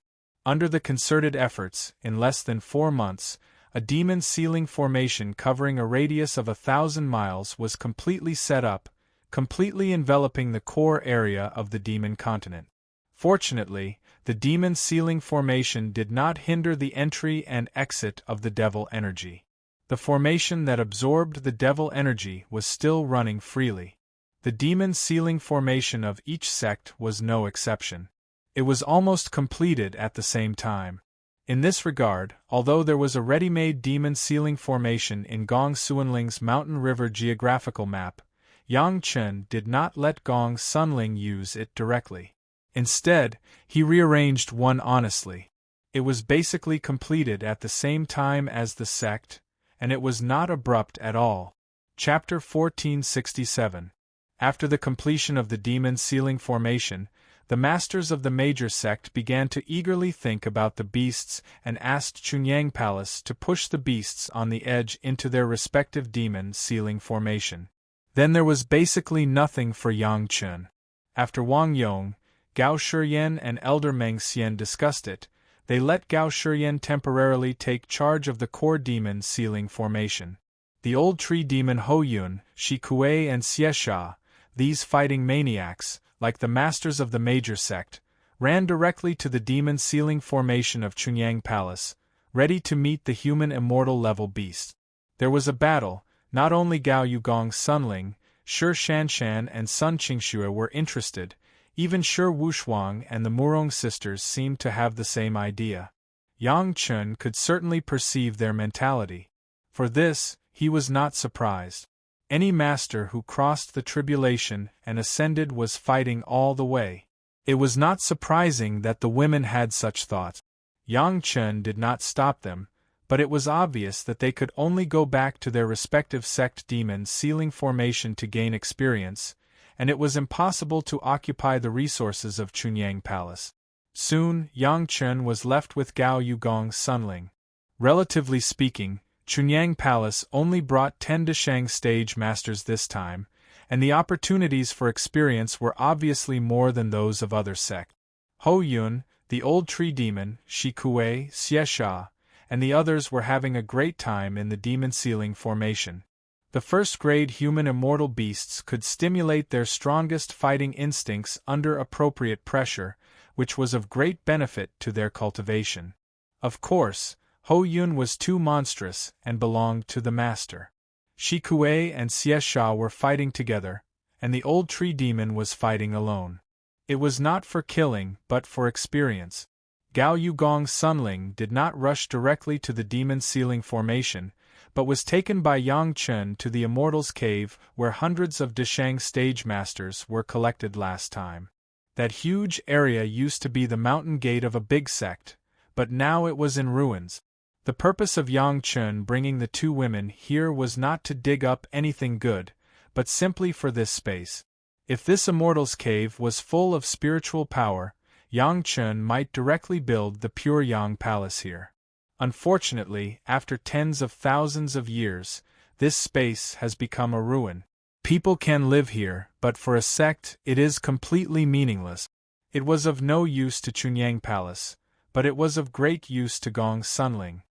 Under the concerted efforts, in less than 4 months, a demon sealing formation covering a radius of 1,000 miles was completely set up, completely enveloping the core area of the demon continent. Fortunately, the demon sealing formation did not hinder the entry and exit of the devil energy. The formation that absorbed the devil energy was still running freely. The demon sealing formation of each sect was no exception. It was almost completed at the same time. In this regard, although there was a ready-made demon sealing formation in Gong Suanling's Mountain River geographical map, Yang Chen did not let Gong Sunling use it directly. Instead, he rearranged one honestly. It was basically completed at the same time as the sect, and it was not abrupt at all. Chapter 1467. After the completion of the demon sealing formation, the masters of the major sect began to eagerly think about the beasts and asked Chunyang Palace to push the beasts on the edge into their respective demon sealing formation. Then there was basically nothing for Yang Chun. After Wang Yong, Gao Shiyan and Elder Meng Xian discussed it, they let Gao Shiyan temporarily take charge of the core demon sealing formation. The old tree demon Ho Yun, Shi Kuei and Xie Sha, these fighting maniacs, like the masters of the major sect, ran directly to the demon sealing formation of Chunyang Palace, ready to meet the human immortal level beast. There was a battle. Not only Gao Yugong Sunling, Shi Shanshan and Sun Qingxue were interested, even Shi Wushuang and the Murong sisters seemed to have the same idea. Yang Chun could certainly perceive their mentality. For this, he was not surprised. Any master who crossed the tribulation and ascended was fighting all the way. It was not surprising that the women had such thoughts. Yang Chun did not stop them, but it was obvious that they could only go back to their respective sect demon sealing formation to gain experience, and it was impossible to occupy the resources of Chunyang Palace. Soon, Yang Chun was left with Gao Yugong Sunling. Relatively speaking, Chunyang Palace only brought 10 Deshang stage masters this time, and the opportunities for experience were obviously more than those of other sects. Ho Yun, the old tree demon, Shi Kuei, Xie Sha, and the others were having a great time in the demon sealing formation. The first-grade human immortal beasts could stimulate their strongest fighting instincts under appropriate pressure, which was of great benefit to their cultivation. Of course, Ho Yun was too monstrous and belonged to the master. Shi Kuei and Xie Sha were fighting together, and the old tree demon was fighting alone. It was not for killing, but for experience. Gao Yugong Sunling did not rush directly to the demon sealing formation, but was taken by Yang Chun to the Immortal's Cave where hundreds of Deshang stage masters were collected last time. That huge area used to be the mountain gate of a big sect, but now it was in ruins. The purpose of Yang Chun bringing the two women here was not to dig up anything good, but simply for this space. If this Immortal's Cave was full of spiritual power, Yang Chun might directly build the pure Yang Palace here. Unfortunately, after tens of thousands of years, this space has become a ruin. People can live here, but for a sect, it is completely meaningless. It was of no use to Chunyang Palace, but it was of great use to Gong Sunling.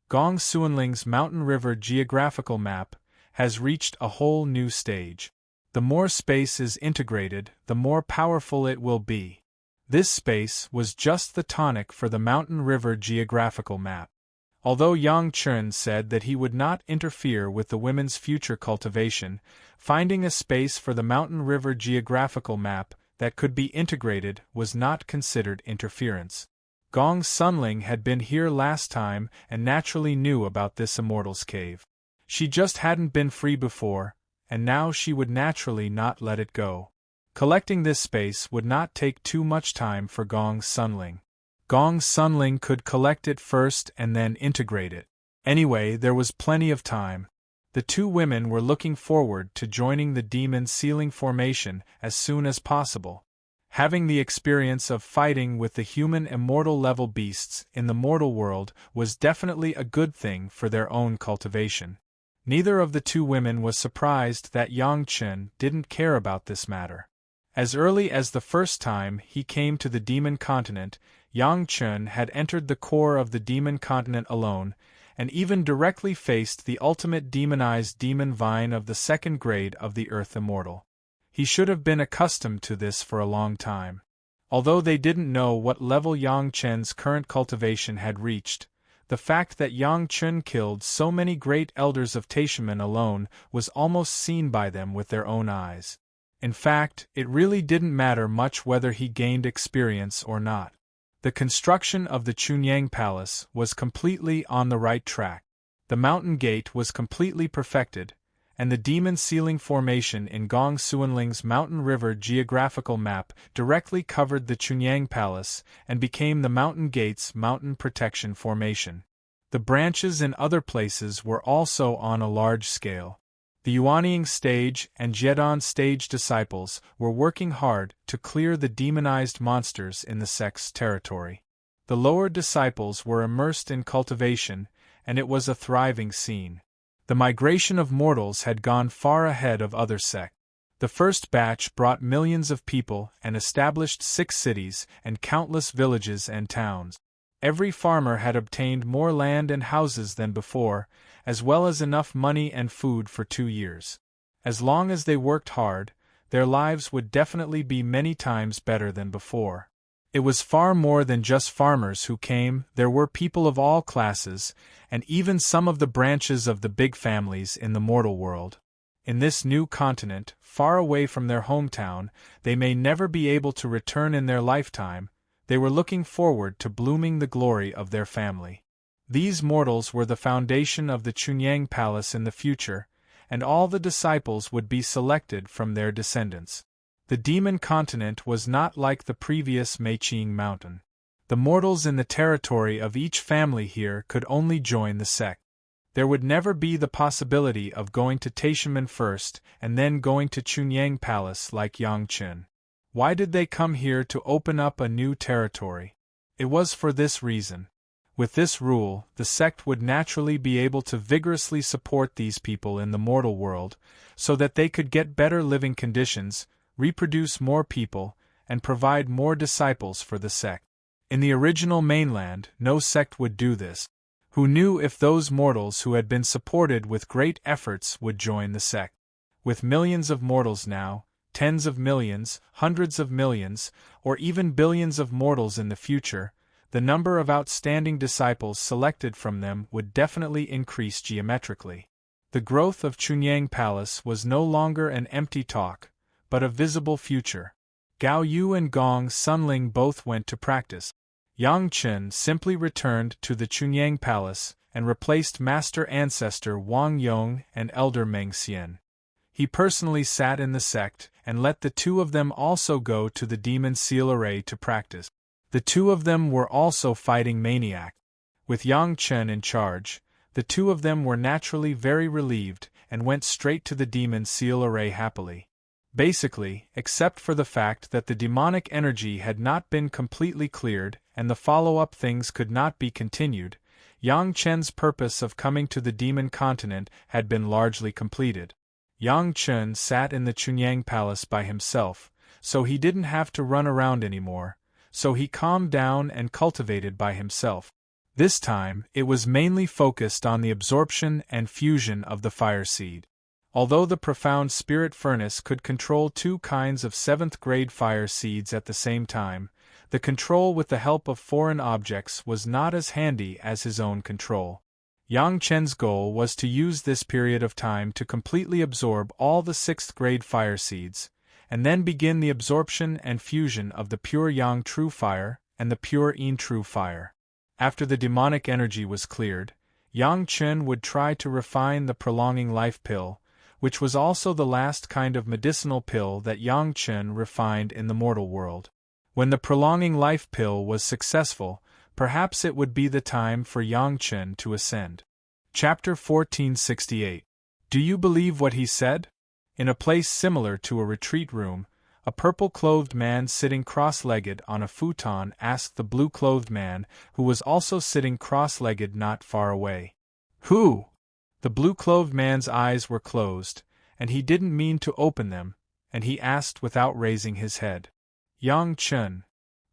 Gong Sunling's Mountain River geographical map has reached a whole new stage. The more space is integrated, the more powerful it will be. This space was just the tonic for the Mountain River geographical map. Although Yang Chun said that he would not interfere with the women's future cultivation, finding a space for the Mountain River geographical map that could be integrated was not considered interference. Gong Sunling had been here last time and naturally knew about this Immortal's Cave. She just hadn't been free before, and now she would naturally not let it go. Collecting this space would not take too much time for Gong Sunling. Gong Sunling could collect it first and then integrate it. Anyway, there was plenty of time. The two women were looking forward to joining the demon sealing formation as soon as possible. Having the experience of fighting with the human immortal level beasts in the mortal world was definitely a good thing for their own cultivation. Neither of the two women was surprised that Yang Chun didn't care about this matter. As early as the first time he came to the demon continent, Yang Chun had entered the core of the demon continent alone, and even directly faced the ultimate demonized demon vine of the second grade of the Earth Immortal. He should have been accustomed to this for a long time. Although they didn't know what level Yang Chun's current cultivation had reached, the fact that Yang Chun killed so many great elders of Taishaman alone was almost seen by them with their own eyes. In fact, it really didn't matter much whether he gained experience or not. The construction of the Chunyang Palace was completely on the right track. The mountain gate was completely perfected, and the demon sealing formation in Gong Sunling's Mountain River geographical map directly covered the Chunyang Palace and became the Mountain Gate's mountain protection formation. The branches in other places were also on a large scale. The Yuanying stage and Jedon stage disciples were working hard to clear the demonized monsters in the sect's territory. The lower disciples were immersed in cultivation, and it was a thriving scene. The migration of mortals had gone far ahead of other sects. The first batch brought millions of people and established 6 cities and countless villages and towns. Every farmer had obtained more land and houses than before, as well as enough money and food for 2 years. As long as they worked hard, their lives would definitely be many times better than before. It was far more than just farmers who came, there were people of all classes, and even some of the branches of the big families in the mortal world. In this new continent, far away from their hometown, they may never be able to return in their lifetime, they were looking forward to blooming the glory of their family. These mortals were the foundation of the Chunyang Palace in the future, and all the disciples would be selected from their descendants. The demon continent was not like the previous Meiqing Mountain. The mortals in the territory of each family here could only join the sect. There would never be the possibility of going to Taishimen first and then going to Chunyang Palace like Yangchen. Why did they come here to open up a new territory? It was for this reason. With this rule, the sect would naturally be able to vigorously support these people in the mortal world, so that they could get better living conditions, reproduce more people, and provide more disciples for the sect. In the original mainland, no sect would do this. Who knew if those mortals who had been supported with great efforts would join the sect? With millions of mortals now, tens of millions, hundreds of millions, or even billions of mortals in the future, the number of outstanding disciples selected from them would definitely increase geometrically. The growth of Chunyang Palace was no longer an empty talk, but a visible future. Gao Yu and Gong Sunling both went to practice. Yang Chen simply returned to the Chunyang Palace and replaced Master Ancestor Wang Yong and Elder Meng Xian. He personally sat in the sect and let the 2 of them also go to the Demon Seal Array to practice. The 2 of them were also fighting maniac. With Yang Chen in charge, the 2 of them were naturally very relieved and went straight to the Demon Seal Array happily. Basically, except for the fact that the demonic energy had not been completely cleared and the follow-up things could not be continued, Yang Chen's purpose of coming to the demon continent had been largely completed. Yang Chen sat in the Chunyang Palace by himself, so he didn't have to run around anymore, so he calmed down and cultivated by himself. This time, it was mainly focused on the absorption and fusion of the fire seed. Although the profound spirit furnace could control 2 kinds of 7th-grade fire seeds at the same time, the control with the help of foreign objects was not as handy as his own control. Yang Chen's goal was to use this period of time to completely absorb all the 6th-grade fire seeds, and then begin the absorption and fusion of the pure Yang True Fire and the pure Yin True Fire. After the demonic energy was cleared, Yang Chen would try to refine the prolonging life pill, which was also the last kind of medicinal pill that Yang Chen refined in the mortal world. When the prolonging life pill was successful, perhaps it would be the time for Yang Chen to ascend. Chapter 1468. Do you believe what he said? In a place similar to a retreat room, a purple-clothed man sitting cross-legged on a futon asked the blue-clothed man, who was also sitting cross-legged not far away. Who? The blue-clothed man's eyes were closed, and he didn't mean to open them, and he asked without raising his head. Yang Chen.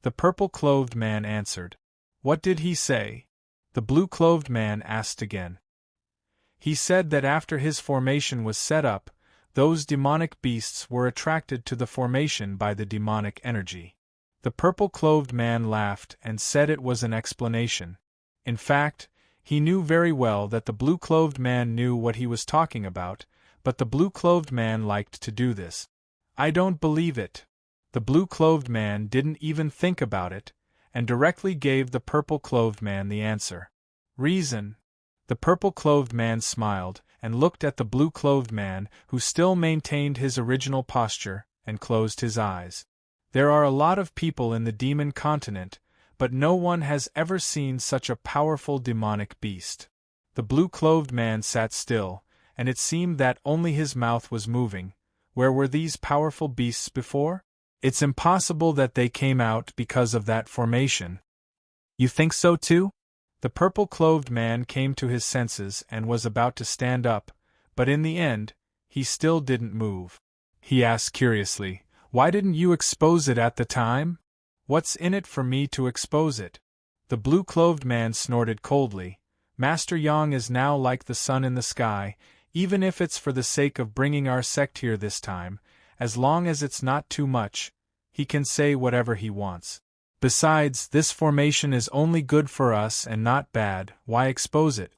The purple-clothed man answered. What did he say? The blue-clothed man asked again. He said that after his formation was set up, those demonic beasts were attracted to the formation by the demonic energy. The purple-clothed man laughed and said it was an explanation. In fact, he knew very well that the blue-clothed man knew what he was talking about, but the blue-clothed man liked to do this. I don't believe it. The blue-clothed man didn't even think about it, and directly gave the purple-clothed man the answer. Reason. The purple-clothed man smiled, and looked at the blue-clothed man, who still maintained his original posture, and closed his eyes. There are a lot of people in the demon continent, but no one has ever seen such a powerful demonic beast. The blue-clothed man sat still, and it seemed that only his mouth was moving. Where were these powerful beasts before? It's impossible that they came out because of that formation. You think so too? The purple-clothed man came to his senses and was about to stand up, but in the end, he still didn't move. He asked curiously, "Why didn't you expose it at the time? What's in it for me to expose it?" The blue-clothed man snorted coldly. "Master Yang is now like the sun in the sky, even if it's for the sake of bringing our sect here this time, as long as it's not too much, he can say whatever he wants. Besides, this formation is only good for us and not bad, why expose it?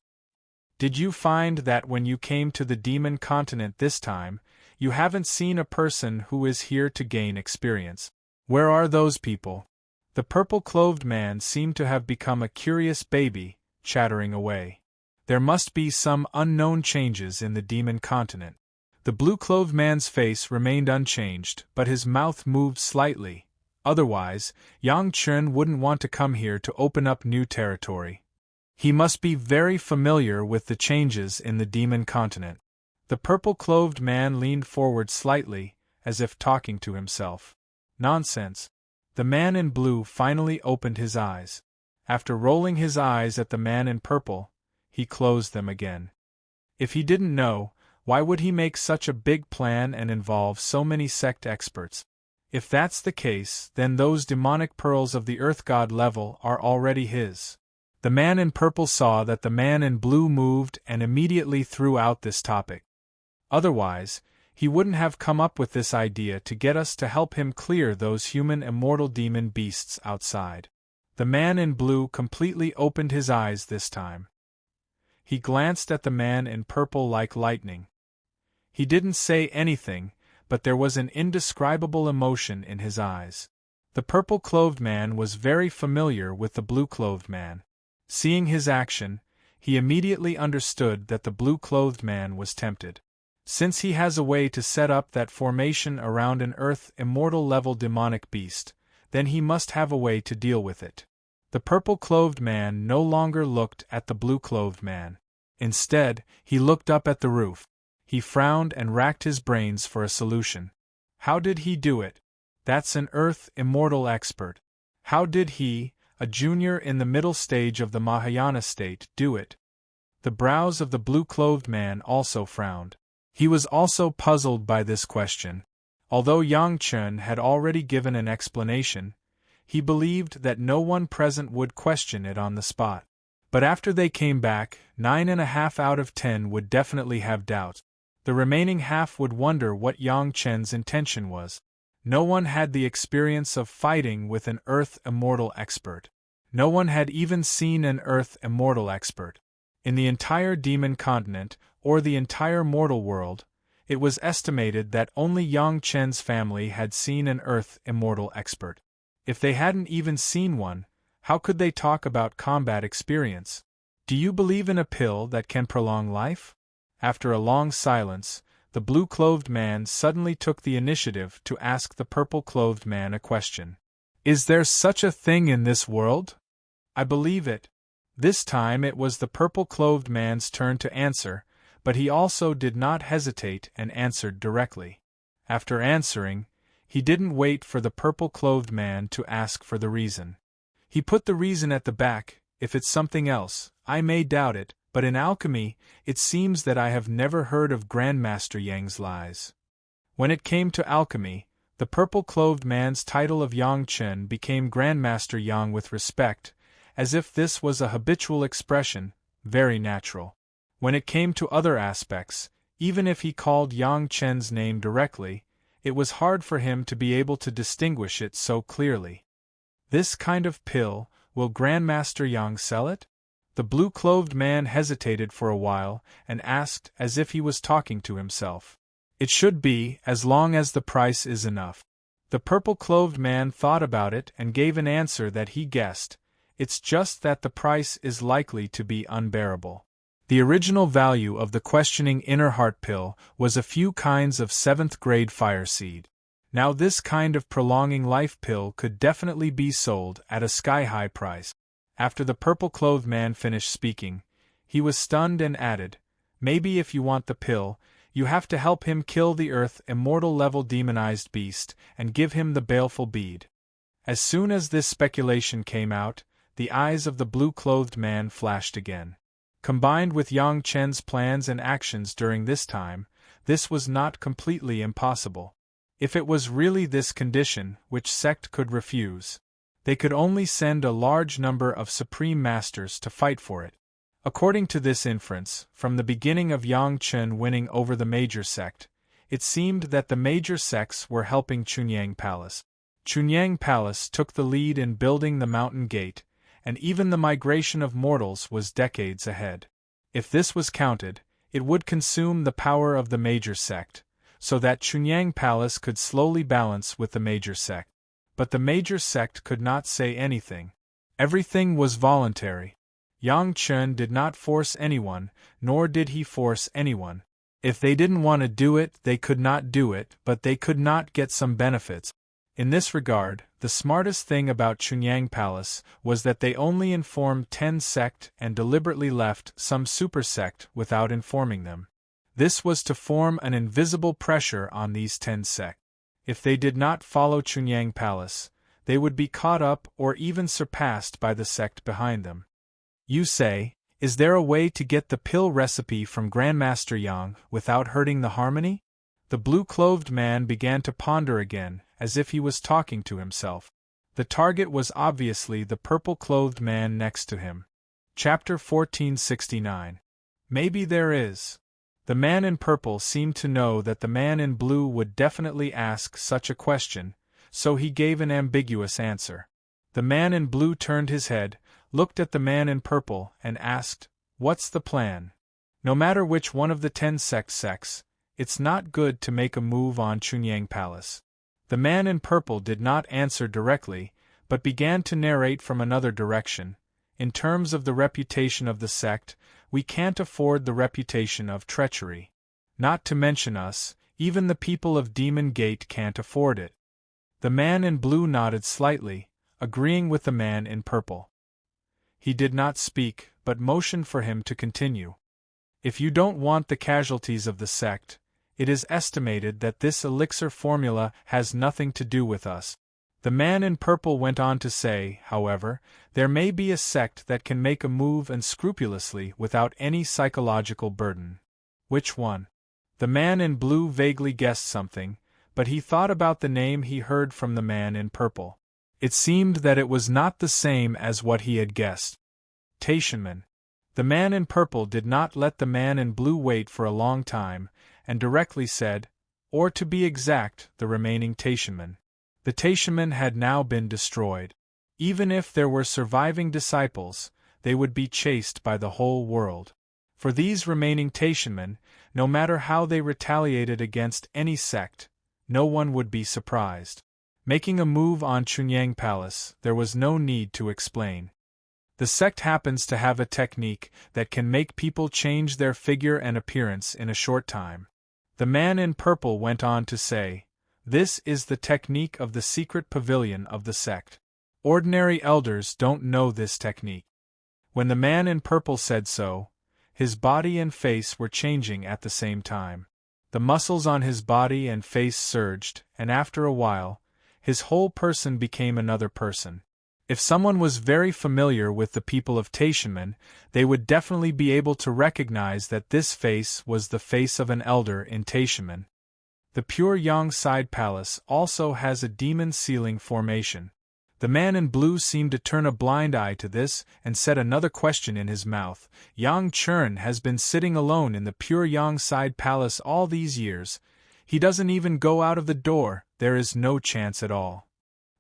Did you find that when you came to the demon continent this time, you haven't seen a person who is here to gain experience? Where are those people?" The purple-clothed man seemed to have become a curious baby, chattering away. There must be some unknown changes in the demon continent. The blue-clothed man's face remained unchanged, but his mouth moved slightly. Otherwise, Yang Chen wouldn't want to come here to open up new territory. He must be very familiar with the changes in the demon continent. The purple-clothed man leaned forward slightly, as if talking to himself. Nonsense. The man in blue finally opened his eyes. After rolling his eyes at the man in purple, he closed them again. If he didn't know, why would he make such a big plan and involve so many sect experts? If that's the case, then those demonic pearls of the Earth God level are already his. The man in purple saw that the man in blue moved and immediately threw out this topic. Otherwise, he wouldn't have come up with this idea to get us to help him clear those human immortal demon beasts outside. The man in blue completely opened his eyes this time. He glanced at the man in purple like lightning. He didn't say anything, but there was an indescribable emotion in his eyes. The purple-clothed man was very familiar with the blue-clothed man. Seeing his action, he immediately understood that the blue-clothed man was tempted. Since he has a way to set up that formation around an Earth immortal level demonic beast, then he must have a way to deal with it. The purple-clothed man no longer looked at the blue-clothed man. Instead, he looked up at the roof. He frowned and racked his brains for a solution. How did he do it? That's an Earth immortal expert. How did he, a junior in the middle stage of the Mahayana state, do it? The brows of the blue-clothed man also frowned. He was also puzzled by this question. Although Yang Chen had already given an explanation, he believed that no one present would question it on the spot. But after they came back, 9.5 out of 10 would definitely have doubts. The remaining half would wonder what Yang Chen's intention was. No one had the experience of fighting with an Earth immortal expert. No one had even seen an Earth immortal expert. In the entire demon continent, or the entire mortal world, it was estimated that only Yang Chen's family had seen an Earth immortal expert. If they hadn't even seen one, how could they talk about combat experience? Do you believe in a pill that can prolong life? After a long silence, the blue-clothed man suddenly took the initiative to ask the purple-clothed man a question. Is there such a thing in this world? I believe it. This time it was the purple-clothed man's turn to answer, but he also did not hesitate and answered directly. After answering, he didn't wait for the purple-clothed man to ask for the reason. He put the reason at the back. If it's something else, I may doubt it, but in alchemy, it seems that I have never heard of Grandmaster Yang's lies. When it came to alchemy, the purple-clothed man's title of Yang Chen became Grandmaster Yang with respect, as if this was a habitual expression, very natural. When it came to other aspects, even if he called Yang Chen's name directly, it was hard for him to be able to distinguish it so clearly. This kind of pill, will Grandmaster Yang sell it? The blue-clothed man hesitated for a while and asked as if he was talking to himself. It should be, as long as the price is enough. The purple-clothed man thought about it and gave an answer that he guessed. It's just that the price is likely to be unbearable. The original value of the questioning inner heart pill was a few kinds of 7th-grade fire seed. Now this kind of prolonging life pill could definitely be sold at a sky-high price. After the purple-clothed man finished speaking, he was stunned and added, Maybe if you want the pill, you have to help him kill the Earth Immortal level demonized beast and give him the baleful bead. As soon as this speculation came out, the eyes of the blue-clothed man flashed again. Combined with Yang Chen's plans and actions during this time, this was not completely impossible. If it was really this condition which sect could refuse, they could only send a large number of supreme masters to fight for it. According to this inference, from the beginning of Yang Chen winning over the major sect, it seemed that the major sects were helping Chunyang Palace. Chunyang Palace took the lead in building the mountain gate, and even the migration of mortals was decades ahead. If this was counted, it would consume the power of the major sect, so that Chunyang Palace could slowly balance with the major sect. But the major sect could not say anything. Everything was voluntary. Yang Chen did not force anyone, nor did he force anyone. If they didn't want to do it, they could not do it, but they could not get some benefits. In this regard, the smartest thing about Chunyang Palace was that they only informed 10 sect and deliberately left some super sect without informing them. This was to form an invisible pressure on these 10 sect. If they did not follow Chunyang Palace, they would be caught up or even surpassed by the sect behind them. You say, is there a way to get the pill recipe from Grandmaster Yang without hurting the harmony? The blue-clothed man began to ponder again, as if he was talking to himself. The target was obviously the purple-clothed man next to him. Chapter 1469. Maybe there is. The man in purple seemed to know that the man in blue would definitely ask such a question, so he gave an ambiguous answer. The man in blue turned his head, looked at the man in purple, and asked, "What's the plan?" No matter which one of the 10 sects, it's not good to make a move on Chunyang Palace. The man in purple did not answer directly, but began to narrate from another direction. In terms of the reputation of the sect, we can't afford the reputation of treachery. Not to mention us, even the people of Demon Gate can't afford it. The man in blue nodded slightly, agreeing with the man in purple. He did not speak, but motioned for him to continue. If you don't want the casualties of the sect, it is estimated that this elixir formula has nothing to do with us. The man in purple went on to say, however, there may be a sect that can make a move and scrupulously without any psychological burden. Which one? The man in blue vaguely guessed something, but he thought about the name he heard from the man in purple. It seemed that it was not the same as what he had guessed. Taishanman. The man in purple did not let the man in blue wait for a long time, and directly said, or to be exact, the remaining Taishanman. The Taishanman had now been destroyed. Even if there were surviving disciples, they would be chased by the whole world. For these remaining Taishanmen, no matter how they retaliated against any sect, no one would be surprised. Making a move on Chunyang Palace, there was no need to explain. The sect happens to have a technique that can make people change their figure and appearance in a short time. The man in purple went on to say, this is the technique of the secret pavilion of the sect. Ordinary elders don't know this technique. When the man in purple said so, his body and face were changing at the same time. The muscles on his body and face surged, and after a while, his whole person became another person. If someone was very familiar with the people of Taishanmen, they would definitely be able to recognize that this face was the face of an elder in Taishanmen. The pure Yang Side Palace also has a demon ceiling formation. The man in blue seemed to turn a blind eye to this and said another question in his mouth. Yang Chern has been sitting alone in the pure Yang Side Palace all these years. He doesn't even go out of the door, there is no chance at all.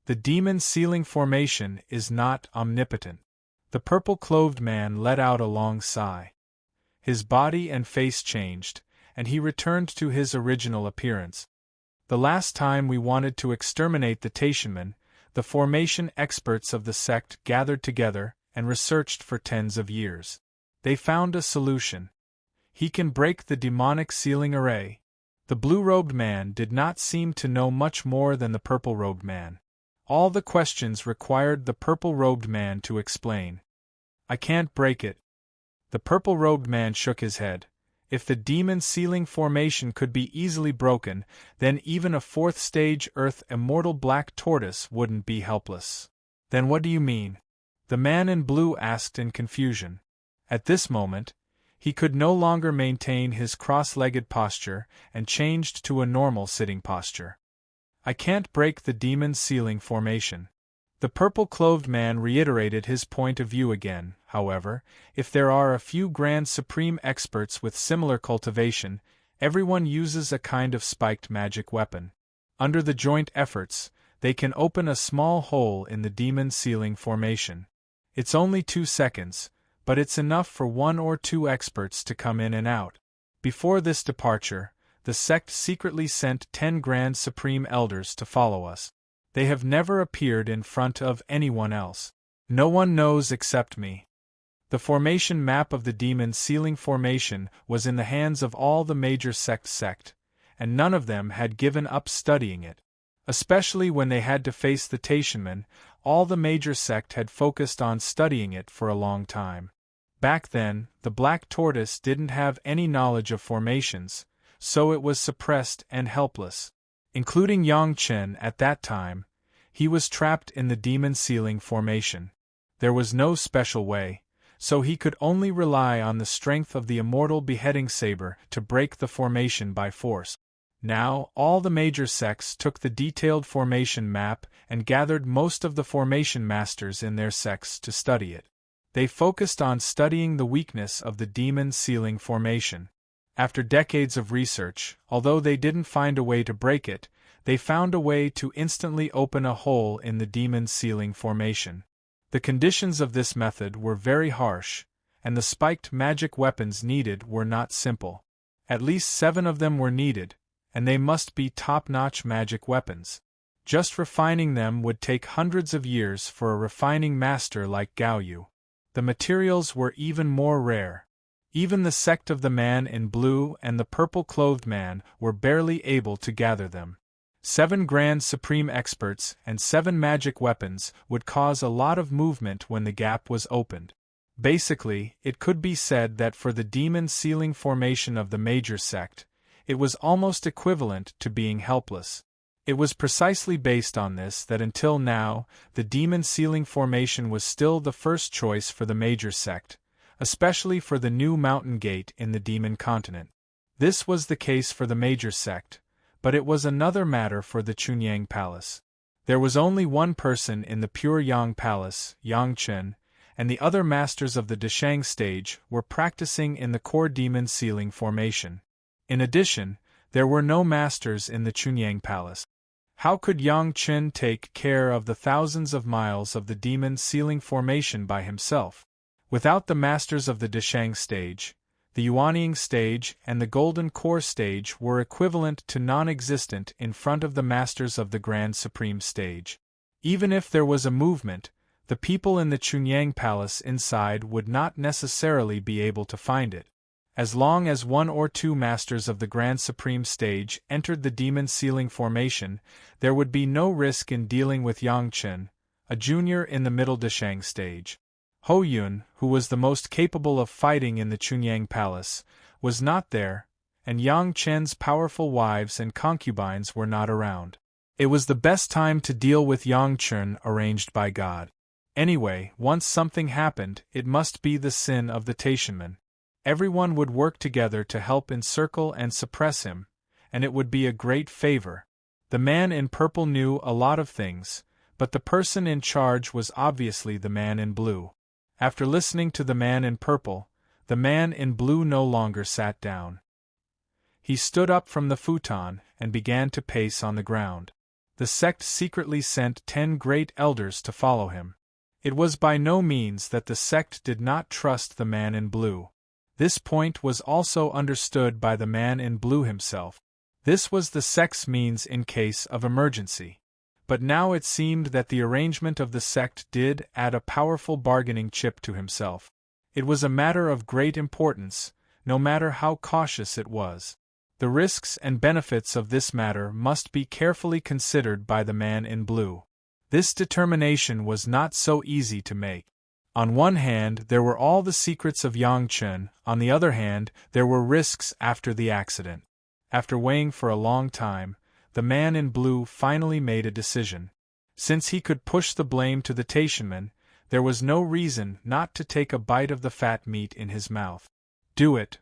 The demon ceiling formation is not omnipotent. The purple-clothed man let out a long sigh. His body and face changed, and he returned to his original appearance. The last time we wanted to exterminate the Taishanmen, the formation experts of the sect gathered together and researched for tens of years. They found a solution. He can break the demonic ceiling array. The blue-robed man did not seem to know much more than the purple-robed man. All the questions required the purple-robed man to explain. I can't break it. The purple-robed man shook his head. If the demon ceiling formation could be easily broken, then even a fourth-stage Earth Immortal black tortoise wouldn't be helpless. Then what do you mean? The man in blue asked in confusion. At this moment, he could no longer maintain his cross-legged posture and changed to a normal sitting posture. I can't break the demon ceiling formation. The purple-clothed man reiterated his point of view again. However, if there are a few Grand Supreme experts with similar cultivation, everyone uses a kind of spiked magic weapon. Under the joint efforts, they can open a small hole in the demon ceiling formation. It's only 2 seconds, but it's enough for 1 or 2 experts to come in and out. Before this departure, the sect secretly sent 10 Grand Supreme Elders to follow us. They have never appeared in front of anyone else. No one knows except me. The formation map of the demon ceiling formation was in the hands of all the major sect, and none of them had given up studying it. Especially when they had to face the Taishanmen, all the major sect had focused on studying it for a long time. Back then, the black tortoise didn't have any knowledge of formations, so it was suppressed and helpless. Including Yang Chen at that time, he was trapped in the demon ceiling formation. There was no special way, so he could only rely on the strength of the immortal beheading saber to break the formation by force. Now, all the major sects took the detailed formation map and gathered most of the formation masters in their sects to study it. They focused on studying the weakness of the demon ceiling formation. After decades of research, although they didn't find a way to break it, they found a way to instantly open a hole in the demon ceiling formation. The conditions of this method were very harsh, and the spiked magic weapons needed were not simple. At least 7 of them were needed, and they must be top-notch magic weapons. Just refining them would take hundreds of years for a refining master like Gao Yu. The materials were even more rare. Even the sect of the man in blue and the purple-clothed man were barely able to gather them. 7 Grand Supreme Experts and 7 magic weapons would cause a lot of movement when the gap was opened. Basically, it could be said that for the demon ceiling formation of the major sect, it was almost equivalent to being helpless. It was precisely based on this that until now, the demon ceiling formation was still the first choice for the major sect, especially for the new mountain gate in the demon continent. This was the case for the major sect, but it was another matter for the Chunyang Palace. There was only one person in the pure Yang Palace, Yang Chen, and the other masters of the Deshang stage were practicing in the core demon ceiling formation. In addition, there were no masters in the Chunyang Palace. How could Yang Chen take care of the thousands of miles of the demon ceiling formation by himself? Without the masters of the Deshang stage, the Yuanying stage and the Golden Core stage were equivalent to non-existent in front of the masters of the Grand Supreme stage. Even if there was a movement, the people in the Chunyang Palace inside would not necessarily be able to find it. As long as 1 or 2 masters of the Grand Supreme stage entered the demon ceiling formation, there would be no risk in dealing with Yang Chen, a junior in the middle Deshang stage. Ho Yun, who was the most capable of fighting in the Chunyang Palace, was not there, and Yang Chen's powerful wives and concubines were not around. It was the best time to deal with Yang Chen arranged by God. Anyway, once something happened, it must be the sin of the Taishanmen. Everyone would work together to help encircle and suppress him, and it would be a great favor. The man in purple knew a lot of things, but the person in charge was obviously the man in blue. After listening to the man in purple, the man in blue no longer sat down. He stood up from the futon and began to pace on the ground. The sect secretly sent 10 great elders to follow him. It was by no means that the sect did not trust the man in blue. This point was also understood by the man in blue himself. This was the sect's means in case of emergency. But now it seemed that the arrangement of the sect did add a powerful bargaining chip to himself. It was a matter of great importance, no matter how cautious it was. The risks and benefits of this matter must be carefully considered by the man in blue. This determination was not so easy to make. On one hand, there were all the secrets of Yang Chen, on the other hand, there were risks after the accident. After weighing for a long time, the man in blue finally made a decision. Since he could push the blame to the Taishanman, there was no reason not to take a bite of the fat meat in his mouth. Do it.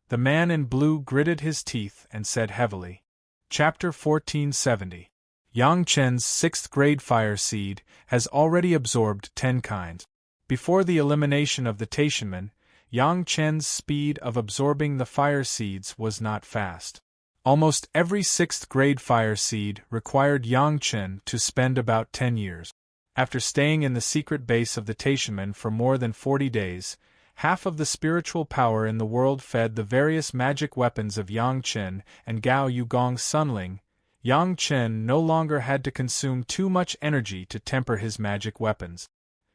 The man in blue gritted his teeth and said heavily. Chapter 1470. Yang Chen's 6th grade fire seed has already absorbed 10 kinds. Before the elimination of the Taishanman, Yang Chen's speed of absorbing the fire seeds was not fast. Almost every 6th grade fire seed required Yang Chen to spend about 10 years. After staying in the secret base of the Taishanman for more than 40 days, half of the spiritual power in the world fed the various magic weapons of Yang Chen and Gao Yugong's Sunling. Yang Chen no longer had to consume too much energy to temper his magic weapons.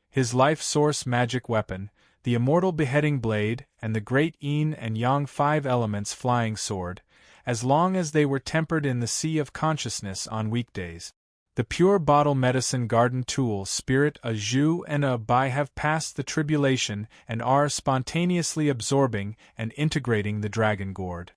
His life source magic weapon, the Immortal beheading blade, and the great Yin and Yang 5 elements flying sword, as long as they were tempered in the sea of consciousness on weekdays. The pure bottle medicine garden tool Spirit a Zhu and a Bai have passed the tribulation and are spontaneously absorbing and integrating the dragon gourd.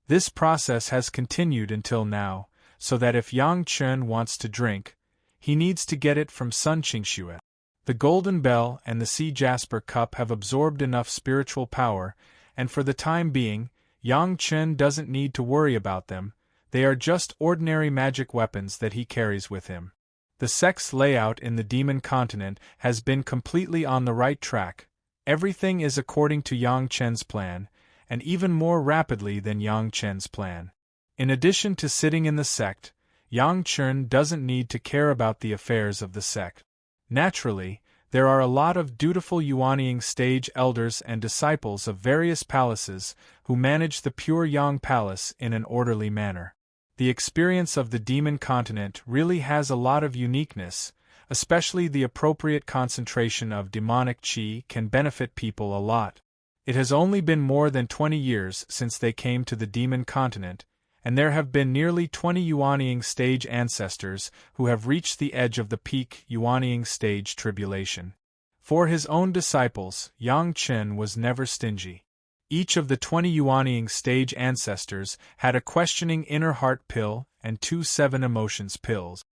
This process has continued until now, so that if Yang Chen wants to drink, he needs to get it from Sun Qingxue. The Golden Bell and the Sea Jasper Cup have absorbed enough spiritual power, and for the time being, Yang Chen doesn't need to worry about them. They are just ordinary magic weapons that he carries with him. The sex layout in the demon continent has been completely on the right track. Everything is according to Yang Chen's plan, and even more rapidly than Yang Chen's plan. In addition to sitting in the sect, Yang Chen doesn't need to care about the affairs of the sect. Naturally, there are a lot of dutiful Yuanying stage elders and disciples of various palaces who manage the pure Yang Palace in an orderly manner. The experience of the demon continent really has a lot of uniqueness, especially the appropriate concentration of demonic qi can benefit people a lot. It has only been more than 20 years since they came to the demon continent, and there have been nearly 20 Yuanying stage ancestors who have reached the edge of the peak Yuanying stage tribulation. For his own disciples, Yang Chen was never stingy. Each of the 20 Yuanying stage ancestors had a questioning inner heart pill and 2 7 emotions pills.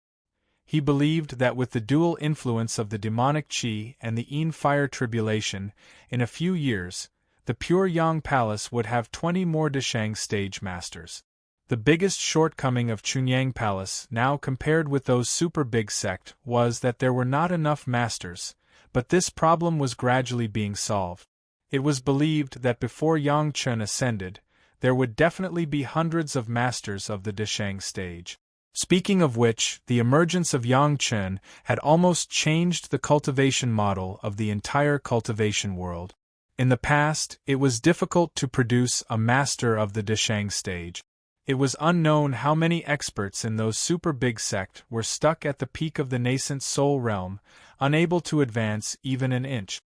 He believed that with the dual influence of the demonic qi and the Yin fire tribulation, in a few years, the pure Yang Palace would have 20 more Deshang stage masters. The biggest shortcoming of Chunyang Palace now compared with those super big sect was that there were not enough masters, but this problem was gradually being solved. It was believed that before Yang Chen ascended, there would definitely be hundreds of masters of the Deshang stage. Speaking of which, the emergence of Yang Chen had almost changed the cultivation model of the entire cultivation world. In the past, it was difficult to produce a master of the Deshang stage. It was unknown how many experts in those super big sect were stuck at the peak of the nascent soul realm, unable to advance even an inch.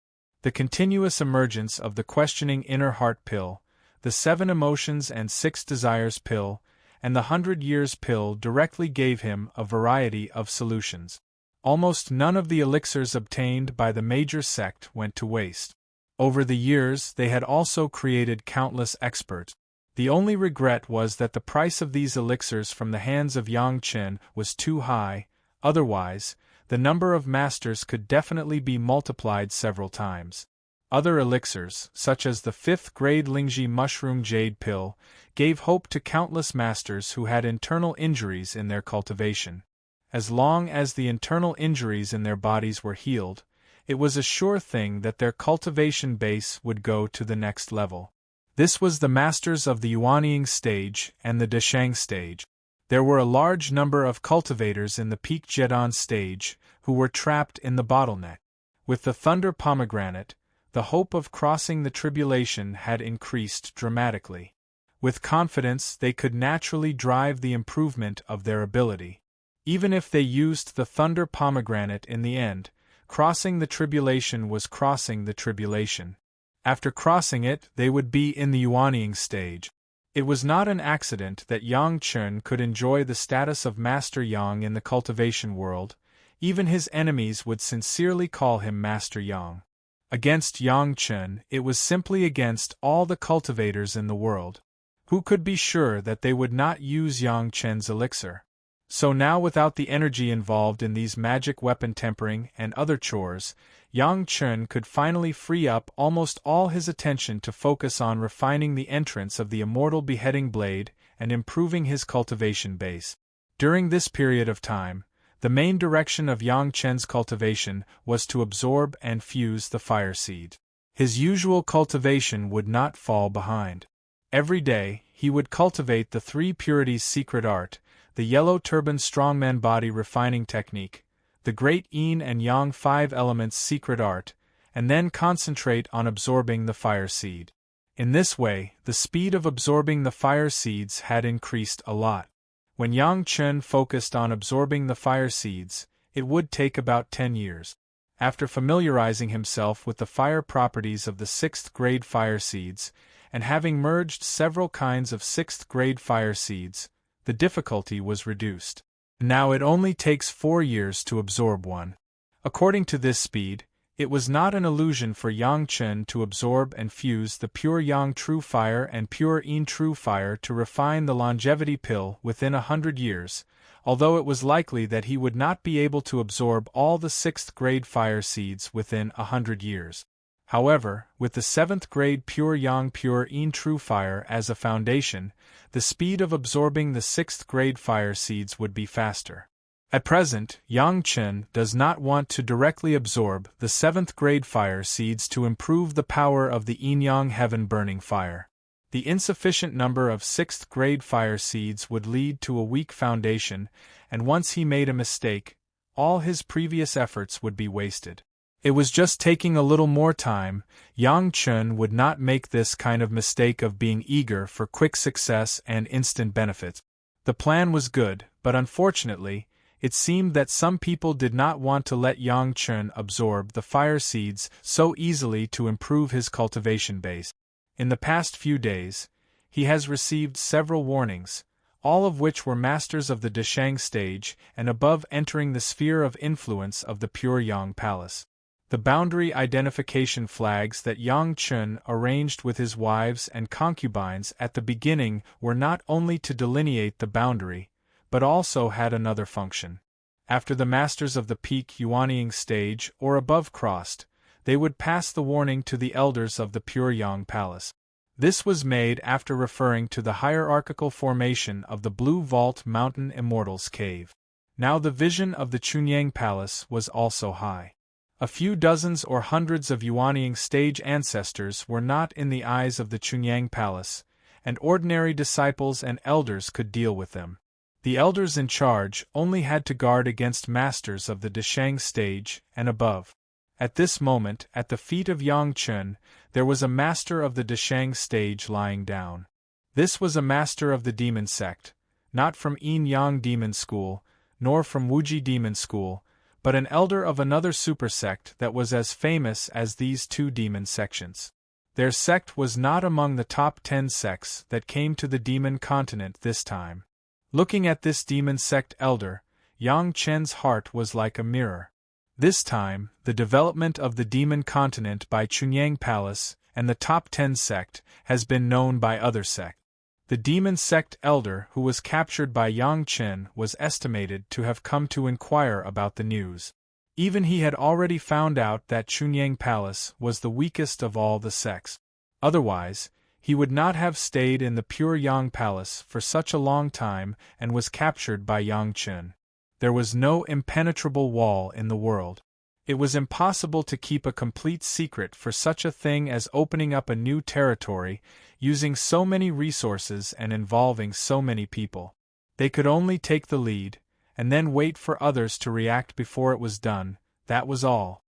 The continuous emergence of the questioning inner heart pill, the 7 emotions and 6 desires pill, and the 100 years pill directly gave him a variety of solutions. Almost none of the elixirs obtained by the major sect went to waste. Over the years, they had also created countless experts. The only regret was that the price of these elixirs from the hands of Yang Chen was too high, otherwise, the number of masters could definitely be multiplied several times. Other elixirs, such as the 5th grade Lingji mushroom jade pill, gave hope to countless masters who had internal injuries in their cultivation. As long as the internal injuries in their bodies were healed, it was a sure thing that their cultivation base would go to the next level. This was the masters of the Yuanying stage and the Deshang stage. There were a large number of cultivators in the peak Jedon stage who were trapped in the bottleneck. With the thunder pomegranate, the hope of crossing the tribulation had increased dramatically. With confidence, they could naturally drive the improvement of their ability. Even if they used the thunder pomegranate in the end, crossing the tribulation was crossing the tribulation. After crossing it, they would be in the Yuanying stage. It was not an accident that Yang Chen could enjoy the status of Master Yang in the cultivation world. Even his enemies would sincerely call him Master Yang. Against Yang Chen, it was simply against all the cultivators in the world. Who could be sure that they would not use Yang Chen's elixir? So now, without the energy involved in these magic weapon tempering and other chores, Yang Chen could finally free up almost all his attention to focus on refining the entrance of the immortal beheading blade and improving his cultivation base. During this period of time, the main direction of Yang Chen's cultivation was to absorb and fuse the fire seed. His usual cultivation would not fall behind. Every day, he would cultivate the three purities secret art, the yellow turban strongman body refining technique, the great yin and yang 5 elements secret art, and then concentrate on absorbing the fire seed. In this way, the speed of absorbing the fire seeds had increased a lot. When Yang Chen focused on absorbing the fire seeds, it would take about 10 years. After familiarizing himself with the fire properties of the 6th grade fire seeds, and having merged several kinds of 6th grade fire seeds, the difficulty was reduced. Now it only takes 4 years to absorb one. According to this speed, it was not an illusion for Yang Chen to absorb and fuse the pure Yang True Fire and pure Yin True Fire to refine the longevity pill within 100 years, although it was likely that he would not be able to absorb all the 6th grade fire seeds within 100 years. However, with the 7th grade pure Yang Pure Yin True Fire as a foundation, the speed of absorbing the 6th grade fire seeds would be faster. At present, Yang Chen does not want to directly absorb the 7th grade fire seeds to improve the power of the yin-yang heaven burning fire. The insufficient number of 6th grade fire seeds would lead to a weak foundation, and once he made a mistake, all his previous efforts would be wasted. It was just taking a little more time. Yang Chen would not make this kind of mistake of being eager for quick success and instant benefits. The plan was good, but unfortunately, it seemed that some people did not want to let Yang Chen absorb the fire seeds so easily to improve his cultivation base. In the past few days, he has received several warnings, all of which were masters of the Deshang stage and above entering the sphere of influence of the Pure Yang Palace. The boundary identification flags that Yang Chen arranged with his wives and concubines at the beginning were not only to delineate the boundary, but also had another function. After the masters of the peak Yuanying stage or above crossed, they would pass the warning to the elders of the Pure Yang Palace. This was made after referring to the hierarchical formation of the Blue Vault Mountain Immortal's Cave. Now the vision of the Chunyang Palace was also high. A few dozens or hundreds of Yuanying stage ancestors were not in the eyes of the Chunyang Palace, and ordinary disciples and elders could deal with them. The elders in charge only had to guard against masters of the Deshang stage and above. At this moment, at the feet of Yang Chen, there was a master of the Deshang stage lying down. This was a master of the demon sect, not from Yin-Yang demon school, nor from Wuji demon school, but an elder of another supersect that was as famous as these two demon sections. Their sect was not among the top 10 sects that came to the demon continent this time. Looking at this demon sect elder, Yang Chen's heart was like a mirror. This time, the development of the demon continent by Chunyang Palace and the top 10 sect has been known by other sects. The demon sect elder who was captured by Yang Chen was estimated to have come to inquire about the news. Even he had already found out that Chunyang Palace was the weakest of all the sects. Otherwise, he would not have stayed in the Pure Yang Palace for such a long time and was captured by Yang Chen. There was no impenetrable wall in the world. It was impossible to keep a complete secret for such a thing as opening up a new territory, using so many resources and involving so many people. They could only take the lead, and then wait for others to react before it was done, that was all.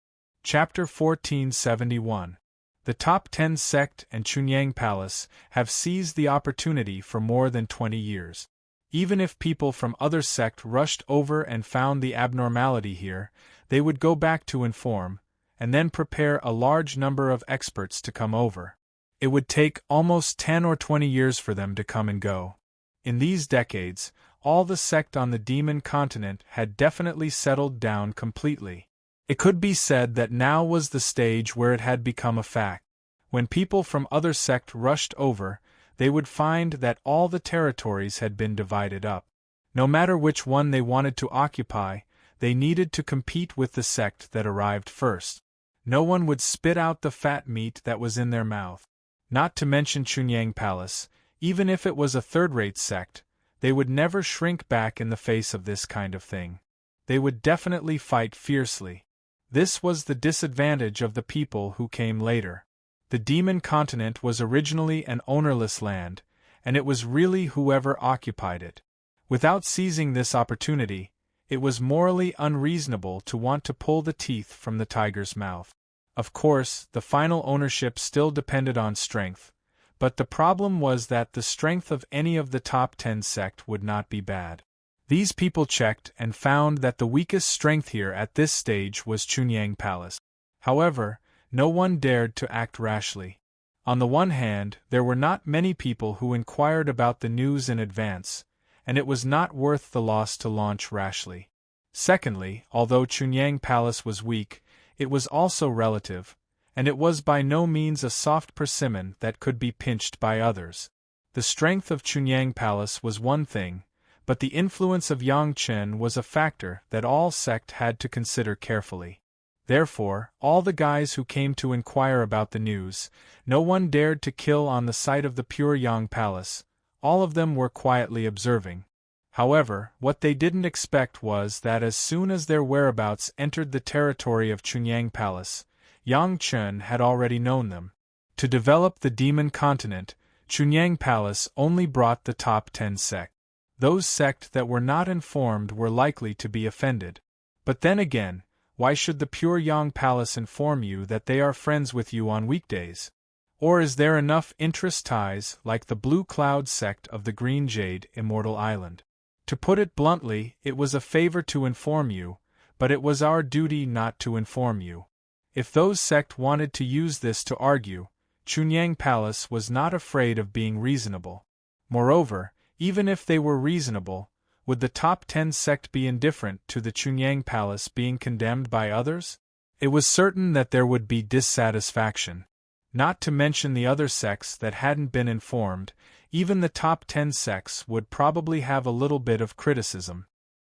Chapter 1471. The top 10 sect and Chunyang Palace have seized the opportunity for more than 20 years. Even if people from other sect rushed over and found the abnormality here, they would go back to inform, and then prepare a large number of experts to come over. It would take almost 10 or 20 years for them to come and go. In these decades, all the sect on the demon continent had definitely settled down completely. It could be said that now was the stage where it had become a fact. When people from other sects rushed over, they would find that all the territories had been divided up. No matter which one they wanted to occupy, they needed to compete with the sect that arrived first. No one would spit out the fat meat that was in their mouth. Not to mention Chunyang Palace, even if it was a third-rate sect, they would never shrink back in the face of this kind of thing. They would definitely fight fiercely. This was the disadvantage of the people who came later. The demon continent was originally an ownerless land, and it was really whoever occupied it. Without seizing this opportunity, it was morally unreasonable to want to pull the teeth from the tiger's mouth. Of course, the final ownership still depended on strength, but the problem was that the strength of any of the top 10 sect would not be bad. These people checked and found that the weakest strength here at this stage was Chunyang Palace. However, no one dared to act rashly. On the one hand, there were not many people who inquired about the news in advance, and it was not worth the loss to launch rashly. Secondly, although Chunyang Palace was weak, it was also relative, and it was by no means a soft persimmon that could be pinched by others. The strength of Chunyang Palace was one thing, but the influence of Yangchen was a factor that all sect had to consider carefully. Therefore, all the guys who came to inquire about the news, no one dared to kill on the site of the Pure Yang Palace. All of them were quietly observing. However, what they didn't expect was that as soon as their whereabouts entered the territory of Chunyang Palace, Yang Chen had already known them. To develop the demon continent, Chunyang Palace only brought the top 10 sect. Those sect that were not informed were likely to be offended. But then again, why should the Pure Yang Palace inform you that they are friends with you on weekdays? Or is there enough interest ties like the Blue Cloud sect of the Green Jade, Immortal Island? To put it bluntly, it was a favor to inform you, but it was our duty not to inform you. If those sect wanted to use this to argue, Chunyang Palace was not afraid of being reasonable. Moreover, even if they were reasonable, would the top 10 sect be indifferent to the Chunyang Palace being condemned by others? It was certain that there would be dissatisfaction. Not to mention the other sects that hadn't been informed, even the top 10 sects would probably have a little bit of criticism.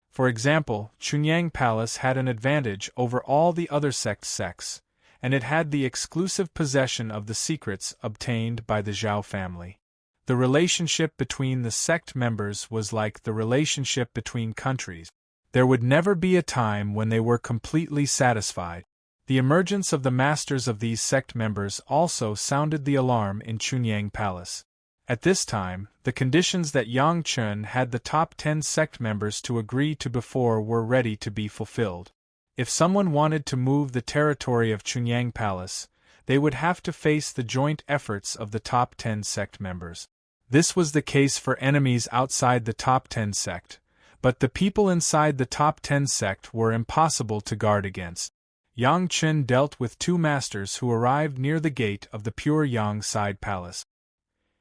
For example, Chunyang Palace had an advantage over all the other sects, and it had the exclusive possession of the secrets obtained by the Zhao family. The relationship between the sect members was like the relationship between countries. There would never be a time when they were completely satisfied. The emergence of the masters of these sect members also sounded the alarm in Chunyang Palace. At this time, the conditions that Yang Chen had the top 10 sect members to agree to before were ready to be fulfilled. If someone wanted to move the territory of Chunyang Palace, they would have to face the joint efforts of the top 10 sect members. This was the case for enemies outside the top 10 sect, but the people inside the top 10 sect were impossible to guard against. Yang Chen dealt with two masters who arrived near the gate of the Pure Yang Side Palace.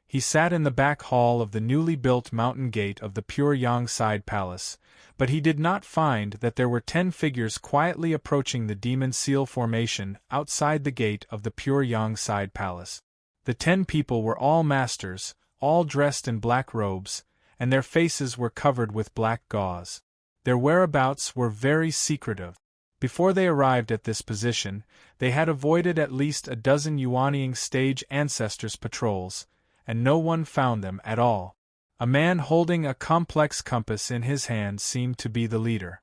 He sat in the back hall of the newly built mountain gate of the Pure Yang Side Palace, but he did not find that there were 10 figures quietly approaching the demon seal formation outside the gate of the Pure Yang Side Palace. The 10 people were all masters, all dressed in black robes, and their faces were covered with black gauze. Their whereabouts were very secretive. Before they arrived at this position, they had avoided at least a dozen Yuanying stage ancestors patrols, and no one found them at all. A man holding a complex compass in his hand seemed to be the leader.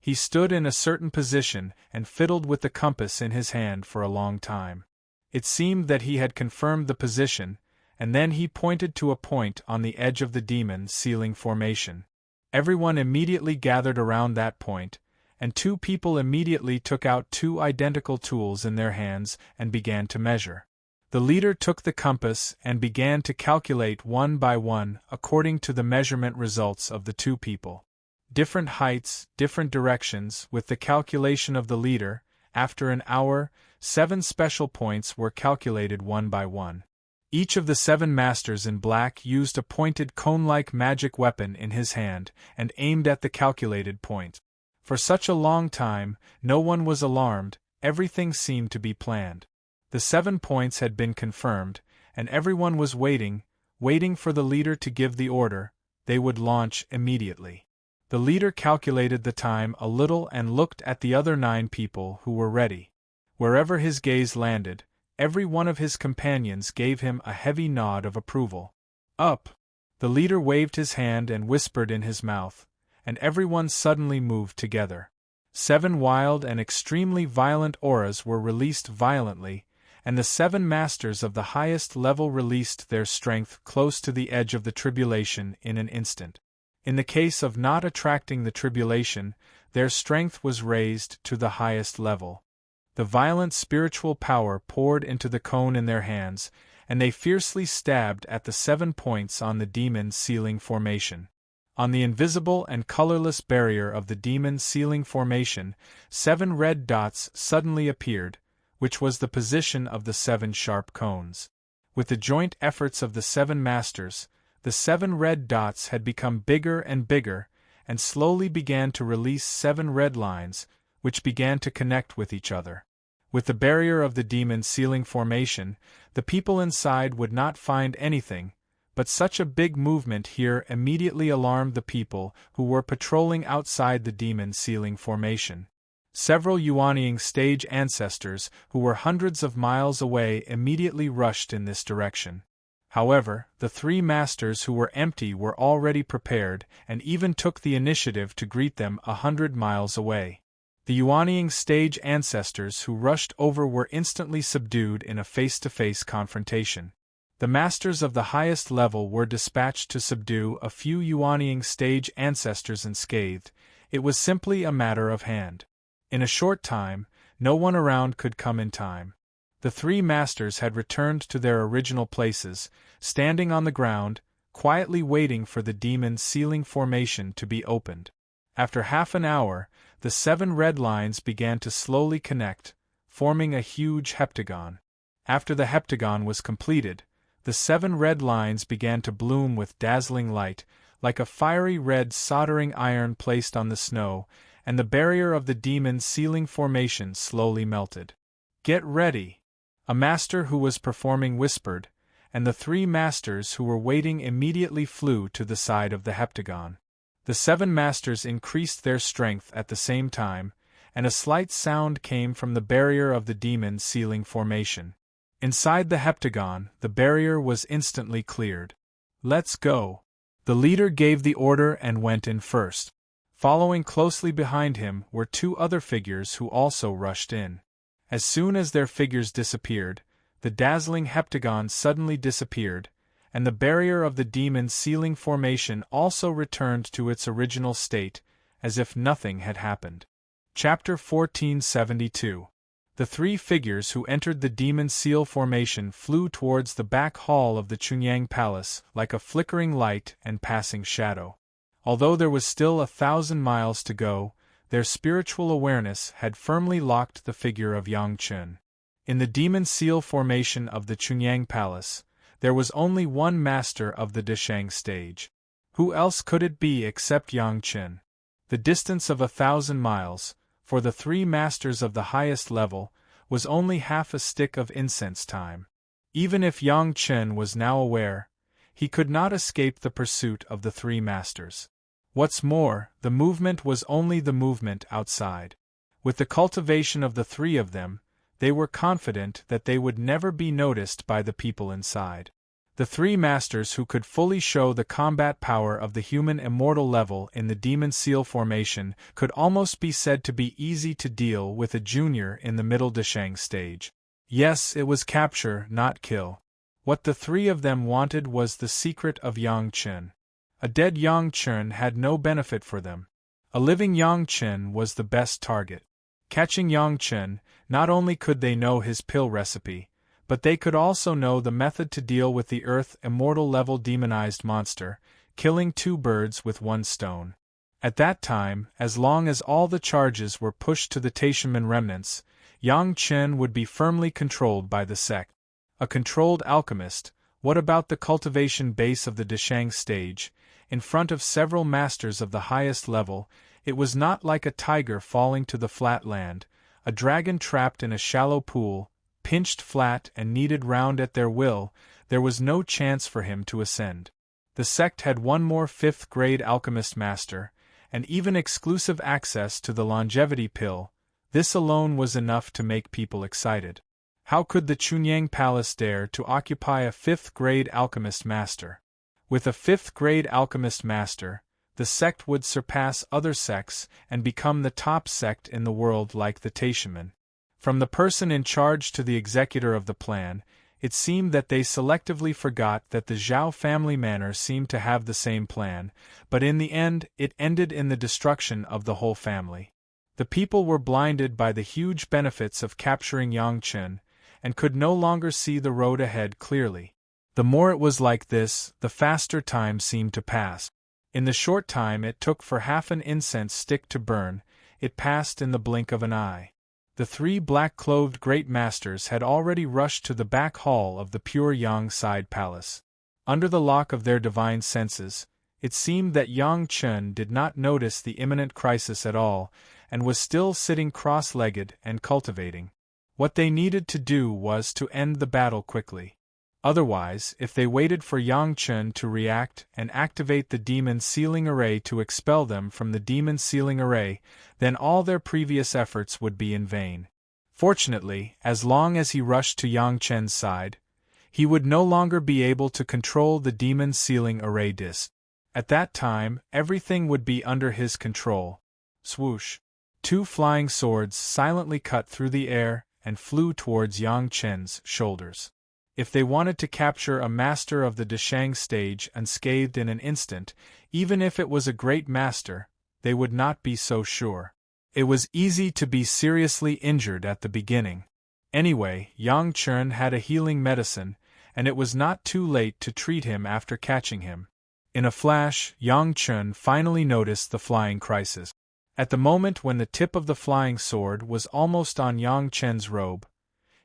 He stood in a certain position and fiddled with the compass in his hand for a long time. It seemed that he had confirmed the position, and then he pointed to a point on the edge of the demon sealing formation. Everyone immediately gathered around that point, and 2 people immediately took out 2 identical tools in their hands and began to measure. The leader took the compass and began to calculate one by one according to the measurement results of the 2 people. Different heights, different directions. With the calculation of the leader, after an hour, 7 special points were calculated one by one. Each of the 7 masters in black used a pointed cone-like magic weapon in his hand and aimed at the calculated point. For such a long time, no one was alarmed, everything seemed to be planned. The 7 points had been confirmed, and everyone was waiting for the leader to give the order. They would launch immediately. The leader calculated the time a little and looked at the other 9 people who were ready. Wherever his gaze landed, every one of his companions gave him a heavy nod of approval. Up! The leader waved his hand and whispered in his mouth, and everyone suddenly moved together. 7 wild and extremely violent auras were released violently, and the 7 masters of the highest level released their strength close to the edge of the tribulation in an instant. In the case of not attracting the tribulation, their strength was raised to the highest level. The violent spiritual power poured into the cone in their hands, and they fiercely stabbed at the 7 points on the demon sealing formation. On the invisible and colorless barrier of the demon sealing formation, 7 red dots suddenly appeared, which was the position of the 7 sharp cones. With the joint efforts of the 7 masters, the 7 red dots had become bigger and slowly began to release 7 red lines, which began to connect with each other. With the barrier of the demon sealing formation, the people inside would not find anything, but such a big movement here immediately alarmed the people who were patrolling outside the demon sealing formation. Several Yuanying stage ancestors who were hundreds of miles away immediately rushed in this direction. However, the 3 masters who were empty were already prepared and even took the initiative to greet them 100 miles away. The Yuanying stage ancestors who rushed over were instantly subdued in a face-to-face confrontation. The masters of the highest level were dispatched to subdue a few Yuanying stage ancestors unscathed. It was simply a matter of hand. In a short time, no one around could come in time. The 3 masters had returned to their original places, standing on the ground, quietly waiting for the demon sealing formation to be opened. After half an hour, the 7 red lines began to slowly connect, forming a huge heptagon. After the heptagon was completed, the 7 red lines began to bloom with dazzling light, like a fiery red soldering iron placed on the snow, and the barrier of the demon sealing formation slowly melted. "Get ready!" A master who was performing whispered, and the 3 masters who were waiting immediately flew to the side of the heptagon. The 7 masters increased their strength at the same time, and a slight sound came from the barrier of the demon sealing formation. Inside the heptagon, the barrier was instantly cleared. "Let's go!" The leader gave the order and went in first. Following closely behind him were 2 other figures who also rushed in. As soon as their figures disappeared, the dazzling heptagon suddenly disappeared, and the barrier of the demon sealing formation also returned to its original state, as if nothing had happened. Chapter 1472. The 3 figures who entered the demon seal formation flew towards the back hall of the Chunyang Palace like a flickering light and passing shadow. Although there was still 1,000 miles to go, their spiritual awareness had firmly locked the figure of Yang Chun. In the demon seal formation of the Chunyang Palace, there was only one master of the Deshang stage. Who else could it be except Yang Chun? The distance of 1,000 miles, for the 3 masters of the highest level, was only half a stick of incense time. Even if Yang Chun was now aware, he could not escape the pursuit of the 3 masters. What's more, the movement was only the movement outside. With the cultivation of the 3 of them, they were confident that they would never be noticed by the people inside. The 3 masters who could fully show the combat power of the human immortal level in the demon seal formation could almost be said to be easy to deal with a junior in the middle Deshang stage. Yes, it was capture, not kill. What the 3 of them wanted was the secret of Yang Chun. A dead Yang Chun had no benefit for them. A living Yang Chun was the best target. Catching Yang Chun, not only could they know his pill recipe, but they could also know the method to deal with the Earth immortal level demonized monster, killing 2 birds with 1 stone. At that time, as long as all the charges were pushed to the Taishanmen remnants, Yang Chun would be firmly controlled by the sect. A controlled alchemist, what about the cultivation base of the Deshang stage, in front of several masters of the highest level, It was not like a tiger falling to the flat land, a dragon trapped in a shallow pool, pinched flat and kneaded round at their will. There was no chance for him to ascend. The sect had one more fifth-grade alchemist master, and even exclusive access to the longevity pill. This alone was enough to make people excited. How could the Chunyang Palace dare to occupy a fifth-grade alchemist master? With a fifth-grade alchemist master, the sect would surpass other sects and become the top sect in the world like the Taishaman. From the person in charge to the executor of the plan, it seemed that they selectively forgot that the Zhao family manor seemed to have the same plan, but in the end it ended in the destruction of the whole family. The people were blinded by the huge benefits of capturing Yangchen, and could no longer see the road ahead clearly. The more it was like this, the faster time seemed to pass. In the short time it took for half an incense stick to burn, it passed in the blink of an eye. The three black-clothed great masters had already rushed to the back hall of the pure Yang side palace. Under the lock of their divine senses, it seemed that Yang Chen did not notice the imminent crisis at all, and was still sitting cross-legged and cultivating. What they needed to do was to end the battle quickly. Otherwise, if they waited for Yang Chen to react and activate the demon sealing array to expel them from the demon sealing array, then all their previous efforts would be in vain. Fortunately, as long as he rushed to Yang Chen's side, he would no longer be able to control the demon sealing array disc. At that time, everything would be under his control. Swoosh! Two flying swords silently cut through the air and flew towards Yang Chen's shoulders. If they wanted to capture a master of the Deshang stage unscathed in an instant, even if it was a great master, they would not be so sure. It was easy to be seriously injured at the beginning. Anyway, Yang Chen had a healing medicine, and it was not too late to treat him after catching him. In a flash, Yang Chen finally noticed the flying crisis. At the moment when the tip of the flying sword was almost on Yang Chen's robe,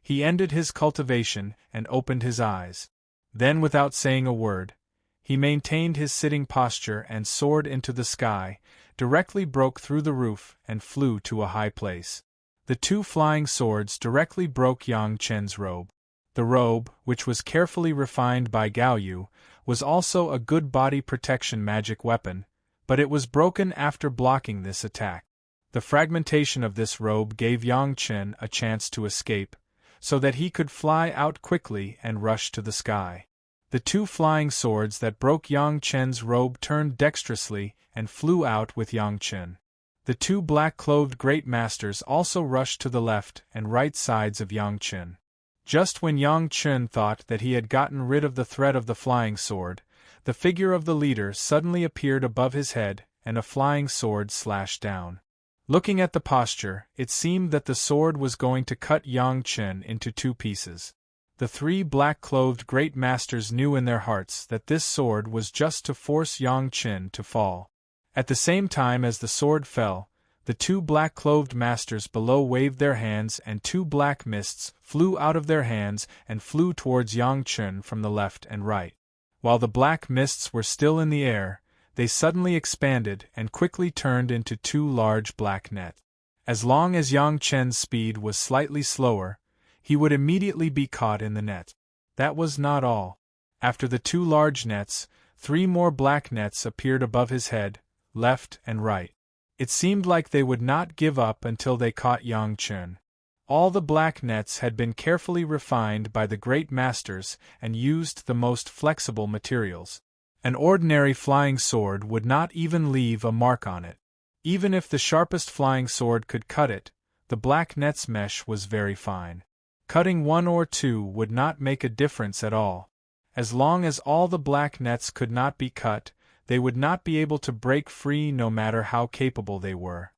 he ended his cultivation and opened his eyes. Then, without saying a word, he maintained his sitting posture and soared into the sky, directly broke through the roof and flew to a high place. The two flying swords directly broke Yang Chen's robe. The robe, which was carefully refined by Gao Yu, was also a good body protection magic weapon, but it was broken after blocking this attack. The fragmentation of this robe gave Yang Chen a chance to escape, so that he could fly out quickly and rush to the sky. The two flying swords that broke Yang Chen's robe turned dexterously and flew out with Yang Chen. The two black-clothed great masters also rushed to the left and right sides of Yang Chen. Just when Yang Chen thought that he had gotten rid of the threat of the flying sword, the figure of the leader suddenly appeared above his head, and a flying sword slashed down. Looking at the posture, it seemed that the sword was going to cut Yang Chen into two pieces. The three black-clothed great masters knew in their hearts that this sword was just to force Yang Chen to fall. At the same time as the sword fell, the two black-clothed masters below waved their hands and two black mists flew out of their hands and flew towards Yang Chen from the left and right. While the black mists were still in the air, they suddenly expanded and quickly turned into two large black nets. As long as Yang Chen's speed was slightly slower, he would immediately be caught in the net. That was not all. After the two large nets, three more black nets appeared above his head, left and right. It seemed like they would not give up until they caught Yang Chen. All the black nets had been carefully refined by the great masters and used the most flexible materials. An ordinary flying sword would not even leave a mark on it. Even if the sharpest flying sword could cut it, the black net's mesh was very fine. Cutting one or two would not make a difference at all. As long as all the black nets could not be cut, they would not be able to break free no matter how capable they were.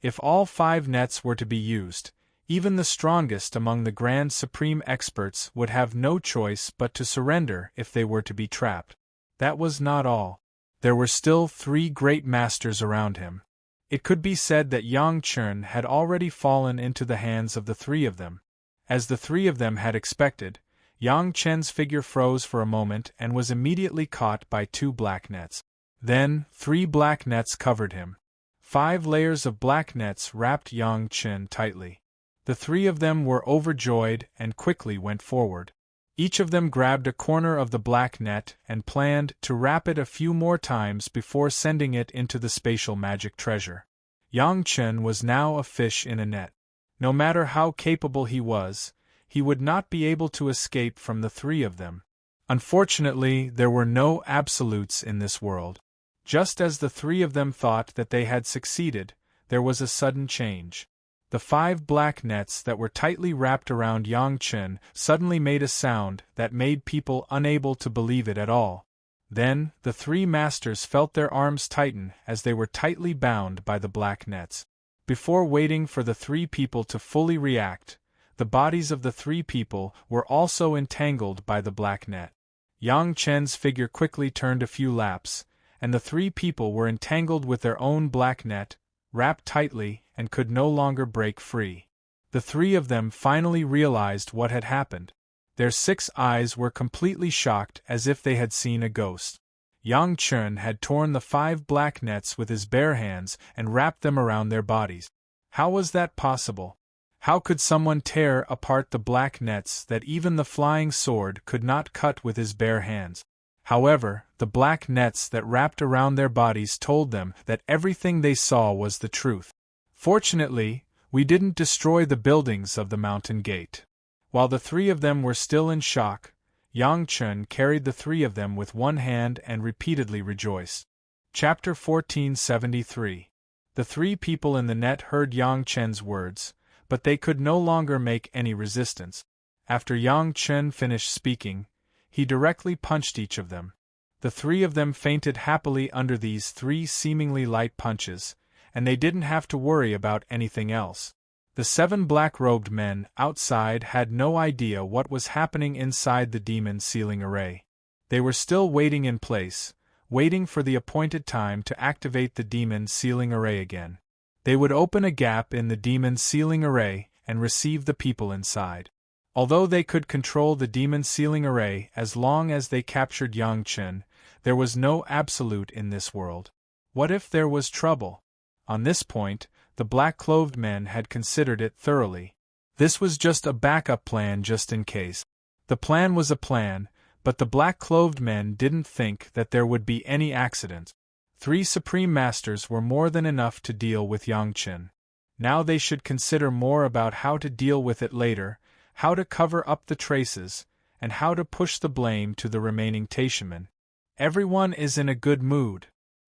If all 5 nets were to be used, even the strongest among the Grand Supreme Experts would have no choice but to surrender if they were to be trapped. That was not all. There were still 3 great masters around him. It could be said that Yang Chen had already fallen into the hands of the 3 of them. As the 3 of them had expected, Yang Chen's figure froze for a moment and was immediately caught by 2 black nets. Then, 3 black nets covered him. 5 layers of black nets wrapped Yang Chen tightly. The 3 of them were overjoyed and quickly went forward. Each of them grabbed a corner of the black net and planned to wrap it a few more times before sending it into the spatial magic treasure. Yang Chen was now a fish in a net. No matter how capable he was, he would not be able to escape from the 3 of them. Unfortunately, there were no absolutes in this world. Just as the 3 of them thought that they had succeeded, there was a sudden change. The 5 black nets that were tightly wrapped around Yang Chen suddenly made a sound that made people unable to believe it at all. Then, the 3 masters felt their arms tighten as they were tightly bound by the black nets. Before waiting for the 3 people to fully react, the bodies of the 3 people were also entangled by the black net. Yang Chen's figure quickly turned a few laps, and the 3 people were entangled with their own black net, wrapped tightly, and could no longer break free. The 3 of them finally realized what had happened. Their 6 eyes were completely shocked as if they had seen a ghost. Yang Chen had torn the 5 black nets with his bare hands and wrapped them around their bodies. How was that possible? How could someone tear apart the black nets that even the flying sword could not cut with his bare hands? However, the black nets that wrapped around their bodies told them that everything they saw was the truth. Fortunately, we didn't destroy the buildings of the mountain gate. While the 3 of them were still in shock, Yang Chen carried the 3 of them with one hand and repeatedly rejoiced. Chapter 1473. The 3 people in the net heard Yang Chen's words, but they could no longer make any resistance. After Yang Chen finished speaking, he directly punched each of them. The 3 of them fainted happily under these 3 seemingly light punches, and they didn't have to worry about anything else. The 7 black-robed men outside had no idea what was happening inside the demon sealing array. They were still waiting in place, waiting for the appointed time to activate the demon sealing array again. They would open a gap in the demon sealing array and receive the people inside. Although they could control the demon sealing array as long as they captured Yang Chen, there was no absolute in this world. What if there was trouble? On this point, the black-clothed men had considered it thoroughly. This was just a backup plan just in case. The plan was a plan, but the black-clothed men didn't think that there would be any accident. 3 Supreme Masters were more than enough to deal with Yang Chen. Now they should consider more about how to deal with it later, how to cover up the traces, and how to push the blame to the remaining Taishamen. Everyone is in a good mood.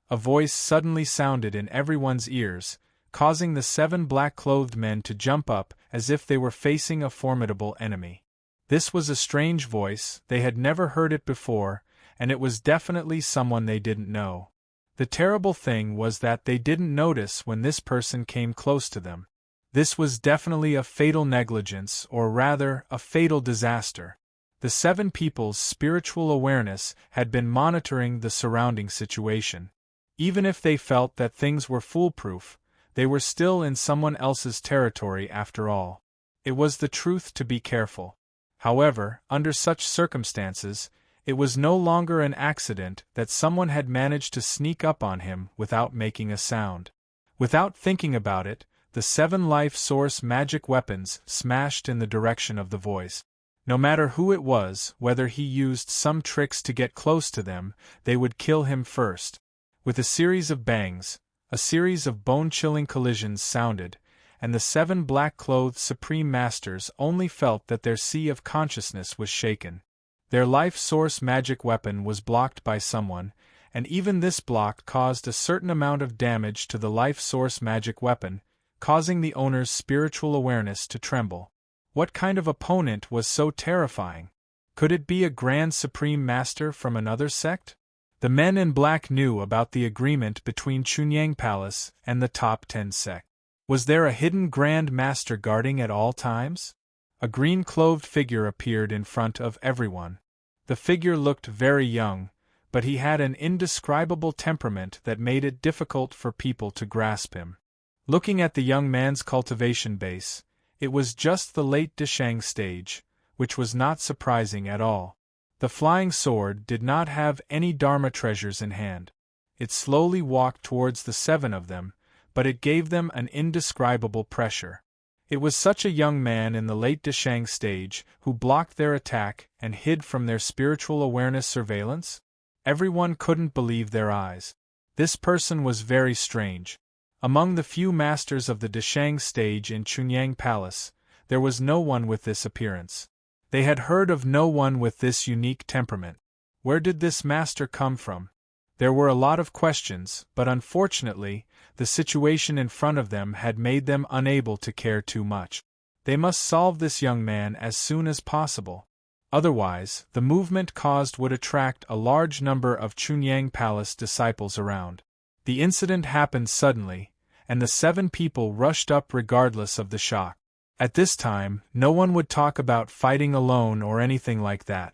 A voice suddenly sounded in everyone's ears, causing the 7 black-clothed men to jump up as if they were facing a formidable enemy. This was a strange voice, they had never heard it before, and it was definitely someone they didn't know. The terrible thing was that they didn't notice when this person came close to them. This was definitely a fatal negligence, or rather, a fatal disaster. The 7 people's spiritual awareness had been monitoring the surrounding situation. Even if they felt that things were foolproof, they were still in someone else's territory after all. It was the truth to be careful. However, under such circumstances, it was no longer an accident that someone had managed to sneak up on him without making a sound. Without thinking about it, the 7 life source magic weapons smashed in the direction of the voice. No matter who it was, whether he used some tricks to get close to them, they would kill him first. With a series of bangs, a series of bone-chilling collisions sounded, and the 7 black-clothed Supreme Masters only felt that their sea of consciousness was shaken. Their life source magic weapon was blocked by someone, and even this block caused a certain amount of damage to the life source magic weapon, causing the owner's spiritual awareness to tremble. What kind of opponent was so terrifying? Could it be a Grand Supreme Master from another sect? The men in black knew about the agreement between Chunyang Palace and the top 10 sect. Was there a hidden Grand Master guarding at all times? A green-clothed figure appeared in front of everyone. The figure looked very young, but he had an indescribable temperament that made it difficult for people to grasp him. Looking at the young man's cultivation base, it was just the late Deshang stage, which was not surprising at all. The flying sword did not have any Dharma treasures in hand. It slowly walked towards the 7 of them, but it gave them an indescribable pressure. It was such a young man in the late Deshang stage who blocked their attack and hid from their spiritual awareness surveillance? Everyone couldn't believe their eyes. This person was very strange. Among the few masters of the Deshang stage in Chunyang Palace, there was no one with this appearance. They had heard of no one with this unique temperament. Where did this master come from? There were a lot of questions, but unfortunately, the situation in front of them had made them unable to care too much. They must solve this young man as soon as possible. Otherwise, the movement caused would attract a large number of Chunyang Palace disciples around. The incident happened suddenly, and the 7 people rushed up regardless of the shock. At this time, no one would talk about fighting alone or anything like that.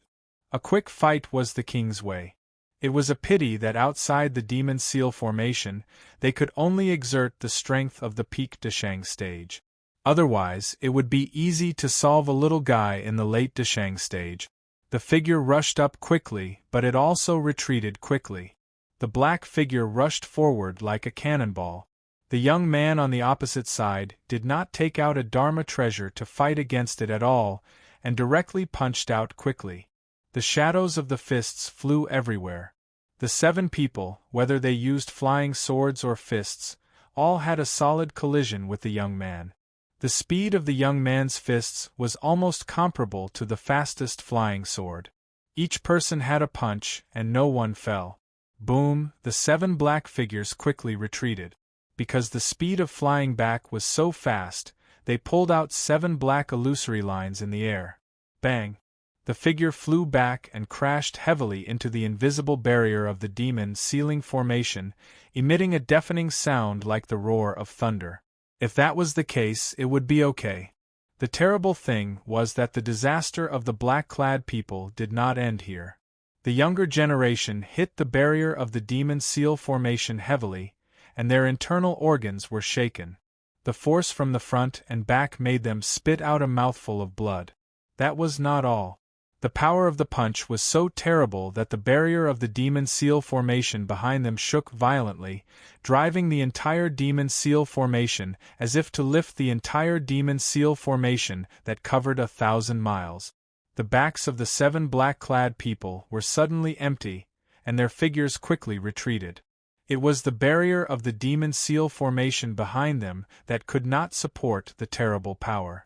A quick fight was the king's way. It was a pity that outside the Demon Seal formation, they could only exert the strength of the peak Deshang stage. Otherwise, it would be easy to solve a little guy in the late Deshang stage. The figure rushed up quickly, but it also retreated quickly. The black figure rushed forward like a cannonball. The young man on the opposite side did not take out a Dharma treasure to fight against it at all, and directly punched out quickly. The shadows of the fists flew everywhere. The 7 people, whether they used flying swords or fists, all had a solid collision with the young man. The speed of the young man's fists was almost comparable to the fastest flying sword. Each person had a punch, and no one fell. Boom! The 7 black figures quickly retreated. Because the speed of flying back was so fast, they pulled out 7 black illusory lines in the air. Bang! The figure flew back and crashed heavily into the invisible barrier of the demon sealing formation, emitting a deafening sound like the roar of thunder. If that was the case, it would be okay. The terrible thing was that the disaster of the black-clad people did not end here. The younger generation hit the barrier of the demon seal formation heavily, and their internal organs were shaken. The force from the front and back made them spit out a mouthful of blood. That was not all. The power of the punch was so terrible that the barrier of the demon seal formation behind them shook violently, driving the entire demon seal formation as if to lift the entire demon seal formation that covered 1,000 miles. The backs of the 7 black-clad people were suddenly empty, and their figures quickly retreated. It was the barrier of the demon seal formation behind them that could not support the terrible power.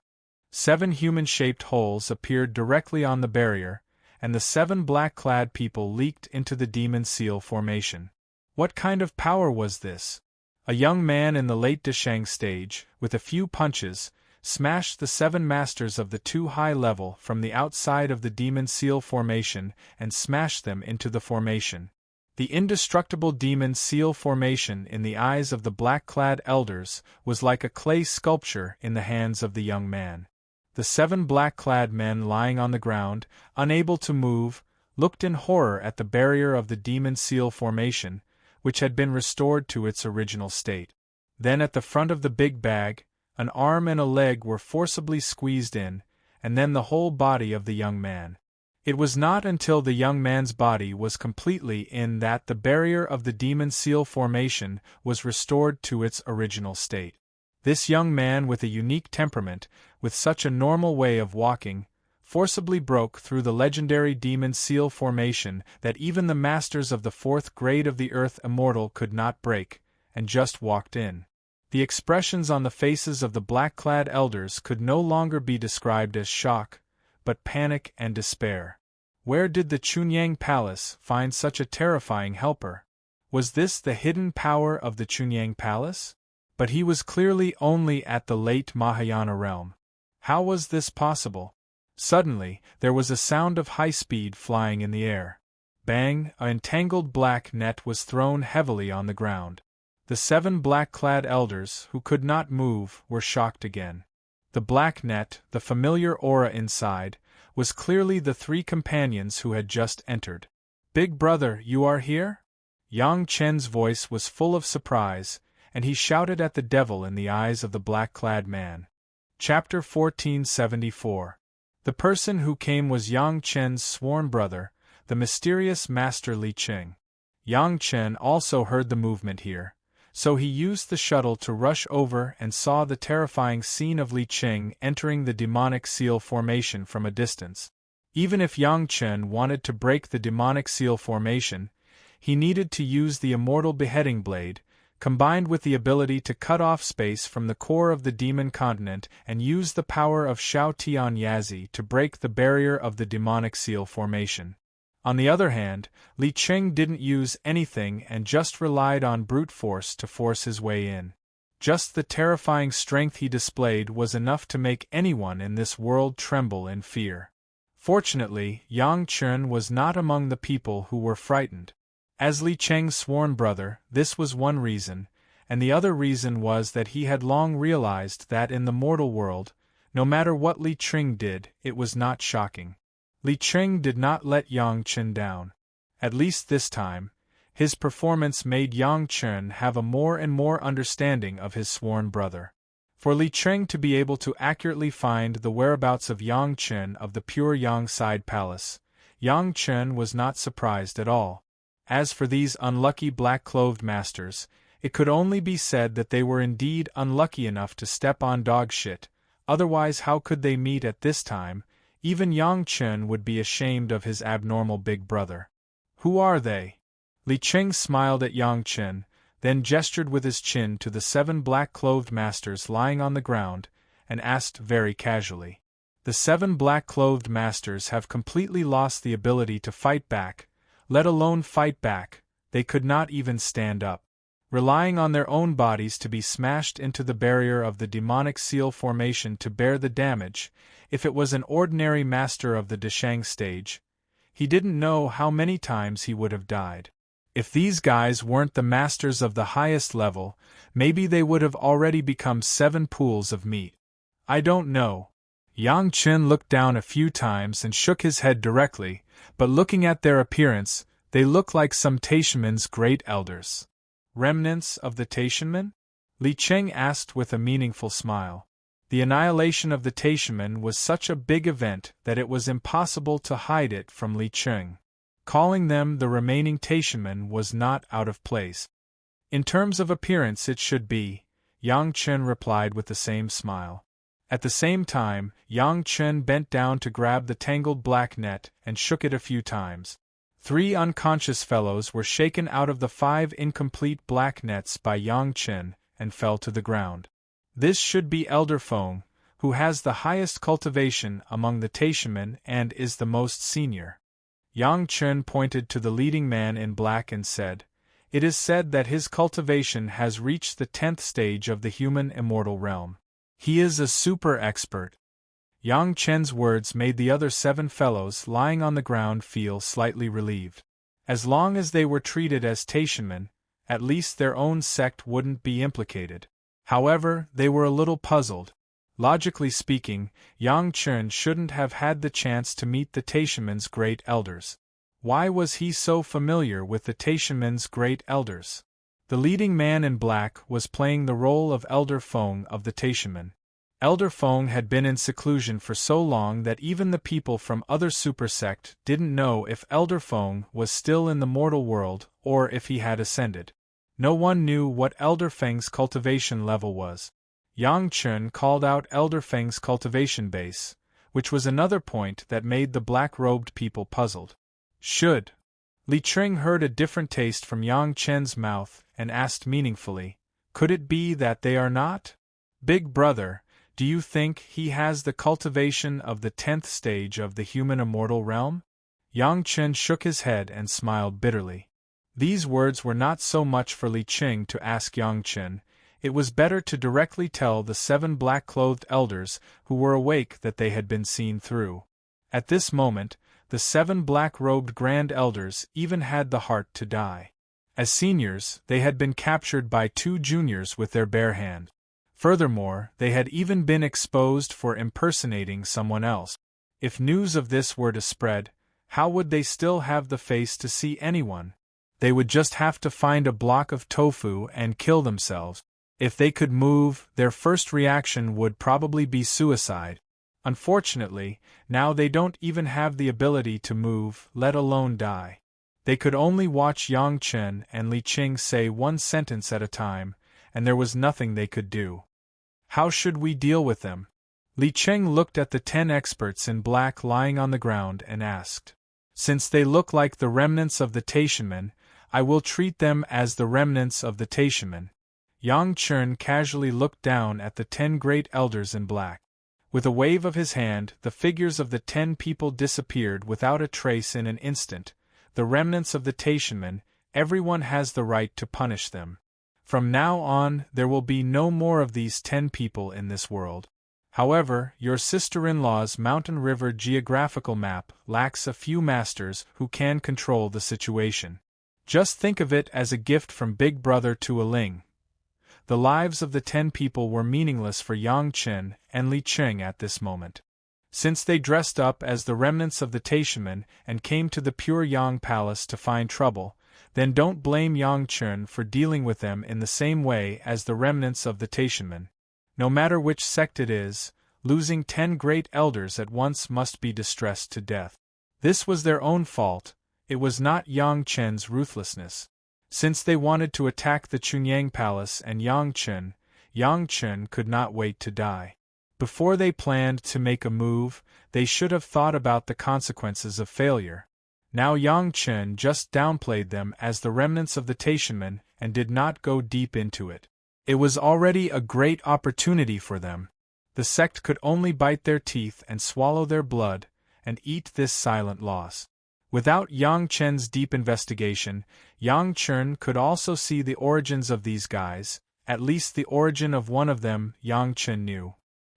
7 human-shaped holes appeared directly on the barrier, and the 7 black-clad people leaked into the demon seal formation. What kind of power was this? A young man in the late Deshang stage, with a few punches, smashed the 7 masters of the 2 high level from the outside of the demon seal formation and smashed them into the formation. The indestructible demon seal formation in the eyes of the black-clad elders was like a clay sculpture in the hands of the young man. The 7 black-clad men lying on the ground, unable to move, looked in horror at the barrier of the demon seal formation, which had been restored to its original state. Then at the front of the big bag, an arm and a leg were forcibly squeezed in, and then the whole body of the young man. It was not until the young man's body was completely in that the barrier of the demon seal formation was restored to its original state. This young man with a unique temperament, with such a normal way of walking, forcibly broke through the legendary demon seal formation that even the masters of the 4th grade of the Earth Immortal could not break, and just walked in. The expressions on the faces of the black-clad elders could no longer be described as shock, but panic and despair. Where did the Chunyang Palace find such a terrifying helper? Was this the hidden power of the Chunyang Palace? But he was clearly only at the late Mahayana realm. How was this possible? Suddenly, there was a sound of high speed flying in the air. Bang! An entangled black net was thrown heavily on the ground. The 7 black-clad elders, who could not move, were shocked again. The black net, the familiar aura inside, was clearly the 3 companions who had just entered. "Big brother, you are here?" Yang Chen's voice was full of surprise, and he shouted at the devil in the eyes of the black-clad man. Chapter 1474. The person who came was Yang Chen's sworn brother, the mysterious Master Li Qing. Yang Chen also heard the movement here, so he used the shuttle to rush over and saw the terrifying scene of Li Qing entering the demonic seal formation from a distance. Even if Yang Chen wanted to break the demonic seal formation, he needed to use the immortal beheading blade, combined with the ability to cut off space from the core of the demon continent and use the power of Shao Tian Yazi to break the barrier of the demonic seal formation. On the other hand, Li Qing didn't use anything and just relied on brute force to force his way in. Just the terrifying strength he displayed was enough to make anyone in this world tremble in fear. Fortunately, Yang Chen was not among the people who were frightened. As Li Qing's sworn brother, this was one reason, and the other reason was that he had long realized that in the mortal world, no matter what Li Qing did, it was not shocking. Li Qing did not let Yang Chen down. At least this time, his performance made Yang Chen have a more and more understanding of his sworn brother. For Li Qing to be able to accurately find the whereabouts of Yang Chen of the pure Yang Side Palace, Yang Chen was not surprised at all. As for these unlucky black-clothed masters, it could only be said that they were indeed unlucky enough to step on dog shit, otherwise how could they meet at this time? Even Yang Chen would be ashamed of his abnormal big brother. Who are they? Li Qing smiled at Yang Chen, then gestured with his chin to the 7 black-clothed masters lying on the ground, and asked very casually. The 7 black-clothed masters have completely lost the ability to fight back, let alone fight back, they could not even stand up. Relying on their own bodies to be smashed into the barrier of the demonic seal formation to bear the damage, if it was an ordinary master of the Deshang stage, he didn't know how many times he would have died. If these guys weren't the masters of the highest level, maybe they would have already become 7 pools of meat. I don't know. Yang Chen looked down a few times and shook his head directly, but looking at their appearance, they look like some Taishanmen's great elders. Remnants of the Taishanmen? Li Qing asked with a meaningful smile. The annihilation of the Taishanmen was such a big event that it was impossible to hide it from Li Qing. Calling them the remaining Taishanmen was not out of place. In terms of appearance it should be, Yang Chen replied with the same smile. At the same time, Yang Chen bent down to grab the tangled black net and shook it a few times. 3 unconscious fellows were shaken out of the 5 incomplete black nets by Yang Chen and fell to the ground. This should be Elder Feng, who has the highest cultivation among the Taishanmen and is the most senior. Yang Chen pointed to the leading man in black and said, "It is said that his cultivation has reached the 10th stage of the human immortal realm. He is a super expert." Yang Chen's words made the other 7 fellows lying on the ground feel slightly relieved. As long as they were treated as Taishanmen, at least their own sect wouldn't be implicated. However, they were a little puzzled. Logically speaking, Yang Chen shouldn't have had the chance to meet the Taishanmen's great elders. Why was he so familiar with the Taishanmen's great elders? The leading man in black was playing the role of Elder Feng of the Taishanmen. Elder Feng had been in seclusion for so long that even the people from other supersect didn't know if Elder Feng was still in the mortal world or if he had ascended. No one knew what Elder Feng's cultivation level was. Yang Chen called out Elder Feng's cultivation base, which was another point that made the black-robed people puzzled. Should? Li Qing heard a different taste from Yang Chen's mouth and asked meaningfully, "Could it be that they are not? Big brother, do you think he has the cultivation of the 10th stage of the human immortal realm?" Yang Chen shook his head and smiled bitterly. These words were not so much for Li Qing to ask Yang Chen. It was better to directly tell the 7 black-clothed elders who were awake that they had been seen through. At this moment, the 7 black-robed grand elders even had the heart to die. As seniors, they had been captured by 2 juniors with their bare hand. Furthermore, they had even been exposed for impersonating someone else. If news of this were to spread, how would they still have the face to see anyone? They would just have to find a block of tofu and kill themselves. If they could move, their first reaction would probably be suicide. Unfortunately, now they don't even have the ability to move, let alone die. They could only watch Yang Chen and Li Qing say one sentence at a time, and there was nothing they could do. How should we deal with them? Li Qing looked at the 10 experts in black lying on the ground and asked. Since they look like the remnants of the Taishanmen, I will treat them as the remnants of the Taishanmen. Yang Chen casually looked down at the 10 great elders in black. With a wave of his hand, the figures of the 10 people disappeared without a trace in an instant. The remnants of the Taishanmen, everyone has the right to punish them. From now on, there will be no more of these 10 people in this world. However, your sister-in-law's Mountain River geographical map lacks a few masters who can control the situation. Just think of it as a gift from Big Brother to Ling. The lives of the 10 people were meaningless for Yang Chen and Li Qing at this moment. Since they dressed up as the remnants of the Taishanmen and came to the Pure Yang Palace to find trouble, then don't blame Yang Chen for dealing with them in the same way as the remnants of the Taishanmen. No matter which sect it is, losing 10 great elders at once must be distressed to death. This was their own fault, it was not Yang Chen's ruthlessness. Since they wanted to attack the Chunyang Palace and Yang Chen could not wait to die. Before they planned to make a move, they should have thought about the consequences of failure. Now Yang Chen just downplayed them as the remnants of the Taishanmen and did not go deep into it. It was already a great opportunity for them. The sect could only bite their teeth and swallow their blood, and eat this silent loss. Without Yang Chen's deep investigation, Yang Chen could also see the origins of these guys, at least the origin of one of them Yang Chen knew.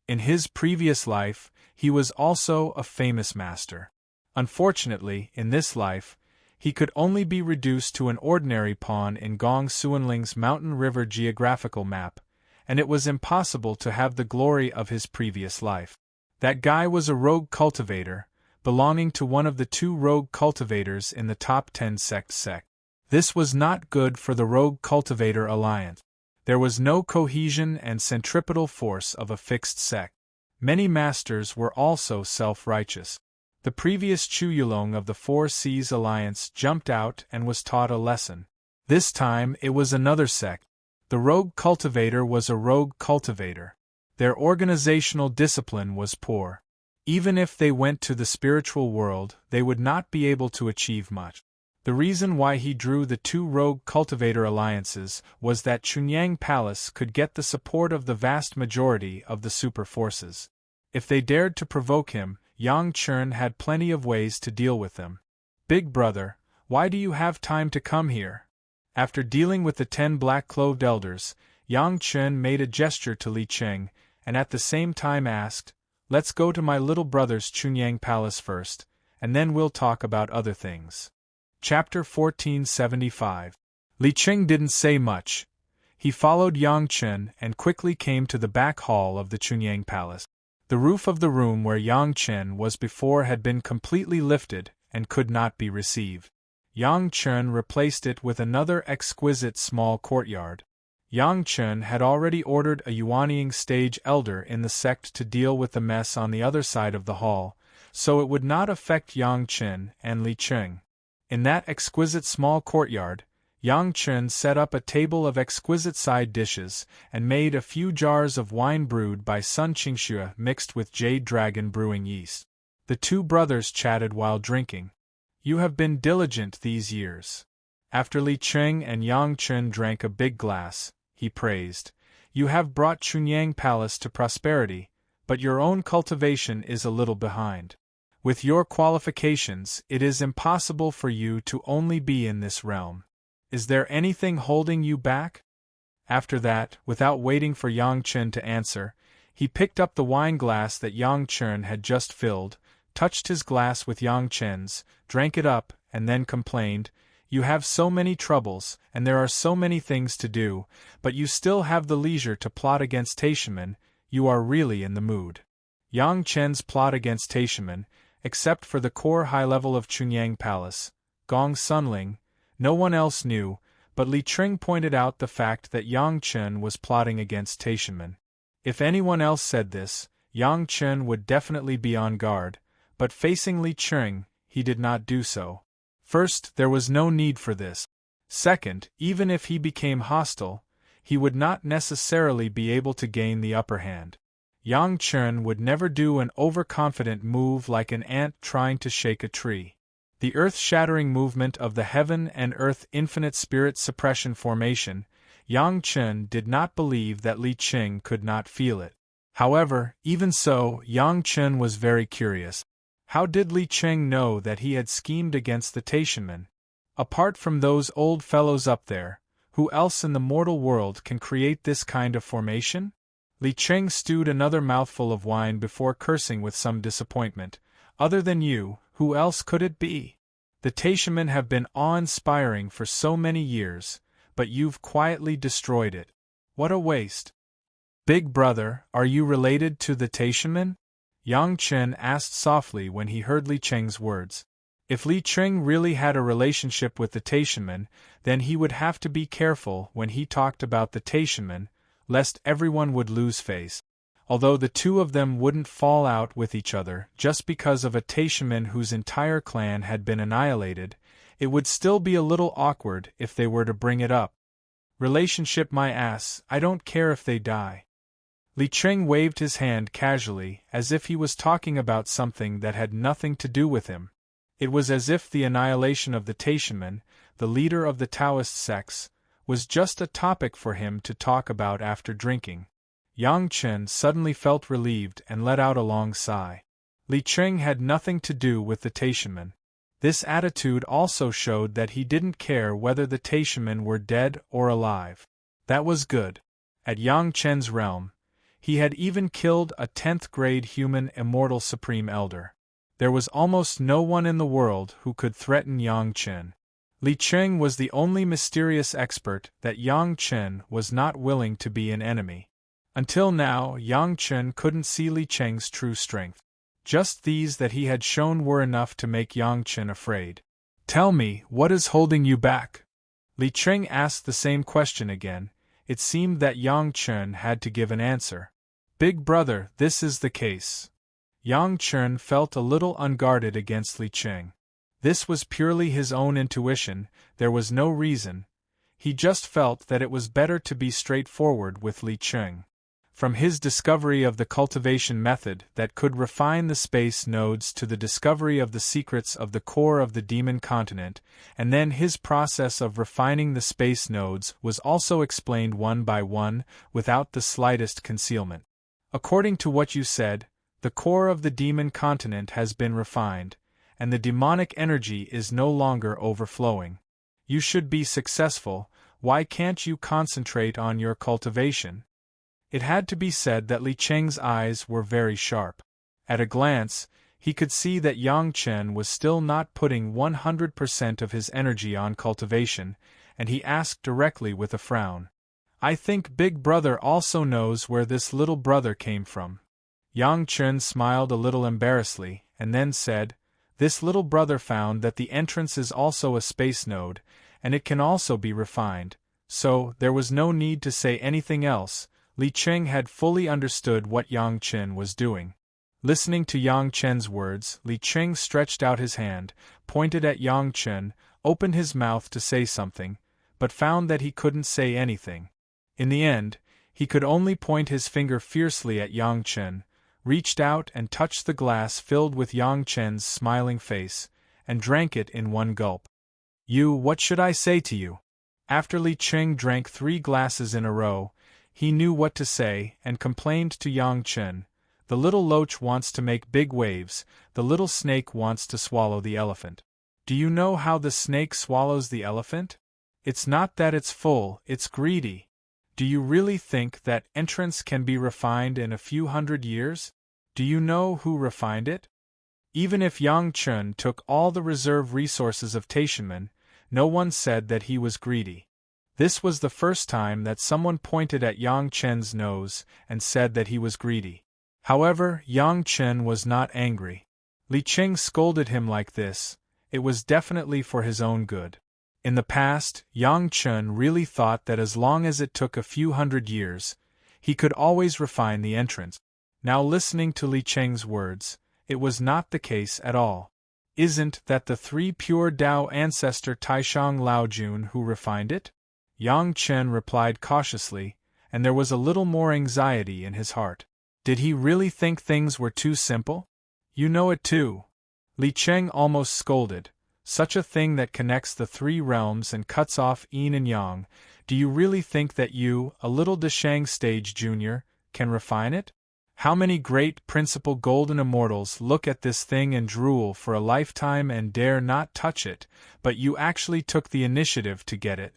In his previous life, he was also a famous master. Unfortunately, in this life, he could only be reduced to an ordinary pawn in Gong Suanling's Mountain River geographical map, and it was impossible to have the glory of his previous life. That guy was a rogue cultivator, belonging to one of the 2 rogue cultivators in the top 10 sect. This was not good for the Rogue Cultivator Alliance. There was no cohesion and centripetal force of a fixed sect. Many masters were also self-righteous. The previous Chu Yulong of the 4 Seas Alliance jumped out and was taught a lesson. This time it was another sect. The Rogue Cultivator was a rogue cultivator. Their organizational discipline was poor. Even if they went to the spiritual world, they would not be able to achieve much. The reason why he drew the 2 rogue cultivator alliances was that Chunyang Palace could get the support of the vast majority of the super forces. If they dared to provoke him, Yang Chen had plenty of ways to deal with them. Big Brother, why do you have time to come here? After dealing with the 10 black-clothed elders, Yang Chen made a gesture to Li Qing, and at the same time asked, "Let's go to my little brother's Chunyang Palace first, and then we'll talk about other things." Chapter 1475. Li Qing didn't say much. He followed Yang Chen and quickly came to the back hall of the Chunyang Palace. The roof of the room where Yang Chen was before had been completely lifted and could not be received. Yang Chen replaced it with another exquisite small courtyard. Yang Chen had already ordered a Yuanying stage elder in the sect to deal with the mess on the other side of the hall, so it would not affect Yang Chen and Li Qing. In that exquisite small courtyard, Yang Chen set up a table of exquisite side dishes and made a few jars of wine brewed by Sun Qingxue mixed with Jade Dragon brewing yeast. The 2 brothers chatted while drinking. "You have been diligent these years." After Li Qing and Yang Chen drank a big glass, he praised, "You have brought Chunyang Palace to prosperity, but your own cultivation is a little behind. With your qualifications, it is impossible for you to only be in this realm. Is there anything holding you back?" After that, without waiting for Yang Chen to answer, he picked up the wine glass that Yang Chen had just filled, touched his glass with Yang Chen's, drank it up, and then complained, "You have so many troubles, and there are so many things to do, but you still have the leisure to plot against Taishanmen. You are really in the mood." Yang Chen's plot against Taishanmen, except for the core high level of Chunyang Palace, Gong Sunling, no one else knew, but Li Qing pointed out the fact that Yang Chen was plotting against Taishanmen. If anyone else said this, Yang Chen would definitely be on guard, but facing Li Qing, he did not do so. First, there was no need for this. Second, even if he became hostile, he would not necessarily be able to gain the upper hand. Yang Chen would never do an overconfident move like an ant trying to shake a tree. The earth-shattering movement of the Heaven and Earth Infinite Spirit Suppression Formation, Yang Chen did not believe that Li Qing could not feel it. However, even so, Yang Chen was very curious. How did Li Qing know that he had schemed against the Taishanmen? Apart from those old fellows up there, who else in the mortal world can create this kind of formation? Li Qing stewed another mouthful of wine before cursing with some disappointment. Other than you, who else could it be? The Taishanmen have been awe-inspiring for so many years, but you've quietly destroyed it. What a waste. Big brother, are you related to the Taishanmen? Yang Chen asked softly when he heard Li Qing's words. If Li Qing really had a relationship with the Taishanmen, then he would have to be careful when he talked about the Taishanmen, lest everyone would lose face. Although the two of them wouldn't fall out with each other just because of a Taishanmen whose entire clan had been annihilated, it would still be a little awkward if they were to bring it up. Relationship my ass, I don't care if they die. Li Qing waved his hand casually, as if he was talking about something that had nothing to do with him. It was as if the annihilation of the Taishanmen, the leader of the Taoist sects, was just a topic for him to talk about after drinking. Yang Chen suddenly felt relieved and let out a long sigh. Li Qing had nothing to do with the Taishanmen. This attitude also showed that he didn't care whether the Taishanmen were dead or alive. That was good. At Yang Chen's realm, he had even killed a 10th-grade human Immortal Supreme Elder. There was almost no one in the world who could threaten Yang Chen. Li Qing was the only mysterious expert that Yang Chen was not willing to be an enemy. Until now, Yang Chen couldn't see Li Qing's true strength. Just these that he had shown were enough to make Yang Chen afraid. Tell me, what is holding you back? Li Qing asked the same question again. It seemed that Yang Chen had to give an answer. Big brother, this is the case. Yang Chen felt a little unguarded against Li Qing. This was purely his own intuition, there was no reason. He just felt that it was better to be straightforward with Li Qing. From his discovery of the cultivation method that could refine the space nodes to the discovery of the secrets of the core of the demon continent, and then his process of refining the space nodes was also explained one by one, without the slightest concealment. According to what you said, the core of the demon continent has been refined, and the demonic energy is no longer overflowing. You should be successful, why can't you concentrate on your cultivation? It had to be said that Li Qing's eyes were very sharp. At a glance, he could see that Yang Chen was still not putting 100% of his energy on cultivation, and he asked directly with a frown. I think Big Brother also knows where this little brother came from. Yang Chen smiled a little embarrassedly, and then said, This little brother found that the entrance is also a space node, and it can also be refined, so there was no need to say anything else. Li Qing had fully understood what Yang Chen was doing. Listening to Yang Chen's words, Li Qing stretched out his hand, pointed at Yang Chen, opened his mouth to say something, but found that he couldn't say anything. In the end, he could only point his finger fiercely at Yang Chen, reached out and touched the glass filled with Yang Chen's smiling face, and drank it in one gulp. What should I say to you? After Li Qing drank 3 glasses in a row, he knew what to say and complained to Yang Chen. The little loach wants to make big waves, the little snake wants to swallow the elephant. Do you know how the snake swallows the elephant? It's not that it's full, it's greedy. Do you really think that entrance can be refined in a few hundred years? Do you know who refined it? Even if Yang Chen took all the reserve resources of Taishanmen, no one said that he was greedy. This was the first time that someone pointed at Yang Chen's nose and said that he was greedy. However, Yang Chen was not angry. Li Qing scolded him like this. It was definitely for his own good. In the past, Yang Chen really thought that as long as it took a few hundred years, he could always refine the entrance. Now listening to Li Qing's words, it was not the case at all. Isn't that the 3 pure Tao ancestor Taishang Laojun who refined it? Yang Chen replied cautiously, and there was a little more anxiety in his heart. Did he really think things were too simple? You know it too. Li Cheng almost scolded. Such a thing that connects the 3 realms and cuts off yin and yang. Do you really think that you, a little Deshang stage junior, can refine it? How many great principal golden immortals look at this thing and drool for a lifetime and dare not touch it, but you actually took the initiative to get it.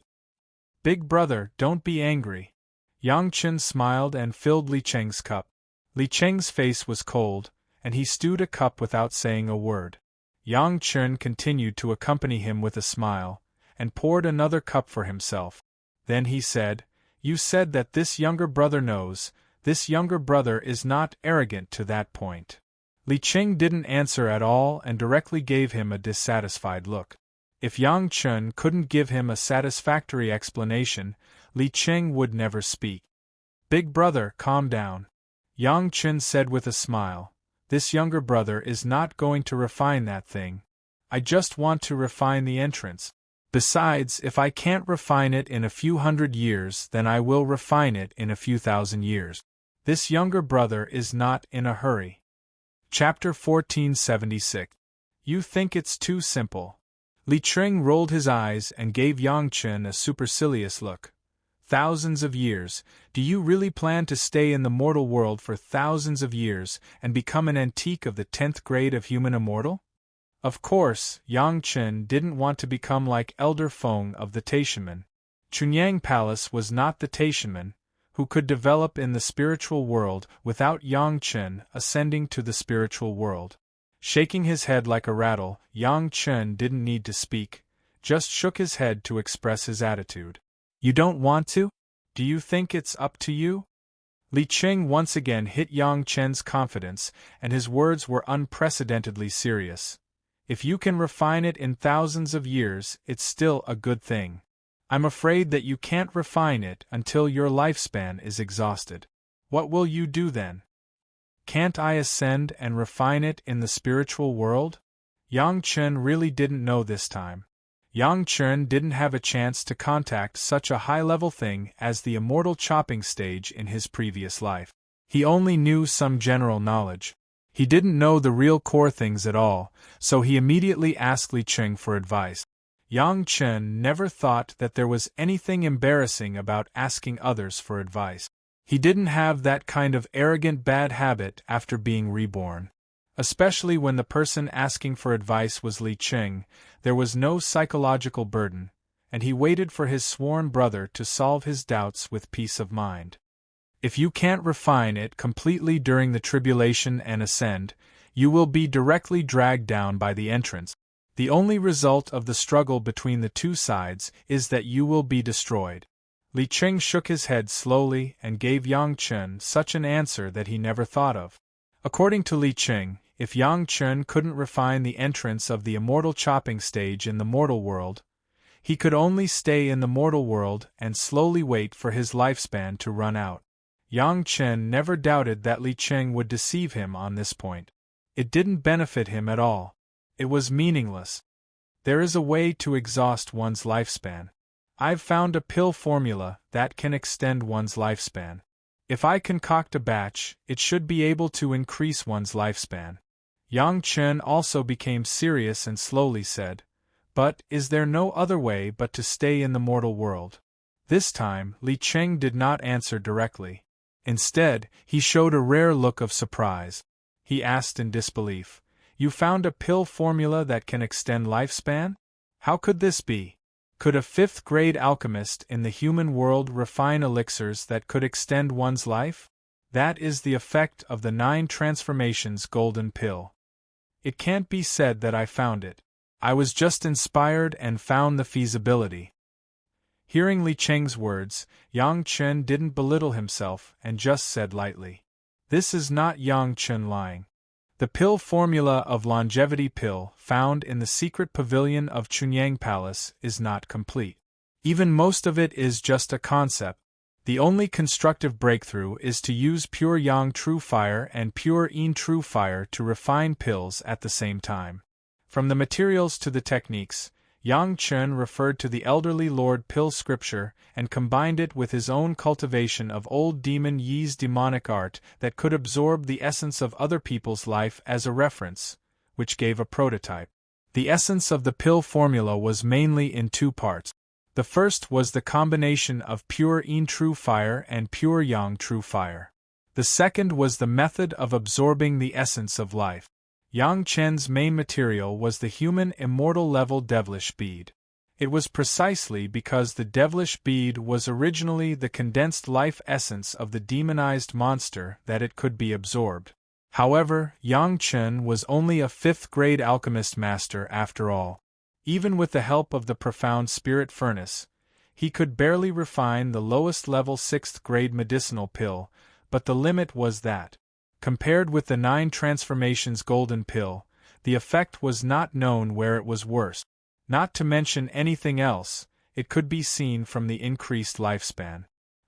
Big brother, don't be angry. Yang Chen smiled and filled Li Cheng's cup. Li Cheng's face was cold, and he stewed a cup without saying a word. Yang Chen continued to accompany him with a smile, and poured another cup for himself. Then he said, "You said that this younger brother knows. This younger brother is not arrogant to that point." Li Cheng didn't answer at all and directly gave him a dissatisfied look. If Yang Chen couldn't give him a satisfactory explanation, Li Cheng would never speak. "Big brother, calm down," Yang Chen said with a smile. "This younger brother is not going to refine that thing. I just want to refine the entrance. Besides, if I can't refine it in a few hundred years, then I will refine it in a few thousand years. This younger brother is not in a hurry." Chapter 1476. You think it's too simple. Li Cheng rolled his eyes and gave Yang Chen a supercilious look. Thousands of years, do you really plan to stay in the mortal world for thousands of years and become an antique of the 10th grade of human immortal? Of course, Yang Chen didn't want to become like Elder Feng of the Taishanmen. Chunyang Palace was not the Taishanmen, who could develop in the spiritual world without Yang Chen ascending to the spiritual world. Shaking his head like a rattle, Yang Chen didn't need to speak, just shook his head to express his attitude. You don't want to? Do you think it's up to you? Li Cheng once again hit Yang Chen's confidence, and his words were unprecedentedly serious. If you can refine it in thousands of years, it's still a good thing. I'm afraid that you can't refine it until your lifespan is exhausted. What will you do then? Can't I ascend and refine it in the spiritual world? Yang Chen really didn't know this time. Yang Chen didn't have a chance to contact such a high-level thing as the immortal chopping stage in his previous life. He only knew some general knowledge. He didn't know the real core things at all, so he immediately asked Li Cheng for advice. Yang Chen never thought that there was anything embarrassing about asking others for advice. He didn't have that kind of arrogant bad habit after being reborn. Especially when the person asking for advice was Li Cheng, there was no psychological burden, and he waited for his sworn brother to solve his doubts with peace of mind. If you can't refine it completely during the tribulation and ascend, you will be directly dragged down by the entrance. The only result of the struggle between the two sides is that you will be destroyed. Li Cheng shook his head slowly and gave Yang Chen such an answer that he never thought of. According to Li Cheng, if Yang Chen couldn't refine the entrance of the immortal chopping stage in the mortal world, he could only stay in the mortal world and slowly wait for his lifespan to run out. Yang Chen never doubted that Li Cheng would deceive him on this point. It didn't benefit him at all. It was meaningless. There is a way to exhaust one's lifespan. I've found a pill formula that can extend one's lifespan. If I concoct a batch, it should be able to increase one's lifespan. Yang Chen also became serious and slowly said, "But is there no other way but to stay in the mortal world?" This time, Li Cheng did not answer directly. Instead, he showed a rare look of surprise. He asked in disbelief, "You found a pill formula that can extend lifespan? How could this be? Could a 5th-grade alchemist in the human world refine elixirs that could extend one's life? That is the effect of the 9 transformations golden pill. It can't be said that I found it. I was just inspired and found the feasibility." Hearing Li Cheng's words, Yang Chen didn't belittle himself and just said lightly, "This is not Yang Chen lying. The pill formula of longevity pill found in the secret pavilion of Chunyang Palace is not complete. Even most of it is just a concept. The only constructive breakthrough is to use pure Yang true fire and pure Yin true fire to refine pills at the same time. From the materials to the techniques, Yang Chen referred to the elderly Lord Pill's scripture and combined it with his own cultivation of old demon Yi's demonic art that could absorb the essence of other people's life as a reference, which gave a prototype. The essence of the pill formula was mainly in two parts. The first was the combination of pure Yin true fire and pure Yang true fire. The second was the method of absorbing the essence of life. Yang Chen's main material was the human immortal level devilish bead. It was precisely because the devilish bead was originally the condensed life essence of the demonized monster that it could be absorbed. However, Yang Chen was only a 5th-grade alchemist master after all. Even with the help of the profound spirit furnace, he could barely refine the lowest level 6th-grade medicinal pill, but the limit was that. Compared with the 9 transformations golden pill, the effect was not known where it was worse. Not to mention anything else, it could be seen from the increased lifespan.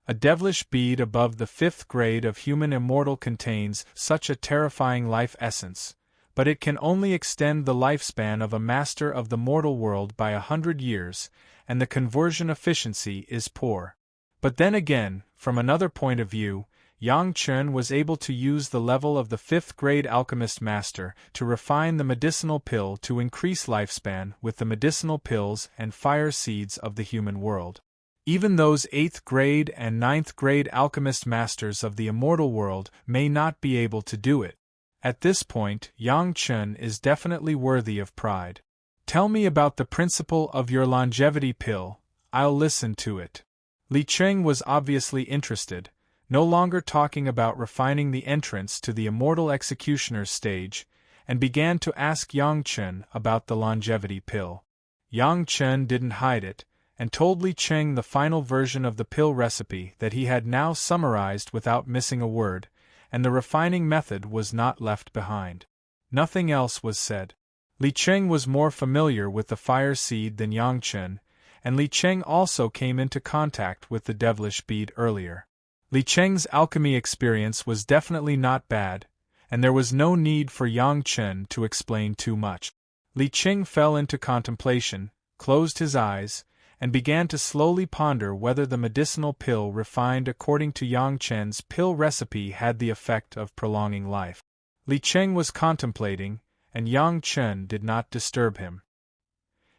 A devilish bead above the 5th grade of human immortal contains such a terrifying life essence, but it can only extend the lifespan of a master of the mortal world by 100 years, and the conversion efficiency is poor. But then again, from another point of view, Yang Chen was able to use the level of the 5th-grade alchemist master to refine the medicinal pill to increase lifespan with the medicinal pills and fire seeds of the human world. Even those 8th-grade and 9th-grade alchemist masters of the immortal world may not be able to do it. At this point, Yang Chen is definitely worthy of pride. Tell me about the principle of your longevity pill, I'll listen to it. Li Cheng was obviously interested, no longer talking about refining the entrance to the immortal executioner's stage, and began to ask Yang Chen about the longevity pill. Yang Chen didn't hide it, and told Li Cheng the final version of the pill recipe that he had now summarized without missing a word, and the refining method was not left behind. Nothing else was said. Li Cheng was more familiar with the fire seed than Yang Chen, and Li Cheng also came into contact with the devilish bead earlier. Li Cheng's alchemy experience was definitely not bad, and there was no need for Yang Chen to explain too much. Li Cheng fell into contemplation, closed his eyes, and began to slowly ponder whether the medicinal pill refined according to Yang Chen's pill recipe had the effect of prolonging life. Li Cheng was contemplating, and Yang Chen did not disturb him.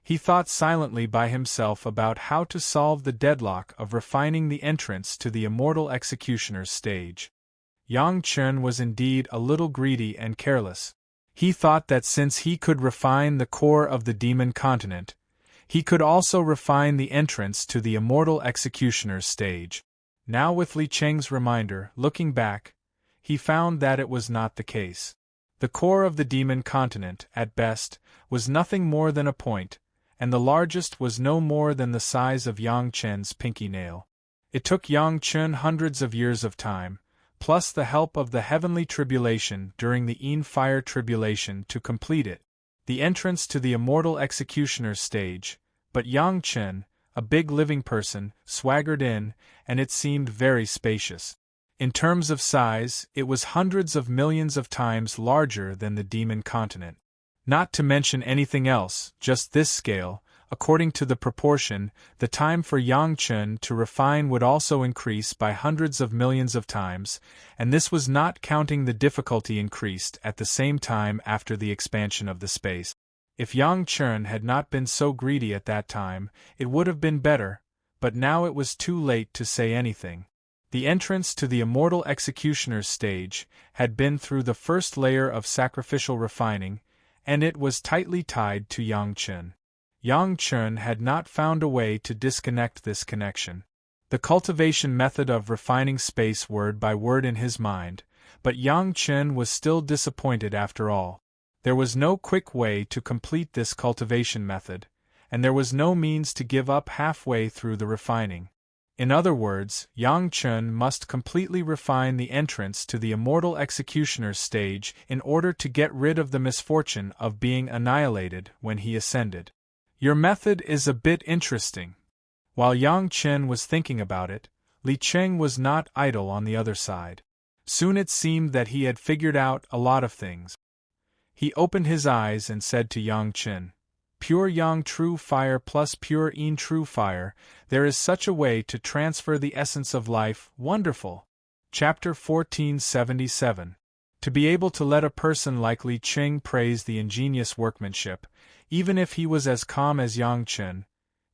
He thought silently by himself about how to solve the deadlock of refining the entrance to the immortal executioner's stage. Yang Chen was indeed a little greedy and careless. He thought that since he could refine the core of the demon continent, he could also refine the entrance to the immortal executioner's stage. Now with Li Cheng's reminder, looking back, he found that it was not the case. The core of the demon continent, at best, was nothing more than a point, and the largest was no more than the size of Yang Chen's pinky nail. It took Yang Chen hundreds of years of time, plus the help of the heavenly tribulation during the Yin fire tribulation to complete it, the entrance to the immortal executioner's stage, but Yang Chen, a big living person, swaggered in, and it seemed very spacious. In terms of size, it was hundreds of millions of times larger than the demon continent. Not to mention anything else, just this scale, according to the proportion, the time for Yang Chen to refine would also increase by hundreds of millions of times, and this was not counting the difficulty increased at the same time after the expansion of the space. If Yang Chen had not been so greedy at that time, it would have been better, but now it was too late to say anything. The entrance to the immortal executioner's stage had been through the first layer of sacrificial refining, and it was tightly tied to Yang Chen. Yang Chen had not found a way to disconnect this connection. The cultivation method of refining space word by word in his mind, but Yang Chen was still disappointed after all. There was no quick way to complete this cultivation method, and there was no means to give up halfway through the refining. In other words, Yang Chen must completely refine the entrance to the immortal executioner's stage in order to get rid of the misfortune of being annihilated when he ascended. Your method is a bit interesting. While Yang Chen was thinking about it, Li Cheng was not idle on the other side. Soon it seemed that he had figured out a lot of things. He opened his eyes and said to Yang Chen, "Pure Yang true fire plus pure Yin true fire, there is such a way to transfer the essence of life, wonderful." Chapter 1477. To be able to let a person like Li Qing praise the ingenious workmanship, even if he was as calm as Yang Chen,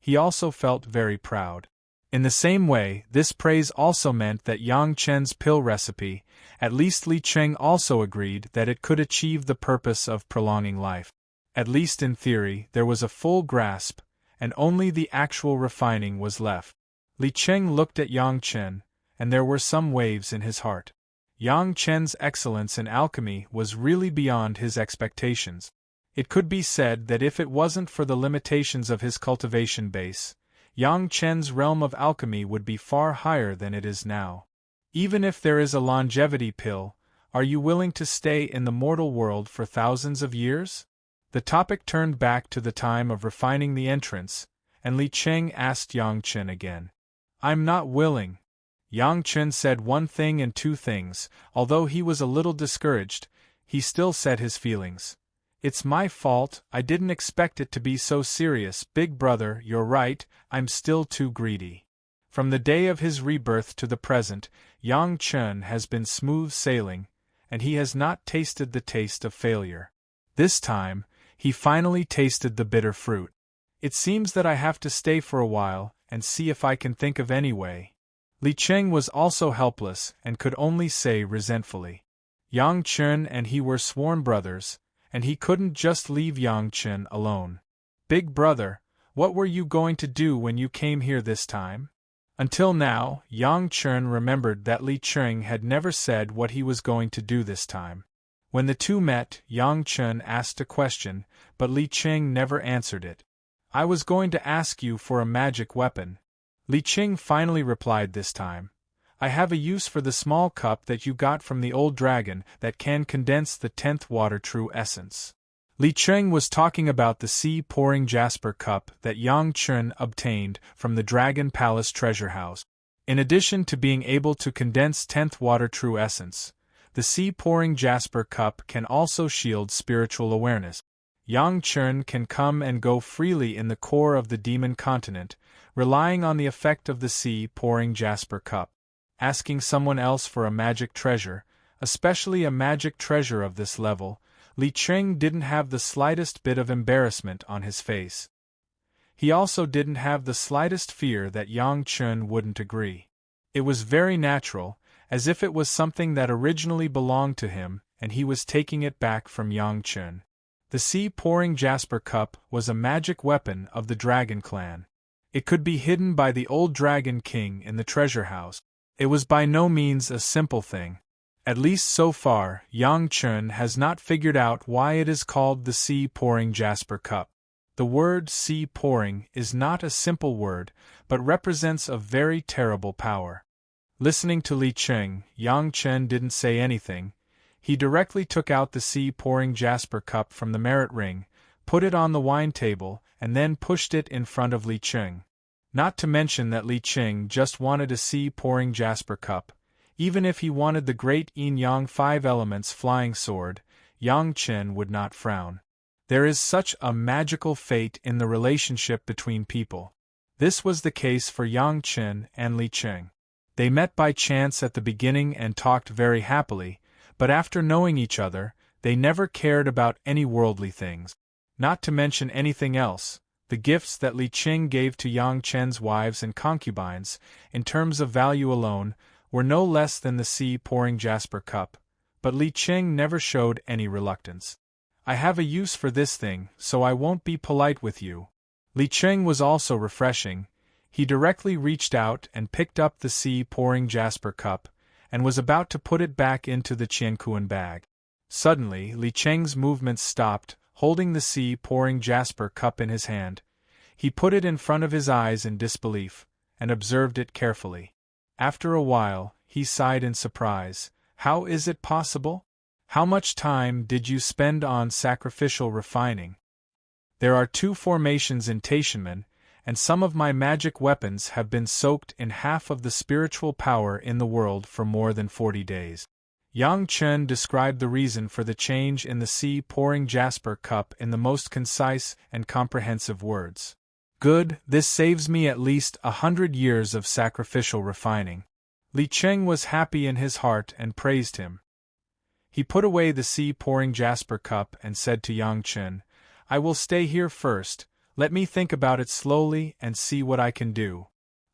he also felt very proud. In the same way, this praise also meant that Yang Chen's pill recipe, at least Li Qing also agreed that it could achieve the purpose of prolonging life. At least in theory, there was a full grasp, and only the actual refining was left. Li Qing looked at Yang Chen, and there were some waves in his heart. Yang Chen's excellence in alchemy was really beyond his expectations. It could be said that if it wasn't for the limitations of his cultivation base, Yang Chen's realm of alchemy would be far higher than it is now. Even if there is a longevity pill, are you willing to stay in the mortal world for thousands of years? The topic turned back to the time of refining the entrance, and Li Qing asked Yang Chen again. "I'm not willing." Yang Chen said one thing and two things. Although he was a little discouraged, he still said his feelings. "It's my fault, I didn't expect it to be so serious. Big brother, you're right, I'm still too greedy." From the day of his rebirth to the present, Yang Chen has been smooth sailing, and he has not tasted the taste of failure. This time, he finally tasted the bitter fruit. "It seems that I have to stay for a while, and see if I can think of any way." Li Qing was also helpless, and could only say resentfully. Yang Chen and he were sworn brothers, and he couldn't just leave Yang Chen alone. "Big brother, what were you going to do when you came here this time?" Until now, Yang Chen remembered that Li Qing had never said what he was going to do this time. When the two met, Yang Chen asked a question, but Li Qing never answered it. "I was going to ask you for a magic weapon." Li Qing finally replied this time. "I have a use for the small cup that you got from the old dragon that can condense the 10th water true essence." Li Qing was talking about the sea-pouring jasper cup that Yang Chen obtained from the Dragon Palace treasure house. In addition to being able to condense 10th water true essence, the sea-pouring jasper cup can also shield spiritual awareness. Yang Chen can come and go freely in the core of the demon continent, relying on the effect of the sea-pouring jasper cup. Asking someone else for a magic treasure, especially a magic treasure of this level, Li Qing didn't have the slightest bit of embarrassment on his face. He also didn't have the slightest fear that Yang Chen wouldn't agree. It was very natural, as if it was something that originally belonged to him and he was taking it back from Yang Chen. The sea-pouring jasper cup was a magic weapon of the Dragon Clan. It could be hidden by the old Dragon King in the treasure house. It was by no means a simple thing. At least so far, Yang Chen has not figured out why it is called the sea-pouring jasper cup. The word sea-pouring is not a simple word, but represents a very terrible power. Listening to Li Qing, Yang Chen didn't say anything. He directly took out the sea-pouring jasper cup from the merit ring, put it on the wine table, and then pushed it in front of Li Qing. Not to mention that Li Qing just wanted a sea-pouring jasper cup. Even if he wanted the great yin-yang 5 elements flying sword, Yang Chen would not frown. There is such a magical fate in the relationship between people. This was the case for Yang Chen and Li Qing. They met by chance at the beginning and talked very happily, but after knowing each other, they never cared about any worldly things. Not to mention anything else, the gifts that Li Qing gave to Yang Chen's wives and concubines, in terms of value alone, were no less than the sea-pouring jasper cup, but Li Qing never showed any reluctance. "I have a use for this thing, so I won't be polite with you." Li Qing was also refreshing. He directly reached out and picked up the sea-pouring jasper cup, and was about to put it back into the Qiankuan bag. Suddenly, Li Qing's movements stopped. Holding the sea-pouring jasper cup in his hand, he put it in front of his eyes in disbelief, and observed it carefully. After a while, he sighed in surprise. "How is it possible? How much time did you spend on sacrificial refining?" "There are 2 formations in Taishanmen, and some of my magic weapons have been soaked in half of the spiritual power in the world for more than 40 days. Yang Chen described the reason for the change in the sea-pouring jasper cup in the most concise and comprehensive words. Good, this saves me at least 100 years of sacrificial refining. Li Cheng was happy in his heart and praised him. He put away the sea-pouring jasper cup and said to Yang Chen, I will stay here first, let me think about it slowly and see what I can do.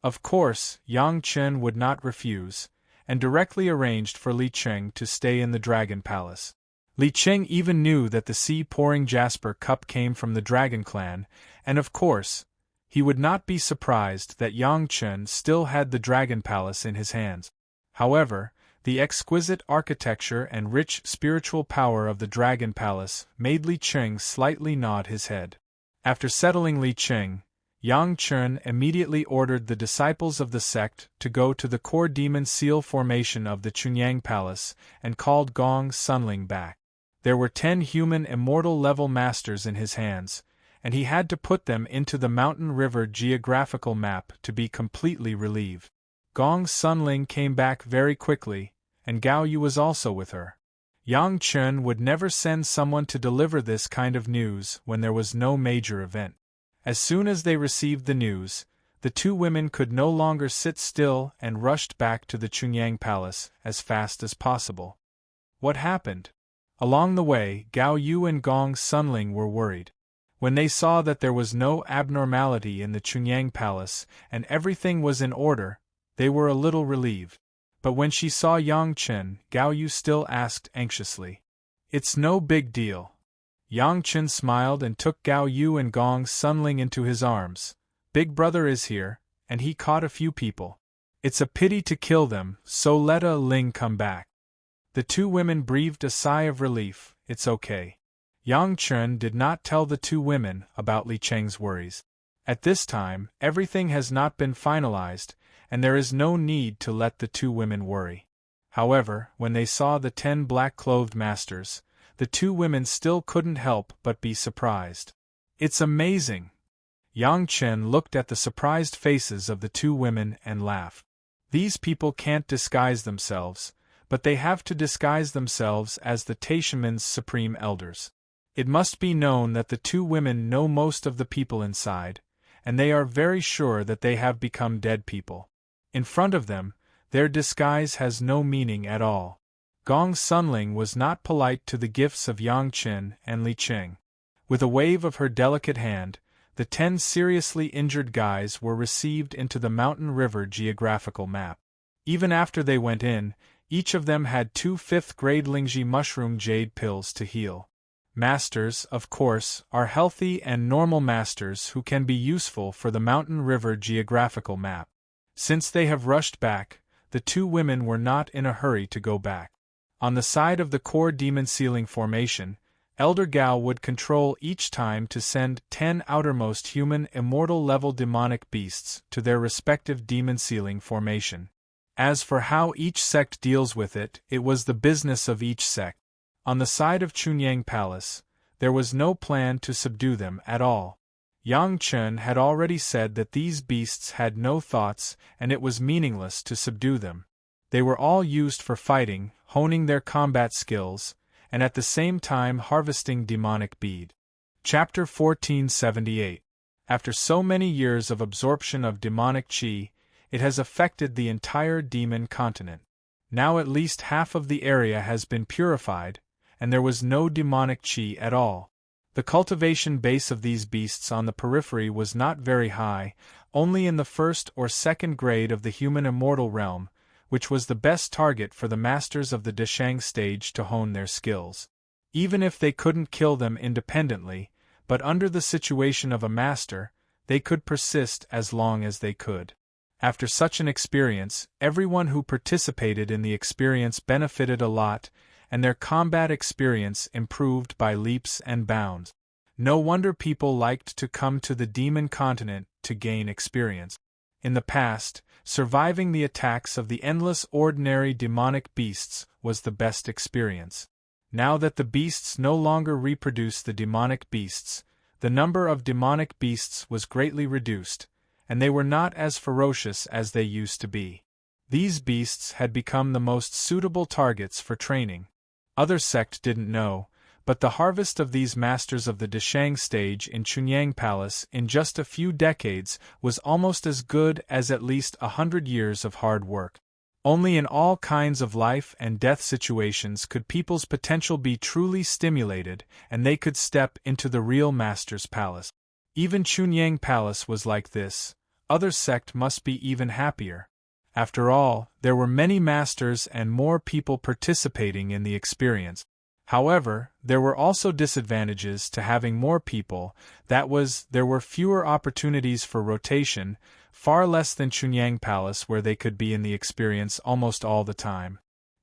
Of course, Yang Chen would not refuse, and directly arranged for Li Cheng to stay in the Dragon Palace. Li Cheng even knew that the sea-pouring jasper cup came from the Dragon Clan, and of course, he would not be surprised that Yang Chen still had the Dragon Palace in his hands. However, the exquisite architecture and rich spiritual power of the Dragon Palace made Li Cheng slightly nod his head. After settling Li Cheng, Yang Chen immediately ordered the disciples of the sect to go to the core demon seal formation of the Chunyang Palace and called Gong Sunling back. There were 10 human immortal level masters in his hands, and he had to put them into the mountain river geographical map to be completely relieved. Gong Sunling came back very quickly, and Gao Yu was also with her. Yang Chen would never send someone to deliver this kind of news when there was no major event. As soon as they received the news, the 2 women could no longer sit still and rushed back to the Chunyang Palace as fast as possible. What happened? Along the way, Gao Yu and Gong Sunling were worried. When they saw that there was no abnormality in the Chunyang Palace and everything was in order, they were a little relieved. But when she saw Yang Chen, Gao Yu still asked anxiously, It's no big deal. Yang Chen smiled and took Gao Yu and Gong Sunling into his arms. Big brother is here, and he caught a few people. It's a pity to kill them, so let Ling come back. The 2 women breathed a sigh of relief. It's okay. Yang Chen did not tell the 2 women about Li Cheng's worries. At this time, everything has not been finalized, and there is no need to let the 2 women worry. However, when they saw the 10 black-clothed masters, the 2 women still couldn't help but be surprised. It's amazing! Yang Chen looked at the surprised faces of the 2 women and laughed. These people can't disguise themselves, but they have to disguise themselves as the Taishaman's supreme elders. It must be known that the 2 women know most of the people inside, and they are very sure that they have become dead people. In front of them, their disguise has no meaning at all. Gong Sunling was not polite to the gifts of Yang Chen and Li Cheng. With a wave of her delicate hand, the 10 seriously injured guys were received into the mountain river geographical map. Even after they went in, each of them had 2 5th-grade Lingji mushroom jade pills to heal. Masters, of course, are healthy and normal masters who can be useful for the mountain river geographical map. Since they have rushed back, the 2 women were not in a hurry to go back. On the side of the core demon sealing formation, Elder Gao would control each time to send 10 outermost human immortal level demonic beasts to their respective demon sealing formation. As for how each sect deals with it, it was the business of each sect. On the side of Chunyang Palace, there was no plan to subdue them at all. Yang Chen had already said that these beasts had no thoughts and it was meaningless to subdue them. They were all used for fighting, honing their combat skills, and at the same time harvesting demonic bead. Chapter 1478. After so many years of absorption of demonic qi, it has affected the entire demon continent. Now at least half of the area has been purified, and there was no demonic qi at all. The cultivation base of these beasts on the periphery was not very high, only in the 1st or 2nd grade of the human immortal realm, which was the best target for the masters of the Deshang stage to hone their skills. Even if they couldn't kill them independently, but under the situation of a master, they could persist as long as they could. After such an experience, everyone who participated in the experience benefited a lot, and their combat experience improved by leaps and bounds. No wonder people liked to come to the demon continent to gain experience. In the past, surviving the attacks of the endless ordinary demonic beasts was the best experience. Now that the beasts no longer reproduce the demonic beasts, the number of demonic beasts was greatly reduced, and they were not as ferocious as they used to be. These beasts had become the most suitable targets for training. Other sect didn't know, but the harvest of these masters of the Deshang stage in Chunyang Palace in just a few decades was almost as good as at least 100 years of hard work. Only in all kinds of life and death situations could people's potential be truly stimulated, and they could step into the real master's palace. Even Chunyang Palace was like this. Other sect must be even happier. After all, there were many masters and more people participating in the experience. However, there were also disadvantages to having more people, there were fewer opportunities for rotation, far less than Chunyang Palace where they could be in the experience almost all the time.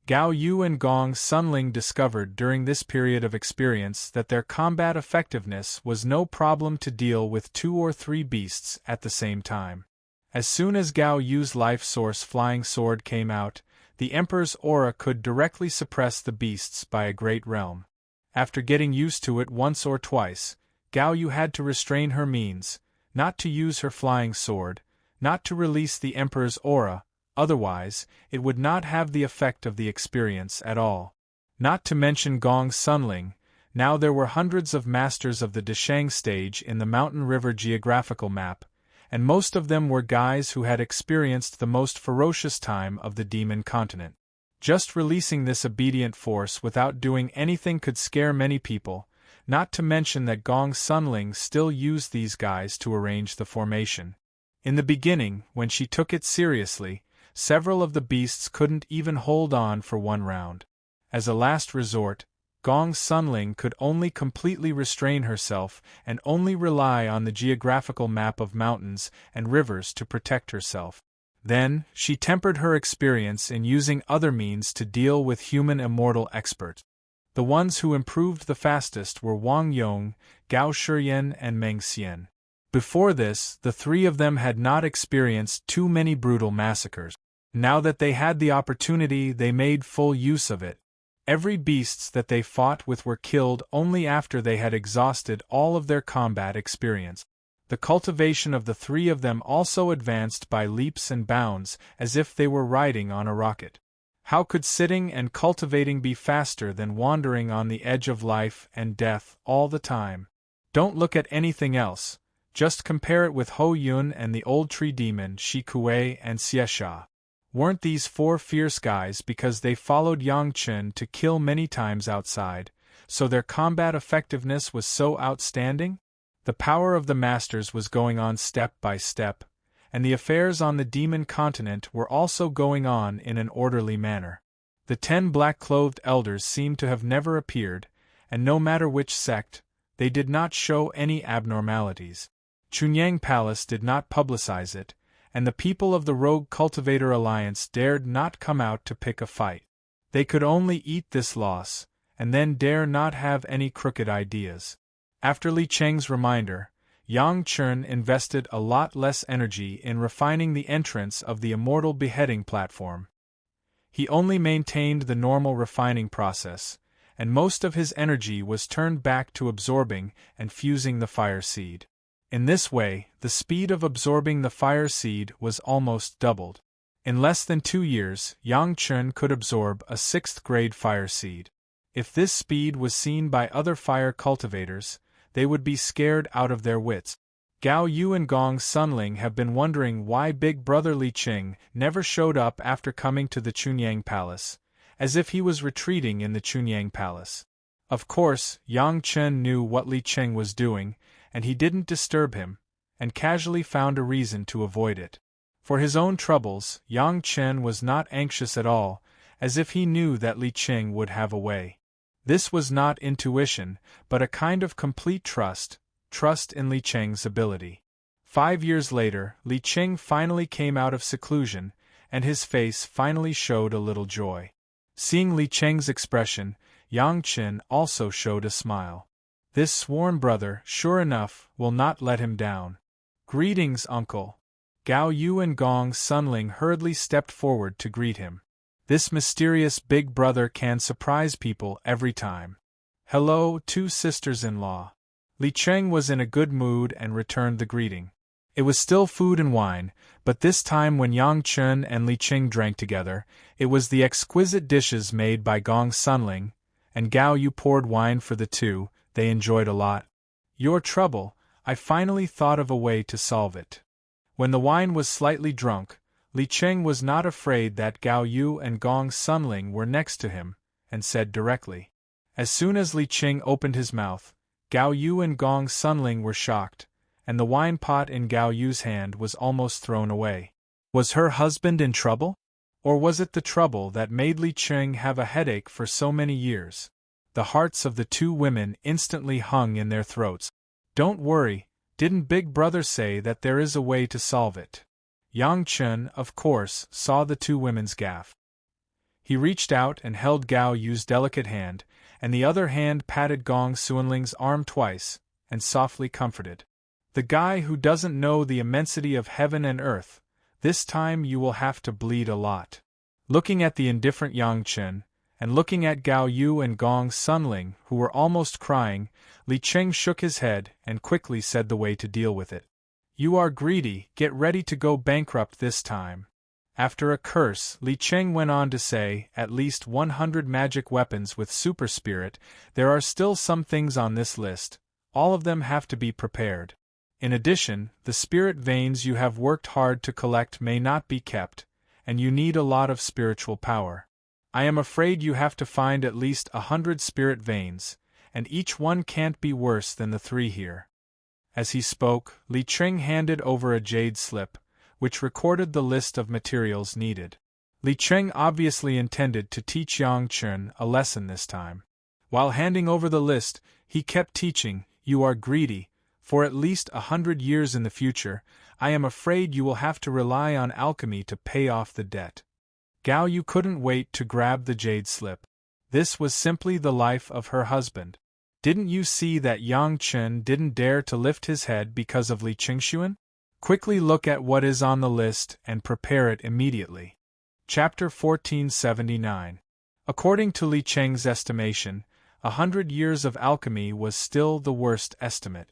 Gao Yu and Gong Sunling discovered during this period of experience that their combat effectiveness was no problem to deal with 2 or 3 beasts at the same time. As soon as Gao Yu's life source flying sword came out, the Emperor's aura could directly suppress the beasts by a great realm. After getting used to it once or twice, Gao Yu had to restrain her means, not to use her flying sword, not to release the Emperor's aura, otherwise, it would not have the effect of the experience at all. Not to mention Gong Sunling, now there were hundreds of masters of the Deshang stage in the Mountain River geographical map, and most of them were guys who had experienced the most ferocious time of the demon continent. Just releasing this obedient force without doing anything could scare many people, not to mention that Gong Sunling still used these guys to arrange the formation. In the beginning, when she took it seriously, several of the beasts couldn't even hold on for one round. As a last resort, Gong Sunling could only completely restrain herself and only rely on the geographical map of mountains and rivers to protect herself. Then, she tempered her experience in using other means to deal with human immortal experts. The ones who improved the fastest were Wang Yong, Gao Shiyan and Meng Xian. Before this, the 3 of them had not experienced too many brutal massacres. Now that they had the opportunity, they made full use of it. Every beasts that they fought with were killed only after they had exhausted all of their combat experience. The cultivation of the 3 of them also advanced by leaps and bounds, as if they were riding on a rocket. How could sitting and cultivating be faster than wandering on the edge of life and death all the time? Don't look at anything else, just compare it with Ho Yun and the old tree demon Shi Kuei and Xie Sha. Weren't these 4 fierce guys because they followed Yang Chen to kill many times outside, so their combat effectiveness was so outstanding? The power of the masters was going on step by step, and the affairs on the demon continent were also going on in an orderly manner. The 10 black-clothed elders seemed to have never appeared, and no matter which sect, they did not show any abnormalities. Chunyang Palace did not publicize it, and the people of the Rogue Cultivator Alliance dared not come out to pick a fight. They could only eat this loss, and then dare not have any crooked ideas. After Li Cheng's reminder, Yang Chen invested a lot less energy in refining the entrance of the Immortal beheading platform. He only maintained the normal refining process, and most of his energy was turned back to absorbing and fusing the fire seed. In this way, the speed of absorbing the fire seed was almost doubled. In less than 2 years, Yang Chen could absorb a 6th-grade fire seed. If this speed was seen by other fire cultivators, they would be scared out of their wits. Gao Yu and Gong Sunling have been wondering why Big Brother Li Qing never showed up after coming to the Chunyang Palace, as if he was retreating in the Chunyang Palace. Of course, Yang Chen knew what Li Qing was doing, and he didn't disturb him, and casually found a reason to avoid it. For his own troubles, Yang Chen was not anxious at all, as if he knew that Li Qing would have a way. This was not intuition, but a kind of complete trust in Li Qing's ability. 5 years later, Li Qing finally came out of seclusion, and his face finally showed a little joy. Seeing Li Qing's expression, Yang Chen also showed a smile. This sworn brother, sure enough, will not let him down. Greetings, uncle. Gao Yu and Gong Sunling hurriedly stepped forward to greet him. This mysterious big brother can surprise people every time. Hello, 2 sisters-in-law. Li Qing was in a good mood and returned the greeting. It was still food and wine, but this time when Yang Chen and Li Qing drank together, it was the exquisite dishes made by Gong Sunling, and Gao Yu poured wine for the two. They enjoyed a lot. Your trouble, I finally thought of a way to solve it. When the wine was slightly drunk, Li Qing was not afraid that Gao Yu and Gong Sunling were next to him, and said directly. As soon as Li Qing opened his mouth, Gao Yu and Gong Sunling were shocked, and the wine pot in Gao Yu's hand was almost thrown away. Was her husband in trouble? Or was it the trouble that made Li Qing have a headache for so many years? The hearts of the two women instantly hung in their throats. Don't worry, didn't Big Brother say that there is a way to solve it? Yang Chen, of course, saw the two women's gaffe. He reached out and held Gao Yu's delicate hand, and the other hand patted Gong Sunling's arm twice, and softly comforted. The guy who doesn't know the immensity of heaven and earth, this time you will have to bleed a lot. Looking at the indifferent Yang Chen, and looking at Gao Yu and Gong Sunling, who were almost crying, Li Qing shook his head and quickly said the way to deal with it. You are greedy, get ready to go bankrupt this time. After a curse, Li Qing went on to say, at least 100 magic weapons with super spirit. There are still some things on this list, all of them have to be prepared. In addition, the spirit veins you have worked hard to collect may not be kept, and you need a lot of spiritual power. I am afraid you have to find at least 100 spirit veins, and each one can't be worse than the 3 here. As he spoke, Li Qing handed over a jade slip, which recorded the list of materials needed. Li Qing obviously intended to teach Yang Chen a lesson this time. While handing over the list, he kept teaching, you are greedy. For at least 100 years in the future, I am afraid you will have to rely on alchemy to pay off the debt. Gao Yu couldn't wait to grab the jade slip. This was simply the life of her husband. Didn't you see that Yang Chen didn't dare to lift his head because of Li Qingshuan? Quickly look at what is on the list and prepare it immediately. Chapter 1479. According to Li Qing's estimation, 100 years of alchemy was still the worst estimate.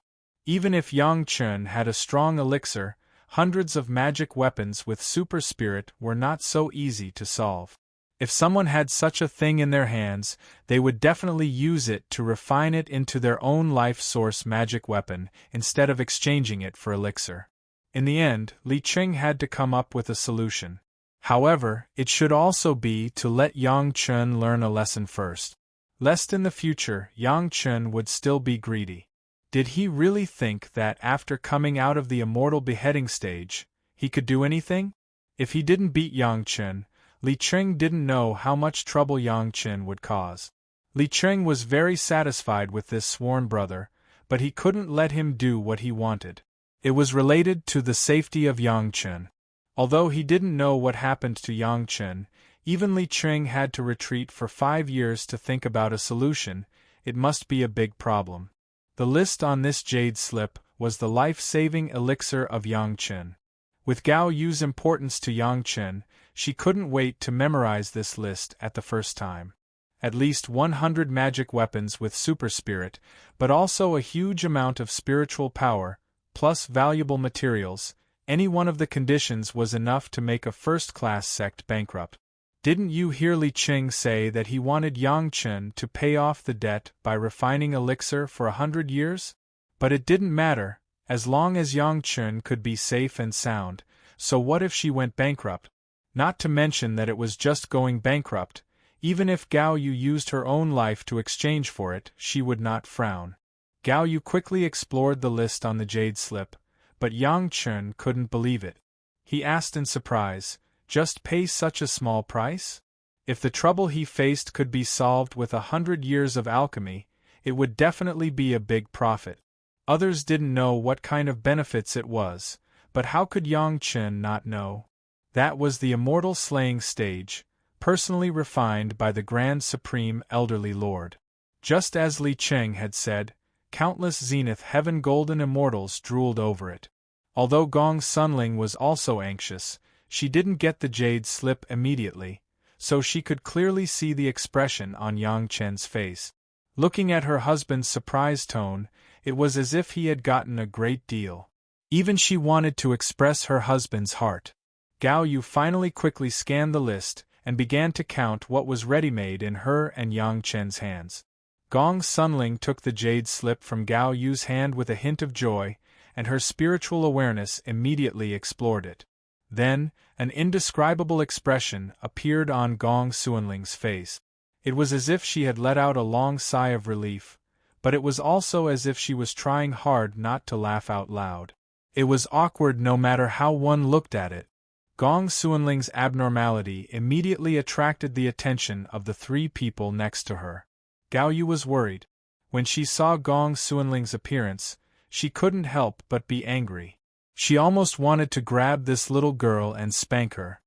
Even if Yang Chen had a strong elixir, hundreds of magic weapons with super spirit were not so easy to solve. If someone had such a thing in their hands, they would definitely use it to refine it into their own life source magic weapon, instead of exchanging it for elixir. In the end, Li Qing had to come up with a solution. However, it should also be to let Yang Chen learn a lesson first. Lest in the future Yang Chen would still be greedy. Did he really think that after coming out of the immortal beheading stage, he could do anything? If he didn't beat Yang Chen, Li Qing didn't know how much trouble Yang Chen would cause. Li Qing was very satisfied with this sworn brother, but he couldn't let him do what he wanted. It was related to the safety of Yang Chen. Although he didn't know what happened to Yang Chen, even Li Qing had to retreat for 5 years to think about a solution. It must be a big problem. The list on this jade slip was the life-saving elixir of Yang Chen. With Gao Yu's importance to Yang Chen, she couldn't wait to memorize this list at the first time. At least 100 magic weapons with super spirit, but also a huge amount of spiritual power, plus valuable materials. Any one of the conditions was enough to make a first-class sect bankrupt. Didn't you hear Li Qing say that he wanted Yang Chen to pay off the debt by refining elixir for 100 years? But it didn't matter, as long as Yang Chen could be safe and sound. So what if she went bankrupt? Not to mention that it was just going bankrupt. Even if Gao Yu used her own life to exchange for it, she would not frown. Gao Yu quickly explored the list on the jade slip, but Yang Chen couldn't believe it. He asked in surprise, just pay such a small price? If the trouble he faced could be solved with 100 years of alchemy, it would definitely be a big profit. Others didn't know what kind of benefits it was, but how could Yang Chen not know? That was the immortal slaying stage, personally refined by the Grand Supreme Elderly Lord. Just as Li Qing had said, countless Zenith Heaven Golden Immortals drooled over it. Although Gong Sunling was also anxious, she didn't get the jade slip immediately, so she could clearly see the expression on Yang Chen's face. Looking at her husband's surprised tone, it was as if he had gotten a great deal. Even she wanted to express her husband's heart. Gao Yu finally quickly scanned the list and began to count what was ready-made in her and Yang Chen's hands. Gong Sunling took the jade slip from Gao Yu's hand with a hint of joy, and her spiritual awareness immediately explored it. Then, an indescribable expression appeared on Gong Sunling's face. It was as if she had let out a long sigh of relief, but it was also as if she was trying hard not to laugh out loud. It was awkward no matter how one looked at it. Gong Sunling's abnormality immediately attracted the attention of the three people next to her. Gao Yu was worried. When she saw Gong Sunling's appearance, she couldn't help but be angry. She almost wanted to grab this little girl and spank her.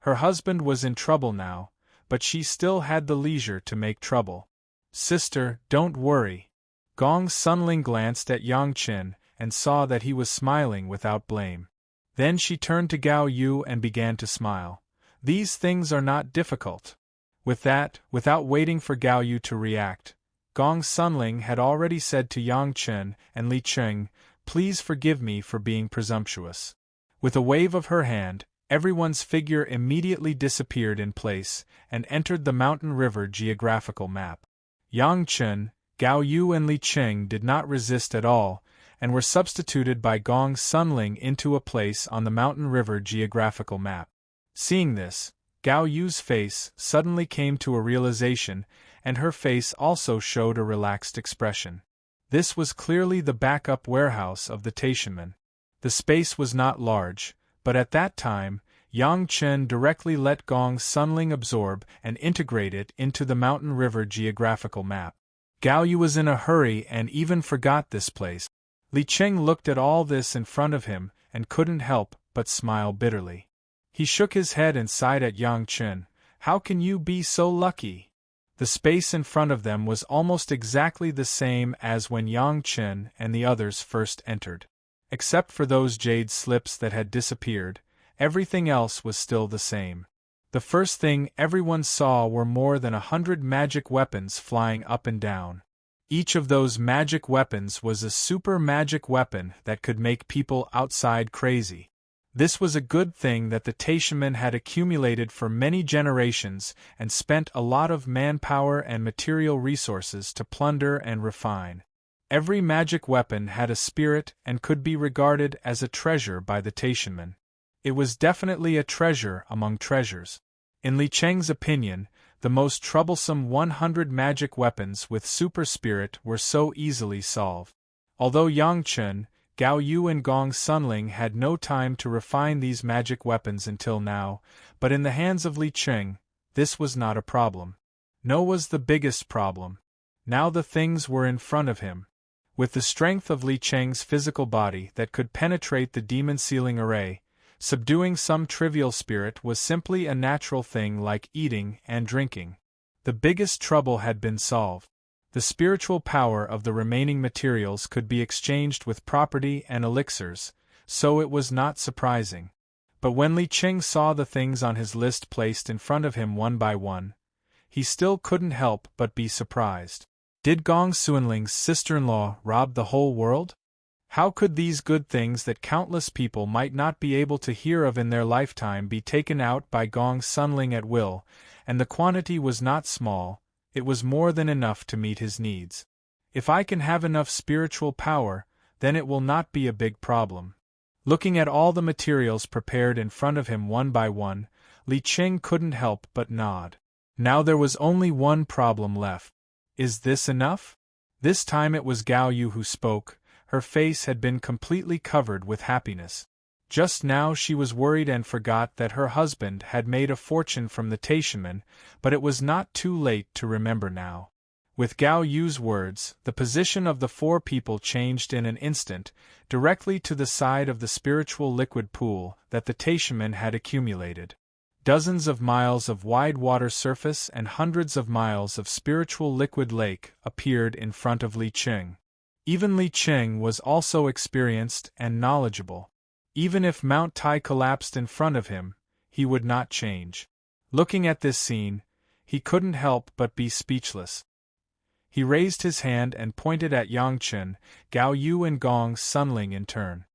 Her husband was in trouble now, but she still had the leisure to make trouble. "Sister, don't worry." Gong Sunling glanced at Yang Chen and saw that he was smiling without blame. Then she turned to Gao Yu and began to smile. "These things are not difficult." With that, without waiting for Gao Yu to react, Gong Sunling had already said to Yang Chen and Li Cheng, "Please forgive me for being presumptuous." With a wave of her hand, everyone's figure immediately disappeared in place and entered the mountain river geographical map. Yang Chen, Gao Yu and Li Cheng did not resist at all, and were substituted by Gong Sunling into a place on the mountain river geographical map. Seeing this, Gao Yu's face suddenly came to a realization, and her face also showed a relaxed expression. This was clearly the backup warehouse of the Taishanmen. The space was not large, but at that time, Yang Chen directly let Gong Sunling absorb and integrate it into the mountain river geographical map. Gao Yu was in a hurry and even forgot this place. Li Cheng looked at all this in front of him and couldn't help but smile bitterly. He shook his head and sighed at Yang Chen. "How can you be so lucky?" The space in front of them was almost exactly the same as when Yang Chen and the others first entered. Except for those jade slips that had disappeared, everything else was still the same. The first thing everyone saw were more than 100 magic weapons flying up and down. Each of those magic weapons was a super magic weapon that could make people outside crazy. This was a good thing that the Taishanmen had accumulated for many generations and spent a lot of manpower and material resources to plunder and refine. Every magic weapon had a spirit and could be regarded as a treasure by the Taishanmen. It was definitely a treasure among treasures. In Li Cheng's opinion, the most troublesome 100 magic weapons with super spirit were so easily solved. Although Yang Chen, Gao Yu and Gong Sunling had no time to refine these magic weapons until now, but in the hands of Li Cheng, this was not a problem. No was the biggest problem. Now the things were in front of him. With the strength of Li Cheng's physical body that could penetrate the demon sealing array, subduing some trivial spirit was simply a natural thing like eating and drinking. The biggest trouble had been solved. The spiritual power of the remaining materials could be exchanged with property and elixirs, so it was not surprising. But when Li Cheng saw the things on his list placed in front of him one by one, he still couldn't help but be surprised. Did Gong Sunling's sister-in-law rob the whole world? How could these good things that countless people might not be able to hear of in their lifetime be taken out by Gong Sunling at will, and the quantity was not small, it was more than enough to meet his needs. If I can have enough spiritual power, then it will not be a big problem. Looking at all the materials prepared in front of him one by one, Li Cheng couldn't help but nod. Now there was only one problem left. Is this enough? This time it was Gao Yu who spoke. Her face had been completely covered with happiness. Just now she was worried and forgot that her husband had made a fortune from the Taishanmen, but it was not too late to remember now. With Gao Yu's words, the position of the four people changed in an instant, directly to the side of the spiritual liquid pool that the Taishanmen had accumulated. Dozens of miles of wide water surface and hundreds of miles of spiritual liquid lake appeared in front of Li Cheng. Even Li Cheng was also experienced and knowledgeable. Even if Mount Tai collapsed in front of him, he would not change. Looking at this scene, he couldn't help but be speechless. He raised his hand and pointed at Yang Chen, Gao Yu and Gong Sunling in turn.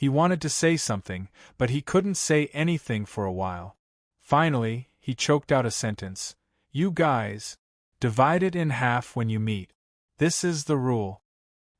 He wanted to say something, but he couldn't say anything for a while. Finally, he choked out a sentence. "You guys, divide it in half when you meet. This is the rule."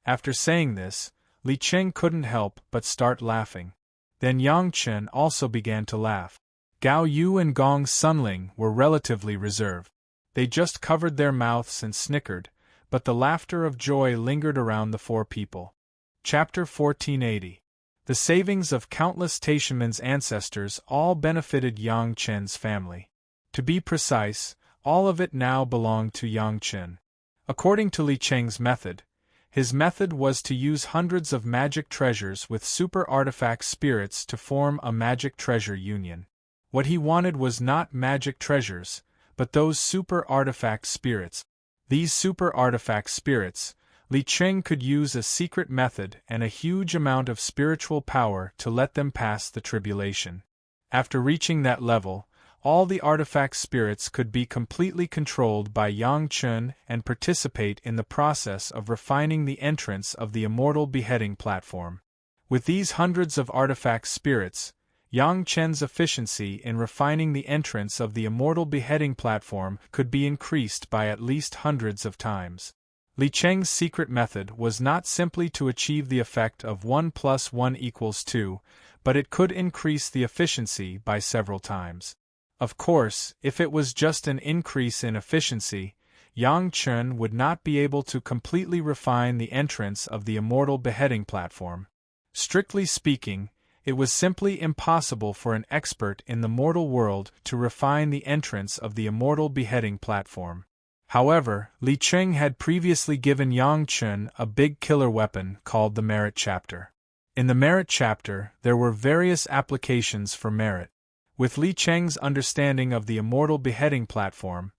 After saying this, Li Cheng couldn't help but start laughing. Then Yang Chen also began to laugh. Gao Yu and Gong Sunling were relatively reserved. They just covered their mouths and snickered, but the laughter of joy lingered around the four people. Chapter 1480. The savings of countless Taishanmen's ancestors all benefited Yang Chen's family. To be precise, all of it now belonged to Yang Chen. According to Li Cheng's method, his method was to use hundreds of magic treasures with super artifact spirits to form a magic treasure union. What he wanted was not magic treasures, but those super artifact spirits. These super artifact spirits, Li Cheng could use a secret method and a huge amount of spiritual power to let them pass the tribulation. After reaching that level, all the artifact spirits could be completely controlled by Yang Chen and participate in the process of refining the entrance of the Immortal beheading platform. With these hundreds of artifact spirits, Yang Chen's efficiency in refining the entrance of the Immortal beheading platform could be increased by at least hundreds of times. Li Cheng's secret method was not simply to achieve the effect of 1 + 1 = 2, but it could increase the efficiency by several times. Of course, if it was just an increase in efficiency, Yang Chen would not be able to completely refine the entrance of the Immortal beheading platform. Strictly speaking, it was simply impossible for an expert in the mortal world to refine the entrance of the Immortal beheading platform. However, Li Cheng had previously given Yang Chen a big killer weapon called the Merit Chapter. In the Merit Chapter, there were various applications for merit. With Li Cheng's understanding of the Immortal beheading platform,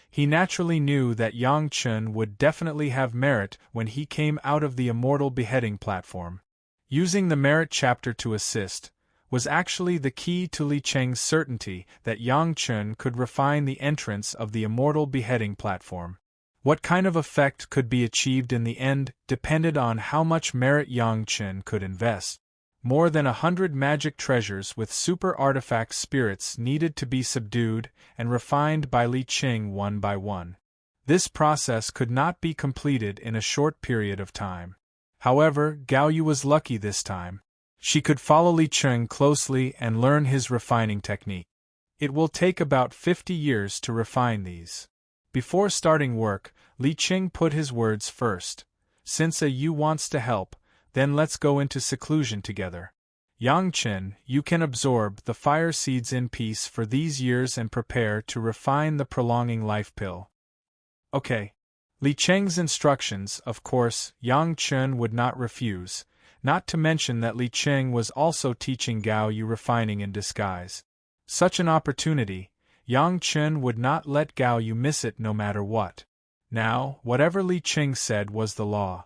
he naturally knew that Yang Chen would definitely have merit when he came out of the Immortal beheading platform. Using the Merit Chapter to assist was actually the key to Li Cheng's certainty that Yang Chen could refine the entrance of the Immortal beheading platform. What kind of effect could be achieved in the end depended on how much merit Yang Chen could invest. More than 100 magic treasures with super artifact spirits needed to be subdued and refined by Li Cheng one by one. This process could not be completed in a short period of time. However, Gao Yu was lucky this time. She could follow Li Cheng closely and learn his refining technique. It will take about 50 years to refine these. Before starting work, Li Cheng put his words first. "Since Yu wants to help, then let's go into seclusion together. Yang Chen, you can absorb the fire seeds in peace for these years and prepare to refine the prolonging life pill." Okay. Li Cheng's instructions, of course, Yang Chen would not refuse, not to mention that Li Cheng was also teaching Gao Yu refining in disguise. Such an opportunity, Yang Chen would not let Gao Yu miss it no matter what. Now, whatever Li Cheng said was the law.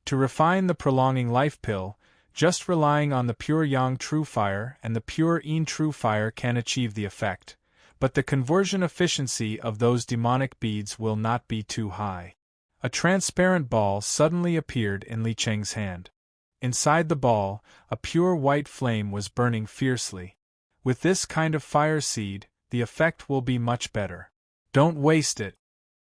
To refine the prolonging life pill, just relying on the pure Yang True Fire and the pure Yin True Fire can achieve the effect, but the conversion efficiency of those demonic beads will not be too high. A transparent ball suddenly appeared in Li Cheng's hand. Inside the ball, a pure white flame was burning fiercely. With this kind of fire seed, the effect will be much better. Don't waste it.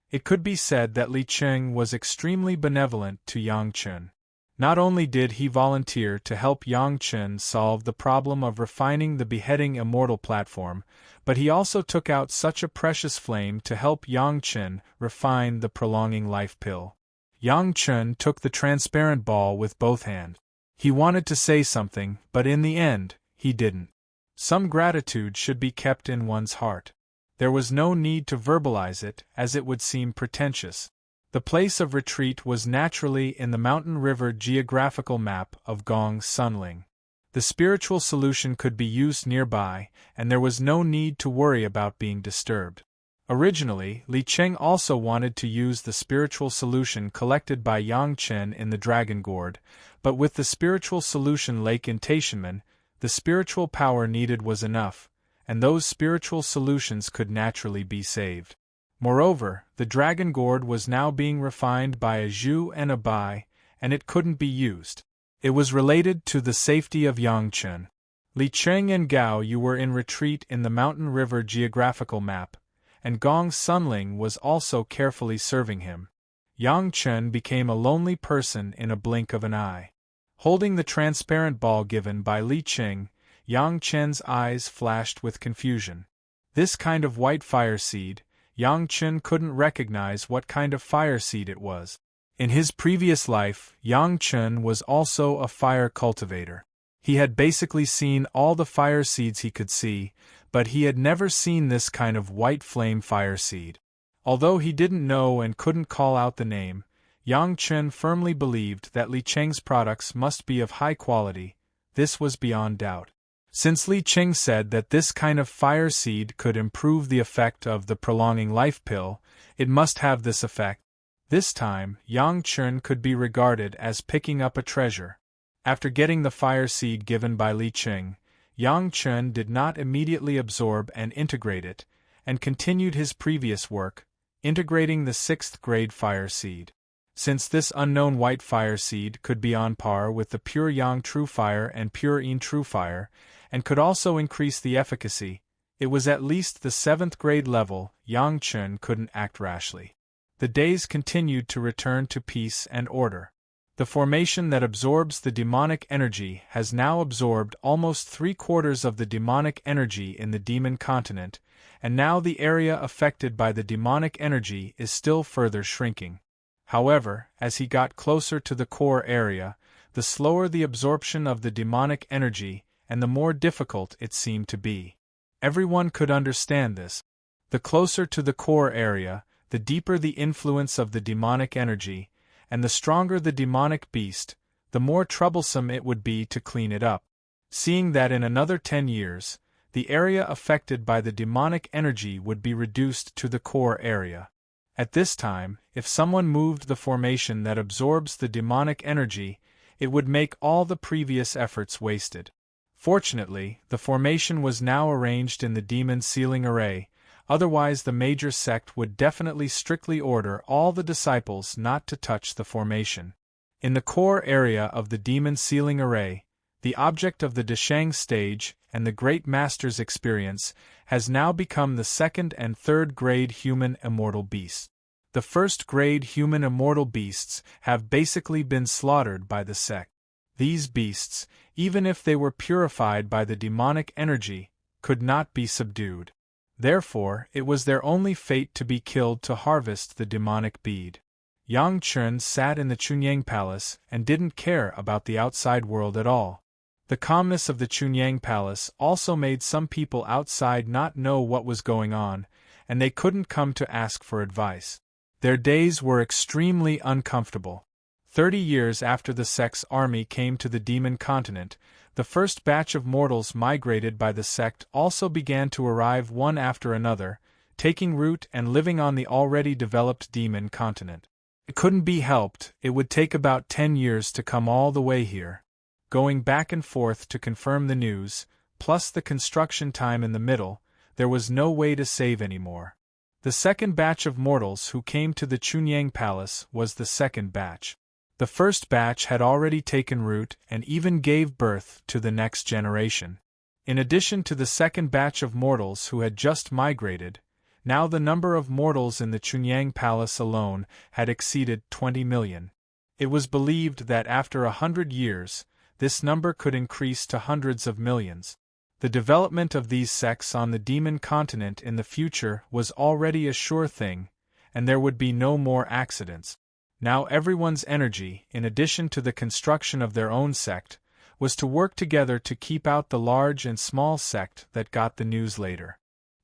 It could be said that Li Cheng was extremely benevolent to Yang Chen. Not only did he volunteer to help Yang Chen solve the problem of refining the beheading Immortal platform, but he also took out such a precious flame to help Yang Chen refine the prolonging life pill. Yang Chen took the transparent ball with both hands. He wanted to say something, but in the end, he didn't. Some gratitude should be kept in one's heart. There was no need to verbalize it, as it would seem pretentious. The place of retreat was naturally in the mountain river geographical map of Gong Sunling. The spiritual solution could be used nearby, and there was no need to worry about being disturbed. Originally, Li Cheng also wanted to use the spiritual solution collected by Yang Chen in the Dragon Gourd, but with the spiritual solution lake in Taishanmen, the spiritual power needed was enough, and those spiritual solutions could naturally be saved. Moreover, the Dragon Gourd was now being refined by a Zhu and a Bai, and it couldn't be used. It was related to the safety of Yangchen. Li Cheng and Gao Yu were in retreat in the mountain river geographical map, and Gong Sunling was also carefully serving him. Yang Chen became a lonely person in a blink of an eye. Holding the transparent ball given by Li Qing, Yang Chen's eyes flashed with confusion. This kind of white fire seed, Yang Chen couldn't recognize what kind of fire seed it was. In his previous life, Yang Chen was also a fire cultivator. He had basically seen all the fire seeds he could see, but he had never seen this kind of white flame fire seed. Although he didn't know and couldn't call out the name, Yang Chen firmly believed that Li Cheng's products must be of high quality. This was beyond doubt. Since Li Cheng said that this kind of fire seed could improve the effect of the prolonging life pill, it must have this effect. This time, Yang Chen could be regarded as picking up a treasure. After getting the fire seed given by Li Cheng, Yang Chen did not immediately absorb and integrate it, and continued his previous work, integrating the 6th grade fire seed. Since this unknown white fire seed could be on par with the pure Yang True Fire and pure Yin True Fire, and could also increase the efficacy, it was at least the 7th grade level. Yang Chen couldn't act rashly. The days continued to return to peace and order. The formation that absorbs the demonic energy has now absorbed almost 3/4 of the demonic energy in the demon continent, and now the area affected by the demonic energy is still further shrinking. However, as he got closer to the core area, the slower the absorption of the demonic energy, and the more difficult it seemed to be. Everyone could understand this. The closer to the core area, the deeper the influence of the demonic energy, and the stronger the demonic beast, the more troublesome it would be to clean it up. Seeing that in another 10 years, the area affected by the demonic energy would be reduced to the core area. At this time, if someone moved the formation that absorbs the demonic energy, it would make all the previous efforts wasted. Fortunately, the formation was now arranged in the demon sealing array, otherwise the major sect would definitely strictly order all the disciples not to touch the formation. In the core area of the demon sealing array, the object of the Deshang stage and the Great Master's experience has now become the 2nd and 3rd grade human immortal beasts. The 1st grade human immortal beasts have basically been slaughtered by the sect. These beasts, even if they were purified by the demonic energy, could not be subdued. Therefore, it was their only fate to be killed to harvest the demonic bead. Yang Chen sat in the Chunyang Palace and didn't care about the outside world at all. The calmness of the Chunyang Palace also made some people outside not know what was going on, and they couldn't come to ask for advice. Their days were extremely uncomfortable. 30 years after the sect's army came to the demon continent, the first batch of mortals migrated by the sect also began to arrive one after another, taking root and living on the already developed demon continent. It couldn't be helped, it would take about 10 years to come all the way here. Going back and forth to confirm the news, plus the construction time in the middle, there was no way to save anymore. The second batch of mortals who came to the Chunyang Palace was the second batch. The first batch had already taken root and even gave birth to the next generation. In addition to the second batch of mortals who had just migrated, now the number of mortals in the Chunyang Palace alone had exceeded 20 million. It was believed that after 100 years, this number could increase to hundreds of millions. The development of these sects on the demon continent in the future was already a sure thing, and there would be no more accidents. Now everyone's energy, in addition to the construction of their own sect, was to work together to keep out the large and small sect that got the news later.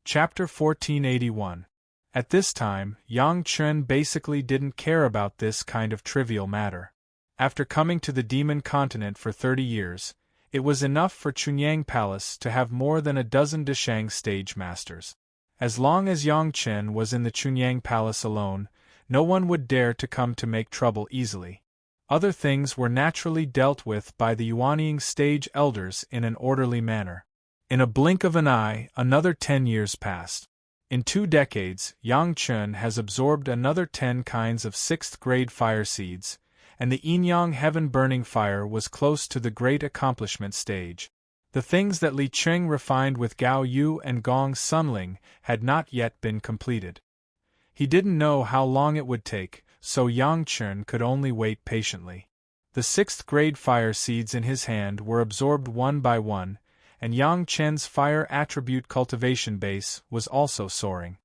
Chapter 1481. At this time, Yang Chen basically didn't care about this kind of trivial matter. After coming to the demon continent for 30 years, it was enough for Chunyang Palace to have more than a dozen Deshang stage masters. As long as Yang Chen was in the Chunyang Palace alone, no one would dare to come to make trouble easily. Other things were naturally dealt with by the Yuanying stage elders in an orderly manner. In a blink of an eye, another 10 years passed. In 2 decades, Yang Chen has absorbed another 10 kinds of 6th grade fire seeds, and the yin-yang heaven-burning fire was close to the great accomplishment stage. The things that Li Cheng refined with Gao Yu and Gong Sunling had not yet been completed. He didn't know how long it would take, so Yang Chen could only wait patiently. The 6th grade fire seeds in his hand were absorbed one by one, and Yang Chen's fire attribute cultivation base was also soaring.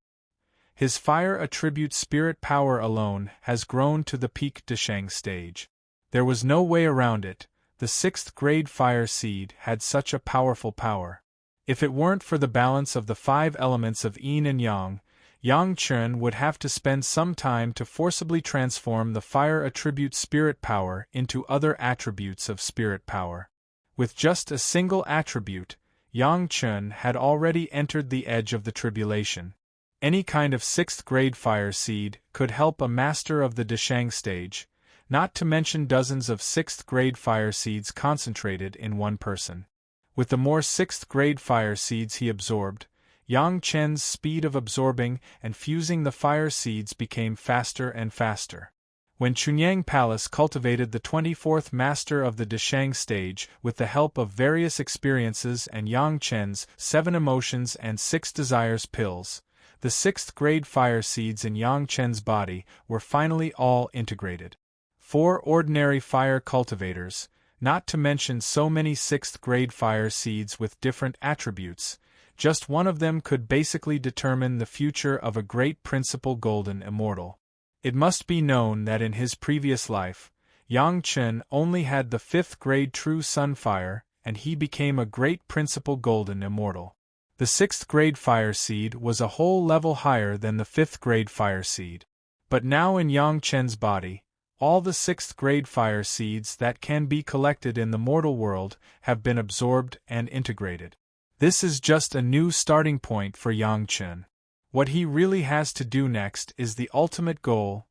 His fire attribute spirit power alone has grown to the peak Desheng stage. There was no way around it. The 6th grade fire seed had such a powerful power. If it weren't for the balance of the 5 elements of yin and yang, Yang Chen would have to spend some time to forcibly transform the fire attribute spirit power into other attributes of spirit power. With just a single attribute, Yang Chen had already entered the edge of the tribulation. Any kind of 6th grade fire seed could help a master of the Desheng stage, not to mention dozens of 6th grade fire seeds concentrated in one person. With the more 6th grade fire seeds he absorbed, Yang Chen's speed of absorbing and fusing the fire seeds became faster and faster. When Chunyang Palace cultivated the 24th master of the Desheng stage with the help of various experiences and Yang Chen's 7 emotions and 6 desires pills, the 6th grade fire seeds in Yang Chen's body were finally all integrated. 4 ordinary fire cultivators, not to mention so many 6th grade fire seeds with different attributes, just one of them could basically determine the future of a great principal golden immortal. It must be known that in his previous life, Yang Chen only had the 5th grade true sun fire, and he became a great principal golden immortal. The 6th grade fire seed was a whole level higher than the 5th grade fire seed. But now in Yang Chen's body, all the 6th grade fire seeds that can be collected in the mortal world have been absorbed and integrated. This is just a new starting point for Yang Chen. What he really has to do next is the ultimate goal: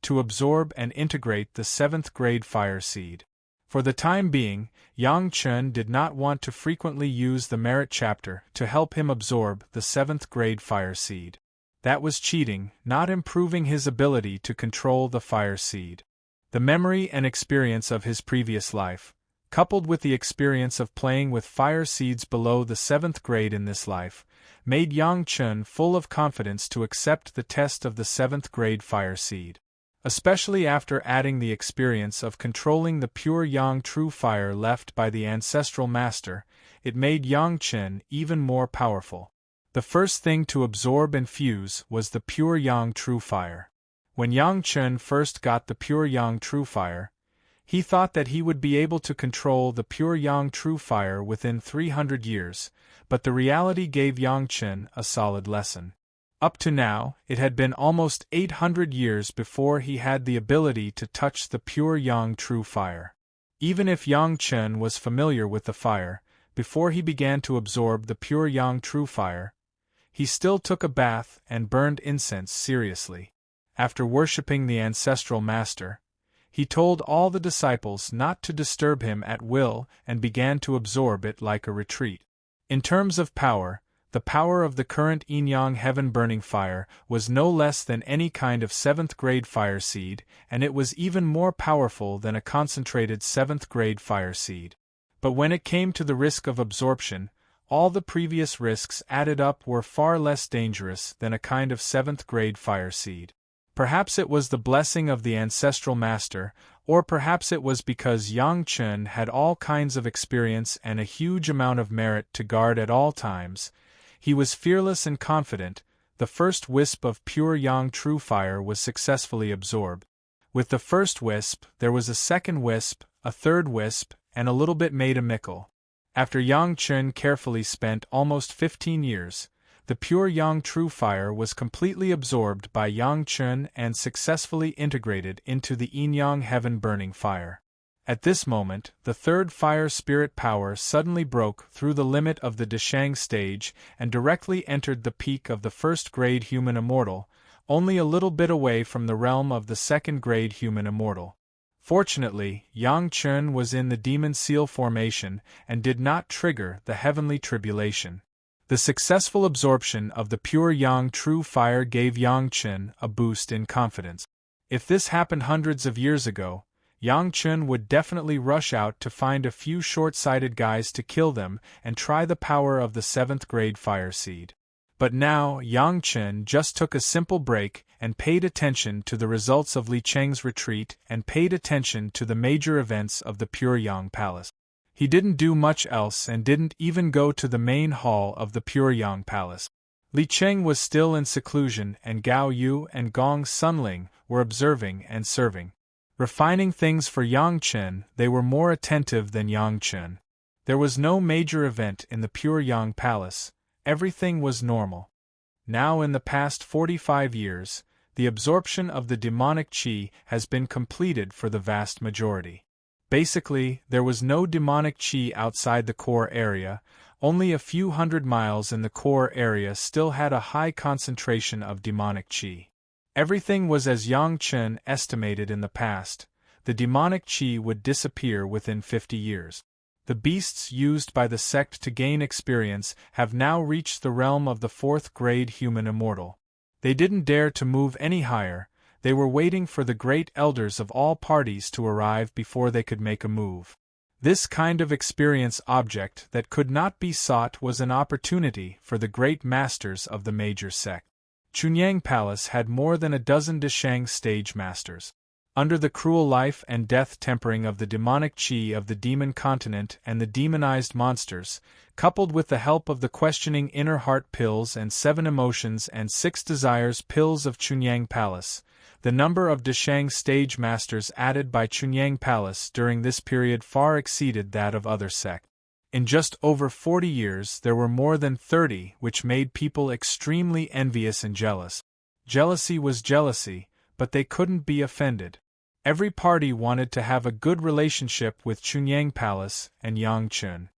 to absorb and integrate the 7th grade fire seed. For the time being, Yang Chen did not want to frequently use the merit chapter to help him absorb the 7th grade fire seed. That was cheating, not improving his ability to control the fire seed. The memory and experience of his previous life, coupled with the experience of playing with fire seeds below the 7th grade in this life, made Yang Chen full of confidence to accept the test of the 7th grade fire seed. Especially after adding the experience of controlling the pure Yang true fire left by the ancestral master, it made Yang Chen even more powerful. The first thing to absorb and fuse was the pure Yang true fire. When Yang Chen first got the pure Yang true fire, he thought that he would be able to control the pure Yang true fire within 300 years, but the reality gave Yang Chen a solid lesson. Up to now, it had been almost 800 years before he had the ability to touch the pure Yang true fire. Even if Yang Chen was familiar with the fire, before he began to absorb the pure Yang true fire, he still took a bath and burned incense seriously. After worshipping the ancestral master, he told all the disciples not to disturb him at will and began to absorb it like a retreat. In terms of power, the power of the current yin-yang heaven-burning fire was no less than any kind of 7th grade fire seed, and it was even more powerful than a concentrated 7th grade fire seed. But when it came to the risk of absorption, all the previous risks added up were far less dangerous than a kind of 7th grade fire seed. Perhaps it was the blessing of the ancestral master, or perhaps it was because Yang Chen had all kinds of experience and a huge amount of merit to guard at all times. He was fearless and confident. The first wisp of pure Yang true fire was successfully absorbed. With the first wisp, there was a second wisp, a third wisp, and a little bit made a mickle. After Yang Chen carefully spent almost 15 years, the pure Yang true fire was completely absorbed by Yang Chen and successfully integrated into the yin-yang heaven-burning fire. At this moment, the third fire spirit power suddenly broke through the limit of the Desheng stage and directly entered the peak of the 1st grade human immortal, only a little bit away from the realm of the 2nd grade human immortal. Fortunately, Yang Chen was in the demon seal formation and did not trigger the heavenly tribulation. The successful absorption of the pure Yang true fire gave Yang Chen a boost in confidence. If this happened hundreds of years ago, Yang Chun would definitely rush out to find a few short-sighted guys to kill them and try the power of the 7th grade fire seed. But now, Yang Chun just took a simple break and paid attention to the results of Li Cheng's retreat and paid attention to the major events of the Pure Yang Palace. He didn't do much else and didn't even go to the main hall of the Pure Yang Palace. Li Cheng was still in seclusion and Gao Yu and Gong Sunling were observing and serving. Refining things for Yang Chun, they were more attentive than Yang Chun. There was no major event in the Pure Yang Palace, everything was normal. Now in the past 45 years, the absorption of the demonic qi has been completed for the vast majority. Basically, there was no demonic qi outside the core area, only a few hundred miles in the core area still had a high concentration of demonic qi. Everything was as Yang Chun estimated in the past, the demonic qi would disappear within 50 years. The beasts used by the sect to gain experience have now reached the realm of the 4th grade human immortal. They didn't dare to move any higher, they were waiting for the great elders of all parties to arrive before they could make a move. This kind of experience object that could not be sought was an opportunity for the great masters of the major sect. Chunyang Palace had more than a dozen Deshang stage masters. Under the cruel life and death tempering of the demonic qi of the demon continent and the demonized monsters, coupled with the help of the questioning inner heart pills and 7 emotions and 6 desires pills of Chunyang Palace, the number of Deshang stage masters added by Chunyang Palace during this period far exceeded that of other sects. In just over 40 years there were more than 30, which made people extremely envious and jealous. Jealousy was jealousy, but they couldn't be offended. Every party wanted to have a good relationship with Chunyang Palace and Yang Chun.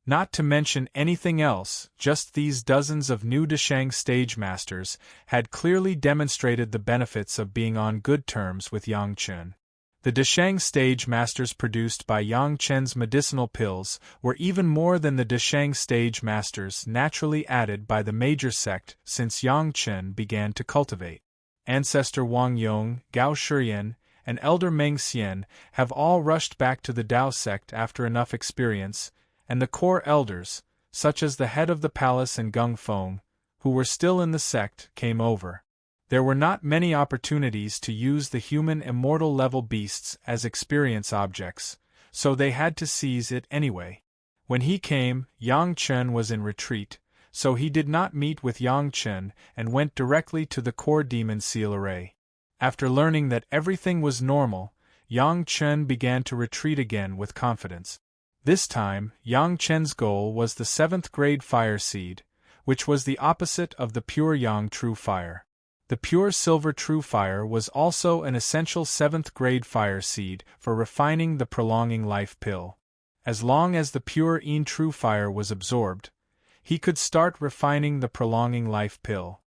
Not to mention anything else, just these dozens of new Deshang stage masters had clearly demonstrated the benefits of being on good terms with Yang Chun. The Deshang stage masters produced by Yang Chun's medicinal pills were even more than the Deshang stage masters naturally added by the major sect since Yang Chun began to cultivate. Ancestor Wang Yong, Gao Shiyan, and Elder Meng Xian have all rushed back to the Dao sect after enough experience, and the core elders, such as the head of the palace and Gung Feng, who were still in the sect, came over. There were not many opportunities to use the human immortal level beasts as experience objects, so they had to seize it anyway. When he came, Yang Chun was in retreat, so he did not meet with Yang Chun and went directly to the core demon seal array. After learning that everything was normal, Yang Chun began to retreat again with confidence. This time, Yang Chun's goal was the 7th grade fire seed, which was the opposite of the pure Yang true fire. The pure silver true fire was also an essential 7th grade fire seed for refining the prolonging life pill. As long as the pure Yin true fire was absorbed, he could start refining the prolonging life pill.